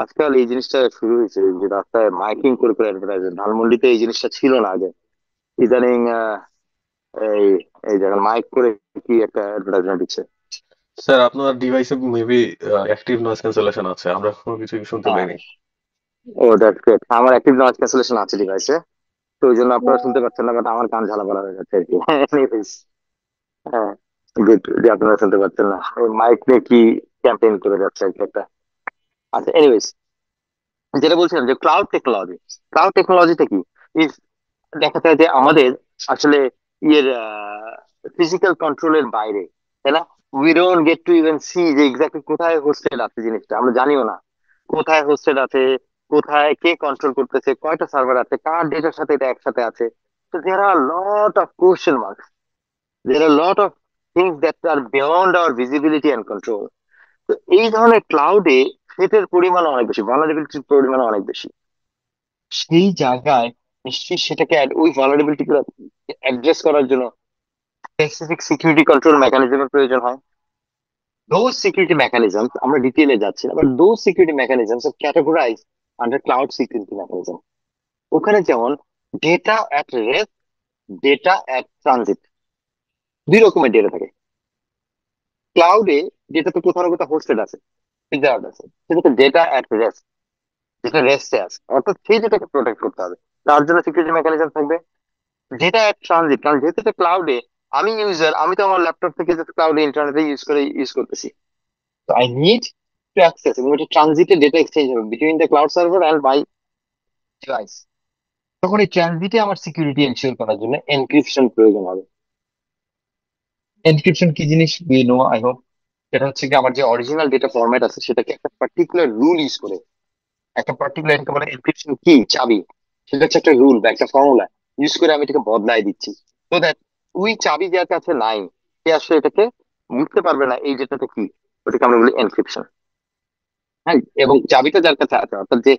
আজকাল এই জিনিসটা শুরু হয়েছে যে রাস্তায় মাইকিং করে করে অ্যাডভার্টাইজমেন্ট। ধানমন্ডিতে এই জিনিসটা ছিল না আগে, ইদানিং এই এই জায়গায় মাইক করে কি একটা অ্যাডভার্টাইজমেন্ট দিচ্ছে। স্যার আপনার ডিভাইসে মেবি অ্যাক্টিভ নয়েজ ক্যান্সেলেশন আছে, আমরা কোনো কিছু শুনতে হ্যাঁ, পাইনি। ও দ্যাটস গ্রেট, আমার অ্যাক্টিভ নয়েজ ক্যান্সেলেশন আছে ডিভাইসে, তো ওই জন্য আপনারা শুনতে পাচ্ছেন না, বাট আমার কান ঝালাপালা হয়ে যাচ্ছে আর কি। Anyways, হ্যাঁ, গুড যে আপনারা শুনতে পাচ্ছেন না, মাইক নিয়ে কি ক্যাম্পেইন করে যাচ্ছে আর কি একটা। আচ্ছা, এনিওয়েজ, যেটা বলছিলাম যে ক্লাউড টেকনোলজি, ক্লাউড টেকনোলজিটা কি? ইজ দেখা যায় যে আমাদের আসলে ইয়ের ফিজিক্যাল কন্ট্রোলের বাইরে, তাই না? We don't get to even see যে এক্স্যাক্টলি কোথায় হোস্টেড আছে জিনিসটা, আমরা জানিও না কোথায় হোস্টেড আছে, কোথায় কে কন্ট্রোল করতেছে, কয়টা সার্ভার আছে, কার ডেটার সাথে এটা একসাথে আছে। তো there are lot of question marks, there are lot of things that are beyond our visibility and control. তো এই ধরনের ক্লাউডে থ্রেটের পরিমাণ অনেক বেশি, ভালনারেবিলিটির পরিমাণ অনেক বেশি। সেই জায়গায় নিশ্চয়ই সেটাকে ওই ভালনারেবিলিটি অ্যাড্রেস করার জন্য স্পেসিফিক সিকিউরিটি কন্ট্রোল মেকানিজমের প্রয়োজন হয়। দোজ সিকিউরিটি মেকানিজমস, আমরা ডিটেইলে যাচ্ছি না, but those security mechanisms are categorize under cloud security mechanism. ওখানে যেমন data at rest, data at transit, দুই রকমের ডেটা থাকে। ক্লাউডে ডেটা তো কোথাও না কোথাও হোস্টেড আছে, প্রিজার্ভড আছে, সেটা ডেটা অ্যাট রেস্ট, যেটা রেস্টে আছে, অর্থাৎ সেই ডেটাকে প্রোটেক্ট করতে হবে, তার জন্য সিকিউরিটি মেকানিজম থাকবে। ডেটা অ্যাট ট্রানজিট, কারণ যেহেতু এটা ক্লাউডে, আমি ইউজার, আমি তো আমার ল্যাপটপ থেকে ক্লাউডে ইন্টারনেটে ইউজ করতেছি, তো আই নিড টু অ্যাক্সেস, এবং এটা ট্রানজিটে ডেটা এক্সচেঞ্জ হবে between the cloud server and my device. তখন এই ট্রানজিটে আমার সিকিউরিটি এনশিওর করার জন্য এনক্রিপশন প্রয়োজন হবে। এনক্রিপশন কি জিনিস উই নো, আই হোপ। এটা হচ্ছে কি আমার যে অরিজিনাল ডেটা ফরম্যাট আছে সেটাকে একটা পার্টিকুলার রুল ইউজ করে, একটা পার্টিকুলার, এটাকে বলে এনক্রিপশন কি, চাবি, সেটা হচ্ছে একটা রুল বা একটা ফর্মুলা ইউজ করে আমি এটাকে বদলাই দিচ্ছি, তো দ্যাট ওই চাবি যার কাছে নাই সে আসলে এটাকে বুঝতে পারবে না এই যেটাতে কি, ওটাকে আমরা বলি এনক্রিপশন। হ্যাঁ, এবং চাবিটা যার কাছে আছে, অর্থাৎ যে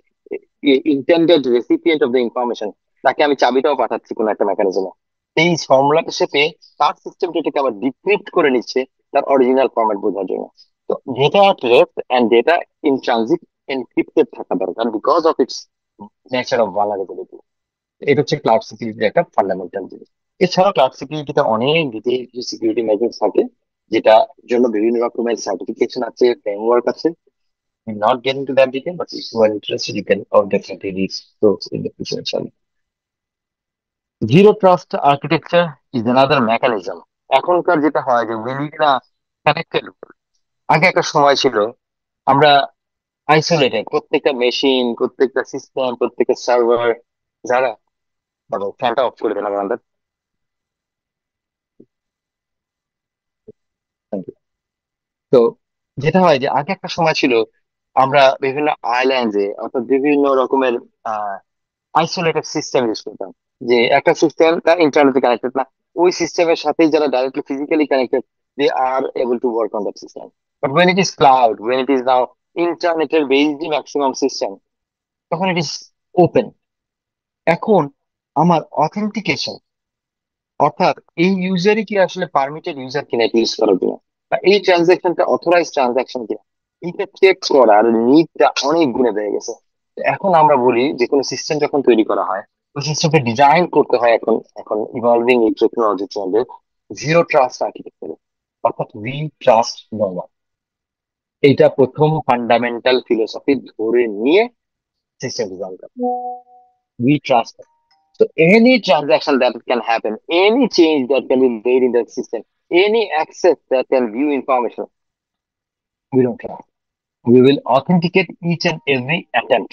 intended recipient of the information, তাকে আমি চাবিটাও পাঠাচ্ছি কোনো একটা মেকানিজমে, এই ফর্মুলাটা সে পেয়ে তার সিস্টেমটা এটাকে আবার ডিক্রিপ্ট করে নিচ্ছে তার অরিজিনাল ফরম্যাট বোঝার জন্য। তো data at rest and data in transit encrypted থাকা দরকার because of its nature of vulnerability. এটা হচ্ছে ক্লাউড সিকিউরিটির একটা ফান্ডামেন্টাল জিনিস। এছাড়াও ক্লাউড সিকিউরিটিতে অনেক ডিটেইল কিছু সিকিউরিটি মেজার্স থাকে, যেটা জন্য বিভিন্ন রকমের সার্টিফিকেশন আছে, ফ্রেমওয়ার্ক আছে। We'll not get into that detail, but if you are interested, you can definitely read those in the future. Zero trust architecture is another mechanism. এখনকার যেটা হয় যে উইলিনা কানেক্টেড, আগে একটা সময় ছিল আমরা আইসোলেটেড, প্রত্যেকটা মেশিন, প্রত্যেকটা সিস্টেম, প্রত্যেকটা সার্ভার। যারা ফ্যানটা অফ করে দেন আমাদের। তো যেটা হয় যে আগে একটা সময় ছিল আমরা বিভিন্ন আইল্যান্ডে অর্থাৎ বিভিন্ন রকমের আইসোলেটেড সিস্টেম ইউজ করতাম। যে একটা সিস্টেম তার ইন্টারনেটে কানেক্টেড না, ওই সিস্টেমের সাথেই যারা directly physically connected, they are able to work on that system. But when it is cloud, when it is now ইন্টারনেটের বেসড ম্যাক্সিমাম সিস্টেম, তখন ইট ইজ ওপেন। এখন আমার অথেন্টিকেশন, অর্থাৎ এই ইউজারই কি আসলে পারমিটেড ইউজার কিনা এটা ইউজ করার জন্য, বা এই ট্রানজাকশনটা অথরাইজ ট্রানজাকশন কিনা, এটা চেক করার নিডটা অনেক গুণে বেড়ে গেছে। তো এখন আমরা বলি যে কোনো সিস্টেম যখন তৈরি করা হয়, ওই সিস্টেমকে ডিজাইন করতে হয় এখন এখন ইভলভিং এই টেকনোলজির মধ্যে জিরো ট্রাস্ট আর্কিটেকচারে, অর্থাৎ উই ট্রাস্ট নো ওয়ান। এইটা প্রথম ফান্ডামেন্টাল ফিলোসফি ধরে নিয়ে সিস্টেম ডিজাইন করা, we trust. So any transaction that can happen, any change that can be made in the system, any access that can view information, we don't trust. We will authenticate each and every attempt.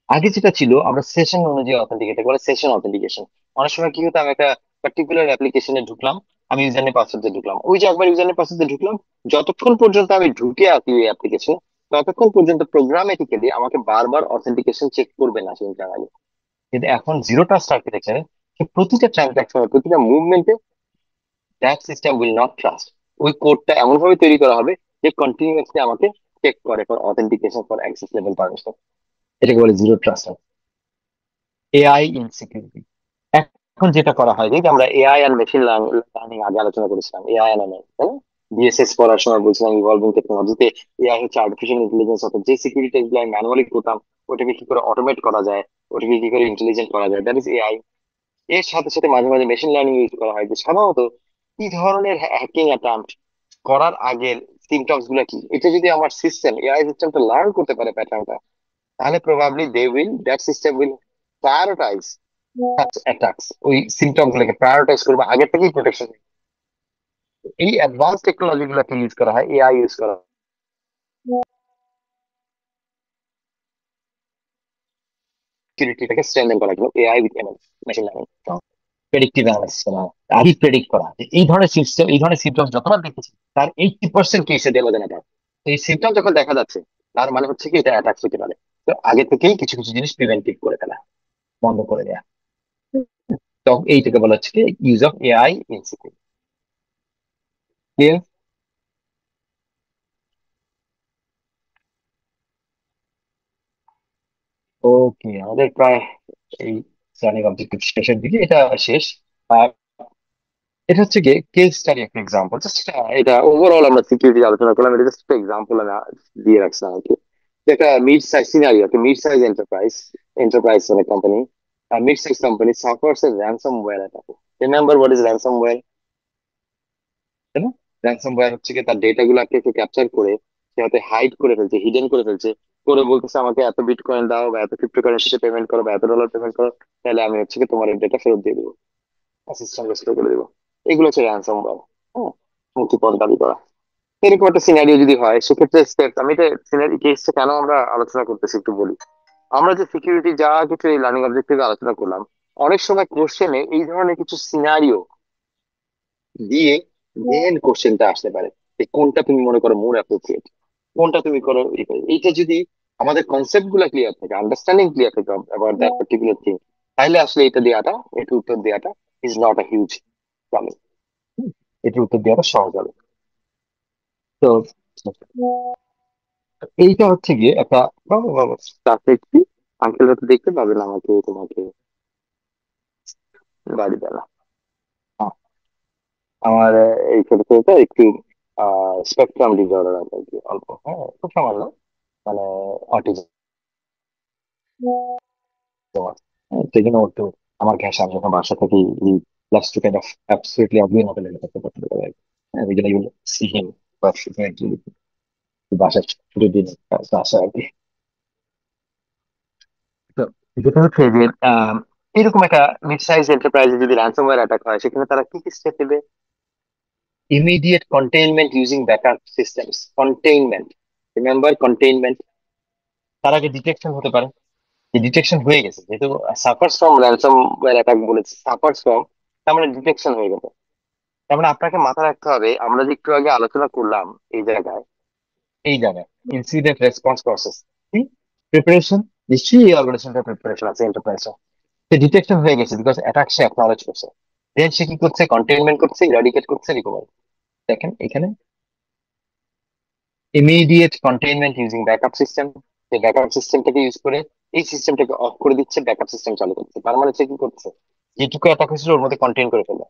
আগে যেটা ছিল আমরা session অনুযায়ী authenticate করে, session authentication. অনেক সময় কি হতো, আমি একটা পার্টিকুলার অ্যাপ্লিকেশনে ঢুকলাম, আমি ইউজার নেম পাসওয়ার্ড দিয়ে ঢুকলাম, ওই যে একবার ইউজার নেম পাসওয়ার্ড দিয়ে ঢুকলাম, যতক্ষণ পর্যন্ত আমি ঢুকে আছি ওই অ্যাপ্লিকেশনে, ততক্ষণ পর্যন্ত প্রোগ্রামেটিক্যালি আমাকে বারবার অথেন্টিকেশন চেক করবে না সেই ইন্টারনালি। কিন্তু এখন জিরো ট্রাস্ট আর্কিটেকচারে প্রতিটা ট্রানজাকশনে, প্রতিটা মুভমেন্টে that system will not trust. ওই কোডটা এমন ভাবে তৈরি করা হবে যে কন্টিনিউয়াসলি আমাকে চেক করে for authentication, for access level permission. এটাকে বলে zero trust. AI in security, এখন যেটা করা হয় যে আমরা এআই আর মেশিন লার্নিং আগে আলোচনা করেছিলাম, এআই আর এমএল, তাই না? বিএসএস পড়ার সময় বলছিলাম ইভলভিং টেকনোলজিতে এআই হচ্ছে আর্টিফিশিয়াল ইন্টেলিজেন্স, অর্থাৎ যে সিকিউরিটি গুলো আমি ম্যানুয়ালি করতাম ওটাকে কি করে অটোমেট করা যায়, ওটাকে কি করে ইন্টেলিজেন্ট করা যায়, দ্যাট ইজ এআই। এর সাথে সাথে মাঝে মাঝে মেশিন লার্নিং ইউজ করা হয়, যে সাধারণত কি ধরনের হ্যাকিং অ্যাটাম্পট করার আগের সিমটমস গুলো কি, এটা যদি আমার সিস্টেম, এআই সিস্টেমটা লার্ন করতে পারে প্যাটার্নটা, তাহলে probably that system will prioritise attacks, ওই সিমটম গুলোকে প্রায়োরিটাইজ করবে, আগে থেকেই প্রোটেকশন। এই অ্যাডভান্স টেকনোলজি গুলোকে ইউজ করা হয়, এআই ইউজ করা হয় সিকিউরিটিটাকে স্ট্রেনথেন করার জন্য, AI with ML, machine learning, predictive analysis করা হয়। আগে প্রেডিক্ট করা যে এই ধরনের সিস্টেম, এই ধরনের সিমটম যতবার দেখেছি তার 80% কেসে দেওয়া যায় না। এই সিমটম যখন দেখা যাচ্ছে তার মানে হচ্ছে কি এটা অ্যাটাক হতে পারে। তো আগে থেকেই কিছু কিছু জিনিস প্রিভেন্টিভ করে ফেলা, বন্ধ করে দেয়া। তো এইটাকে বলা হচ্ছে কি use of AI in security. Clear? Okay, আমাদের প্রায় এই লার্নিং অবজেক্টিভ শেষের দিকে, এটা শেষ। আর এটা হচ্ছে গিয়ে কেস স্টাডি একটা এক্সাম্পল, জাস্ট এটা ওভারঅল আমরা সিকিউরিটি আলোচনা করলাম, এটা জাস্ট একটা এক্সাম্পল আমি দিয়ে রাখছিলাম আর কি। যে একটা মিড সাইজ সিনারিও, একটা মিড সাইজ এন্টারপ্রাইজ মানে company, mid size company suffers A ransomware attack. Remember what is ransomware, তাই না? ransomware হচ্ছে কি তার ডেটা গুলাকে ক্যাপচার করে সে হয়তো হাইড করে ফেলছে, হিডেন করে ফেলছে, করে বলতেছে আমাকে এত বিটকয়েন দাও বা এত ক্রিপ্টোকারেন্সিতে পেমেন্ট করো বা এত ডলার পেমেন্ট করো, তাহলে আমি হচ্ছে কি তোমার ডেটা ফেরত দিয়ে দিবো, সিস্টেম রেস্টোর করে দিবো। এগুলো হচ্ছে ransomware। হ্যাঁ, মুক্তিপণ দাবি করা। এরকম একটা সিনারিও যদি হয়, সেক্ষেত্রে steps, আমি এটা সিনারি কেসটা কেন আমরা আলোচনা করতেছি একটু বলি। আমরা যে সিকিউরিটি যা কিছু এই লার্নিং অবজেক্টিভে আলোচনা করলাম, অনেক সময় কোশ্চেনে এই ধরনের কিছু সিনারিও দিয়ে দেন কোশ্চেনটা আসতে পারে যে কোনটা তুমি মনে করো মোর অ্যাপ্রোপ্রিয়েট, কোনটা তুমি করো এইটা যদি আমাদের কনসেপ্ট গুলা ক্লিয়ার থাকে, আন্ডারস্ট্যান্ডিং ক্লিয়ার থাকে অ্যাবাউট দ্যাট পার্টিকুলার থিং, তাহলে আসলে এটা দেওয়াটা, এটা উত্তর দেওয়াটা is not a huge problem. এটা উত্তর দেওয়াটা সহজ হবে। তো এইটা হচ্ছে গিয়ে একটা আঙ্কেলরা তো দেখতে পাবেন আমাকে, তোমাকে বাড়ি বেলা। হ্যাঁ, আমার এই ছোট ছোট একটু স্পেকট্রাম ডিসঅর্ডার আছে আর কি, অল্প, হ্যাঁ খুব সামান্য। মানে অটিজম সেই জন্য ওর তো আমার ক্যাশ আমি যখন বাসা থাকি plus two kind of absolutely অগ্রিম মতো লেগে থাকতে পারতে পারে ওই জন্য ইউল সি হিম বা ফ্রিকুয়েন্টলি বাসার ছুটির দিন আসা আর কি। তো যেটা হচ্ছে যে এরকম একটা মিড সাইজ এন্টারপ্রাইজে যদি র্যানসমওয়্যার অ্যাটাক হয় সেখানে তারা কি কি স্টেপ নেবে? Immediate containment using backup systems. Containment, remember containment. তার আগে ডিটেকশন হতে পারে, যে ডিটেকশন হয়ে গেছে, যেহেতু সাফার্স ফ্রম র্যানসমওয়্যার অ্যাটাক বলেছে, সাফার্স ফ্রম, তার মানে ডিটেকশন হয়ে গেছে। তার মানে আপনাকে মাথায় রাখতে হবে, আমরা যে একটু আগে আলোচনা করলাম এই জায়গায় ইনসিডেন্ট রেসপন্স প্রসেস কি প্রিপারেশন, নিশ্চয়ই এই অর্গানাইজেশনটা প্রিপারেশন আছে এন্টারপ্রাইজ। সে ডিটেকশন হয়ে গেছে বিকজ অ্যাটাক সে অ্যাকনলেজ করছে, দেন সে কি করছে? কন্টেইনমেন্ট করছে, ইরাডিকেট করছে, রিকভার। দেখেন এখানে immediate containment using backup system, যে ব্যাকআপ সিস্টেমটাকে ইউজ করে এই সিস্টেমটাকে অফ করে দিচ্ছে, ব্যাকআপ সিস্টেম চালু করছে। তার মানে সে কি করছে? যেটুকু অ্যাটাক হয়েছিল ওর মধ্যে কন্টেইন করে ফেলে।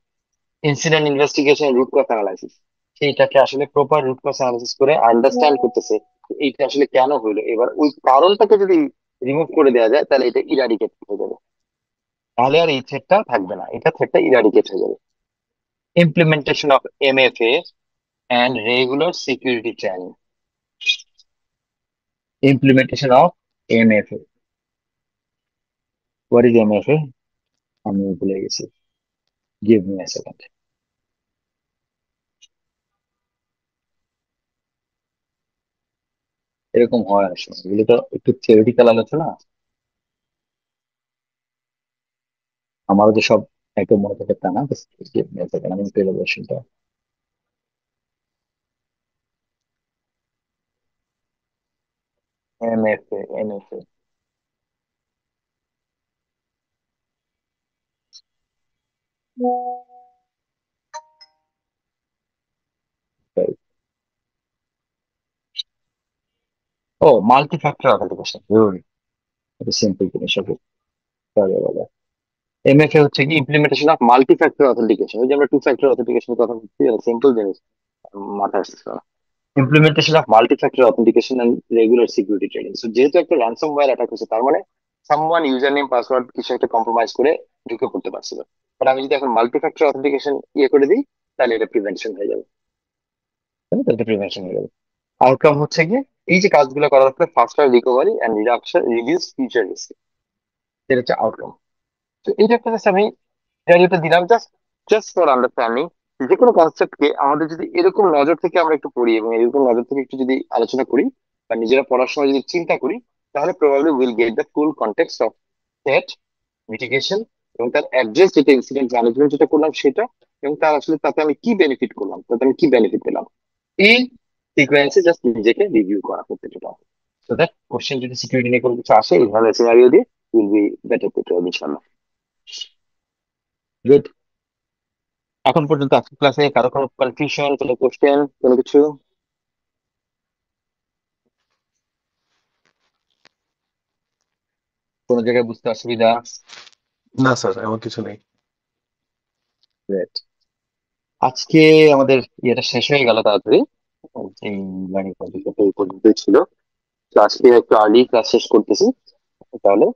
Incident investigation, root cause analysis, সেইটাকে আসলে প্রপার রুট কজ অ্যানালাইসিস করে আন্ডারস্ট্যান্ড করতেছে এইটা আসলে কেন হইলো। এবার ওই কারণটাকে যদি রিমুভ করে দেওয়া যায় তাহলে এটা ইরাডিকেট হয়ে যাবে, তাহলে আর এই থ্রেটটা থাকবে না, এটা থ্রেটটা ইরাডিকেট হয়ে যাবে। Implementation of MFA and regular security training. Implementation of MFA, what is MFA? আমি ভুলে গেছি, গিভ মি আ সেকেন্ড। এরকম হয় আসলে, এগুলো তো একটু থিওরিটিক্যাল আলোচনা, আমারও যে সব একদম মনে থাকে তা না। গিভ মি আ সেকেন্ড, আমি পেয়ে যাবো সেটা। এমএফএ, এমএফএ, ও মাল্টি ফ্যাক্টর অথেন্টিকেশন, এটা সিম্পল জিনিস। সরি বাবা। এমএফএ হচ্ছে কি implementation of multi factor authentication. ওই যে আমরা টু ফ্যাক্টর অথেন্টিকেশনের কথা বলছি, সিম্পল জিনিস, মাথায় আসছে না। Implementation of multi factor authentication and regular security training. So যেহেতু একটা র্যানসমওয়্যার অ্যাটাক হচ্ছে, তার মানে সামওয়ান ইউজার নেম পাসওয়ার্ড কিছু একটা কম্প্রোমাইজ করে ঢুকে পড়তে পারছিল। বাট আমি যদি এখন মাল্টি ফ্যাক্টর অথেন্টিকেশন করে দিই তাহলে এটা প্রিভেনশন হয়ে যাবে, তাই না? তাহলে এটা প্রিভেনশন হয়ে যাবে। আউটকাম হচ্ছে গিয়ে এই যে কাজগুলো করার পরে faster recovery and reduction, reduce future risk, এটা হচ্ছে আউটকাম। তো এইটা একটা just আমি যেটা দিলাম জাস্ট জাস্ট ফর আন্ডারস্ট্যান্ডিং। যে কোনো কনসেপ্টকে আমাদের যদি এরকম নজর থেকে আমরা একটু পড়ি এবং এরকম নজর থেকে একটু যদি আলোচনা করি বা নিজেরা পড়ার সময় যদি চিন্তা করি, তাহলে probably will get the full context of threat mitigation এবং তার অ্যাড্রেস, যেটা ইনসিডেন্ট ম্যানেজমেন্ট যেটা করলাম সেটা, এবং তার আসলে তাতে আমি কি বেনিফিট করলাম, তাতে আমি কি বেনিফিট পেলাম, এই সিকোয়েন্সে জাস্ট নিজেকে রিভিউ করা প্রত্যেকটা। সো দ্যাট কোশ্চেন যদি সিকিউরিটি নিয়ে কোনো কিছু আসে এই ধরনের সিনারিও দিয়ে, উইল বি বেটার প্রিপেয়ার্ড ইনশাল্লাহ। গুড। এখন পর্যন্ত আজকের ক্লাসে কারো কোনো কনফিউশন, কোনো কোশ্চেন, কোনো কিছু, কোনো জায়গায় বুঝতে অসুবিধা? না স্যার, এমন কিছু নেই। Great. আজকে আমাদের ইয়েটা শেষ হয়ে গেল তাড়াতাড়ি, এই লার্নিং পদ্ধতিটা এই পর্যন্তই ছিল। তো আজকে একটু আর্লি ক্লাস শেষ করতেছি তাহলে।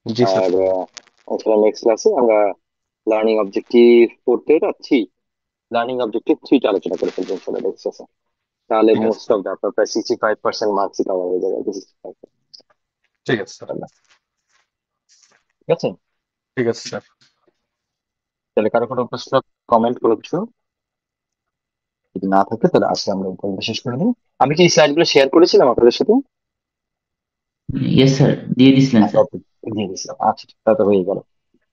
জি স্যার। আর নেক্সট ক্লাসে আমরা লার্নিং অবজেক্টিভ 4 থেকে 3, লার্নিং অবজেক্টিভ 3টা আলোচনা করে ফেলবো ইনশাল্লাহ নেক্সট ক্লাসে। তাহলে ঠিক আছে মোস্ট অফ দ্য আপনার প্রায় 65% মার্কসই কভার হয়ে যাবে আর কি, 65%। ঠিক আছে স্যার। ঠিক আছে, ঠিক আছে স্যার। তাহলে কারো কোনো প্রশ্ন, কমেন্ট, কোনো কিছু যদি না থাকে তাহলে আজকে আমরা এই পর্যন্ত শেষ করে দিই। আমি কি স্লাইড গুলো শেয়ার করেছিলাম আপনাদের সাথে? ইয়েস স্যার, দিয়ে দিছিলেন হ্যাঁ, স্যার। ওকে, দিয়ে দিয়েছিলাম। আচ্ছা, তাহলে হয়ে গেল।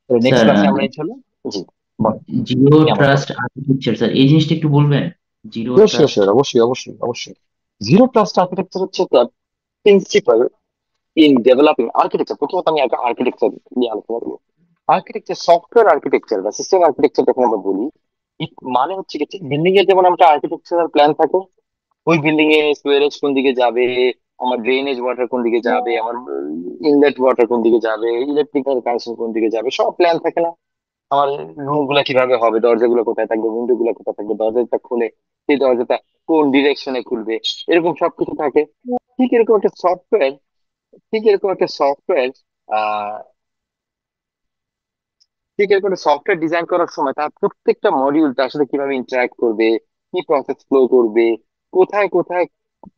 নেক্সট স্যার, ক্লাসে আমরা ইনশাল্লাহ। জি, বল, জিরো কি আমার বল। ট্রাস্ট আর্কিটেকচার স্যার, এই জিনিসটা একটু বলবেন? Zero sure sure trust. Sure, অবশ্যই অবশ্যই অবশ্যই। জিরো ট্রাস্ট আর্কিটেকচার হচ্ছে প্রিন্সিপাল ইন ডেভেলপিং আর্কিটেকচার। প্রথমত আমি একটা আর্কিটেকচার নিয়ে আলোচনা করবো। আর্কিটেকচার, সফটওয়্যার আর্কিটেকচার বা সিস্টেম আর্কিটেকচার যখন আমরা বলি, মানে হচ্ছে কি, বিল্ডিং এর যেমন একটা আর্কিটেকচারাল প্ল্যান থাকে, ওই বিল্ডিং এ সুয়ারেজ কোন দিকে যাবে, আমার ড্রেনেজ ওয়াটার কোন দিকে যাবে, আমার ইনলেট ওয়াটার কোন দিকে যাবে, ইলেকট্রিক্যাল কানেকশন কোন দিকে যাবে, সব প্ল্যান থাকে না? আমার রুম গুলা কিভাবে হবে, দরজাগুলো কোথায় থাকবে, উইন্ডো গুলো কোথায় থাকবে, দরজাটা খুলে সেই দরজাটা কোন ডিরেকশনে খুলবে, এরকম সবকিছু থাকে। ঠিক এরকম একটা সফটওয়্যার ঠিক এরকম একটা সফটওয়্যার ঠিক এরকম একটা সফটওয়্যার ডিজাইন করার সময় তার প্রত্যেকটা মডিউল তার সাথে কিভাবে ইন্টারাক্ট করবে, কি প্রসেস ফ্লো করবে, কোথায় কোথায়,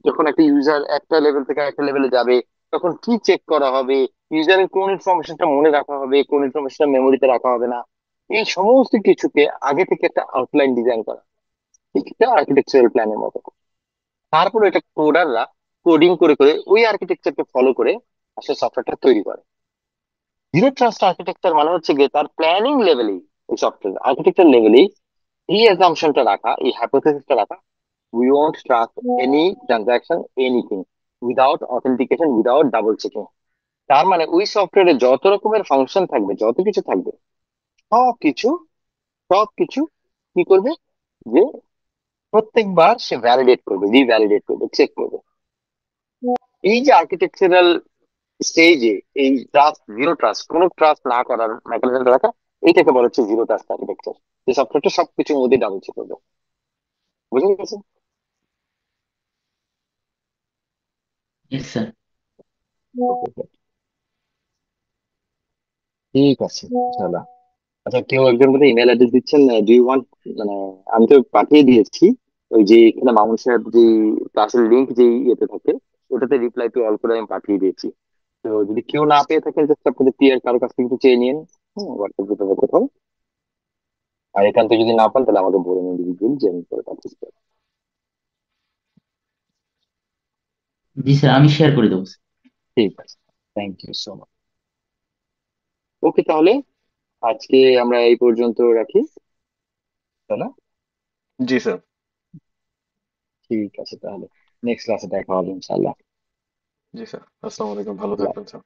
যখন একটা ইউজার একটা লেভেল থেকে একটা লেভেলে যাবে তখন কি চেক করা হবে, ইউজারের কোন ইনফরমেশনটা মনে রাখা হবে, কোন ইনফরমেশনটা মেমোরিতে রাখা হবে না, এই সমস্ত কিছুকে আগে থেকে একটা আউটলাইন ডিজাইন করা, ঠিক একটা আর্কিটেকচারাল প্ল্যানের মতো। তারপরে এটা কোডাররা কোডিং করে করে ওই আর্কিটেকচারকে ফলো করে আসলে সফটওয়্যারটা তৈরি করে। জিরো ট্রাস্ট আর্কিটেকচার মানে হচ্ছে গিয়ে তার প্ল্যানিং লেভেলেই, এই সফটওয়্যার আর্কিটেকচার লেভেলেই এই অ্যাজাম্পশনটা রাখা, এই হাইপোথেসিসটা রাখা, we won't trust any transaction, anything without authentication, without double checking। তার মানে ওই সফটওয়্যারে যত রকমের ফাংশন থাকবে, যত কিছু থাকবে, সবকিছু সবকিছু কি করবে, যে প্রত্যেকবার সে ভ্যালিডেট করবে, রিভ্যালিডেট করবে, চেক করবে। এই যে আর্কিটেকচারাল স্টেজে এই ট্রাস্ট, জিরো ট্রাস্ট, কোনো ট্রাস্ট না করার মেকানিজম রাখা, এইটাকে বলা হচ্ছে জিরো ট্রাস্ট আর্কিটেকচার, যে সফটওয়্যারটা সবকিছুর মধ্যে ডাবল চেক করবে। বুঝে গেছে? Yes sir. Okay, ঠিক আছে, চলো। আচ্ছা, কেউ একজন করে ইমেল অ্যাড্রেস দিচ্ছেন, ডু ইউ ওয়ান্ট, মানে আমি তো পাঠিয়ে দিয়েছি, ওই যে এখানে মামুন সাহেব যে ক্লাসের লিঙ্ক যে ইয়েতে থাকে, ওটাতে রিপ্লাই টু অল করে আমি পাঠিয়ে দিয়েছি। তো যদি কেউ না পেয়ে থাকেন, জাস্ট আপনাদের পিয়ার কারো কাছ থেকে একটু চেয়ে নিন, হোয়াটসঅ্যাপ গ্রুপে কোথাও। আর এখান থেকে যদি না পান তাহলে আমাকে বলে নিন ইন্ডিভিজুয়াল, যে আমি করে পাঠিয়ে দেবো। জি স্যার, আমি শেয়ার করে দেবো স্যার। ঠিক আছে, থ্যাংক ইউ সো মাচ। ওকে, তাহলে আজকে আমরা এই পর্যন্ত রাখি, তাই না? জি স্যার। ঠিক আছে, তাহলে নেক্সট ক্লাসে দেখা হবে ইনশাআল্লাহ। জি স্যার, আসসালামু আলাইকুম, ভালো থাকবেন স্যার।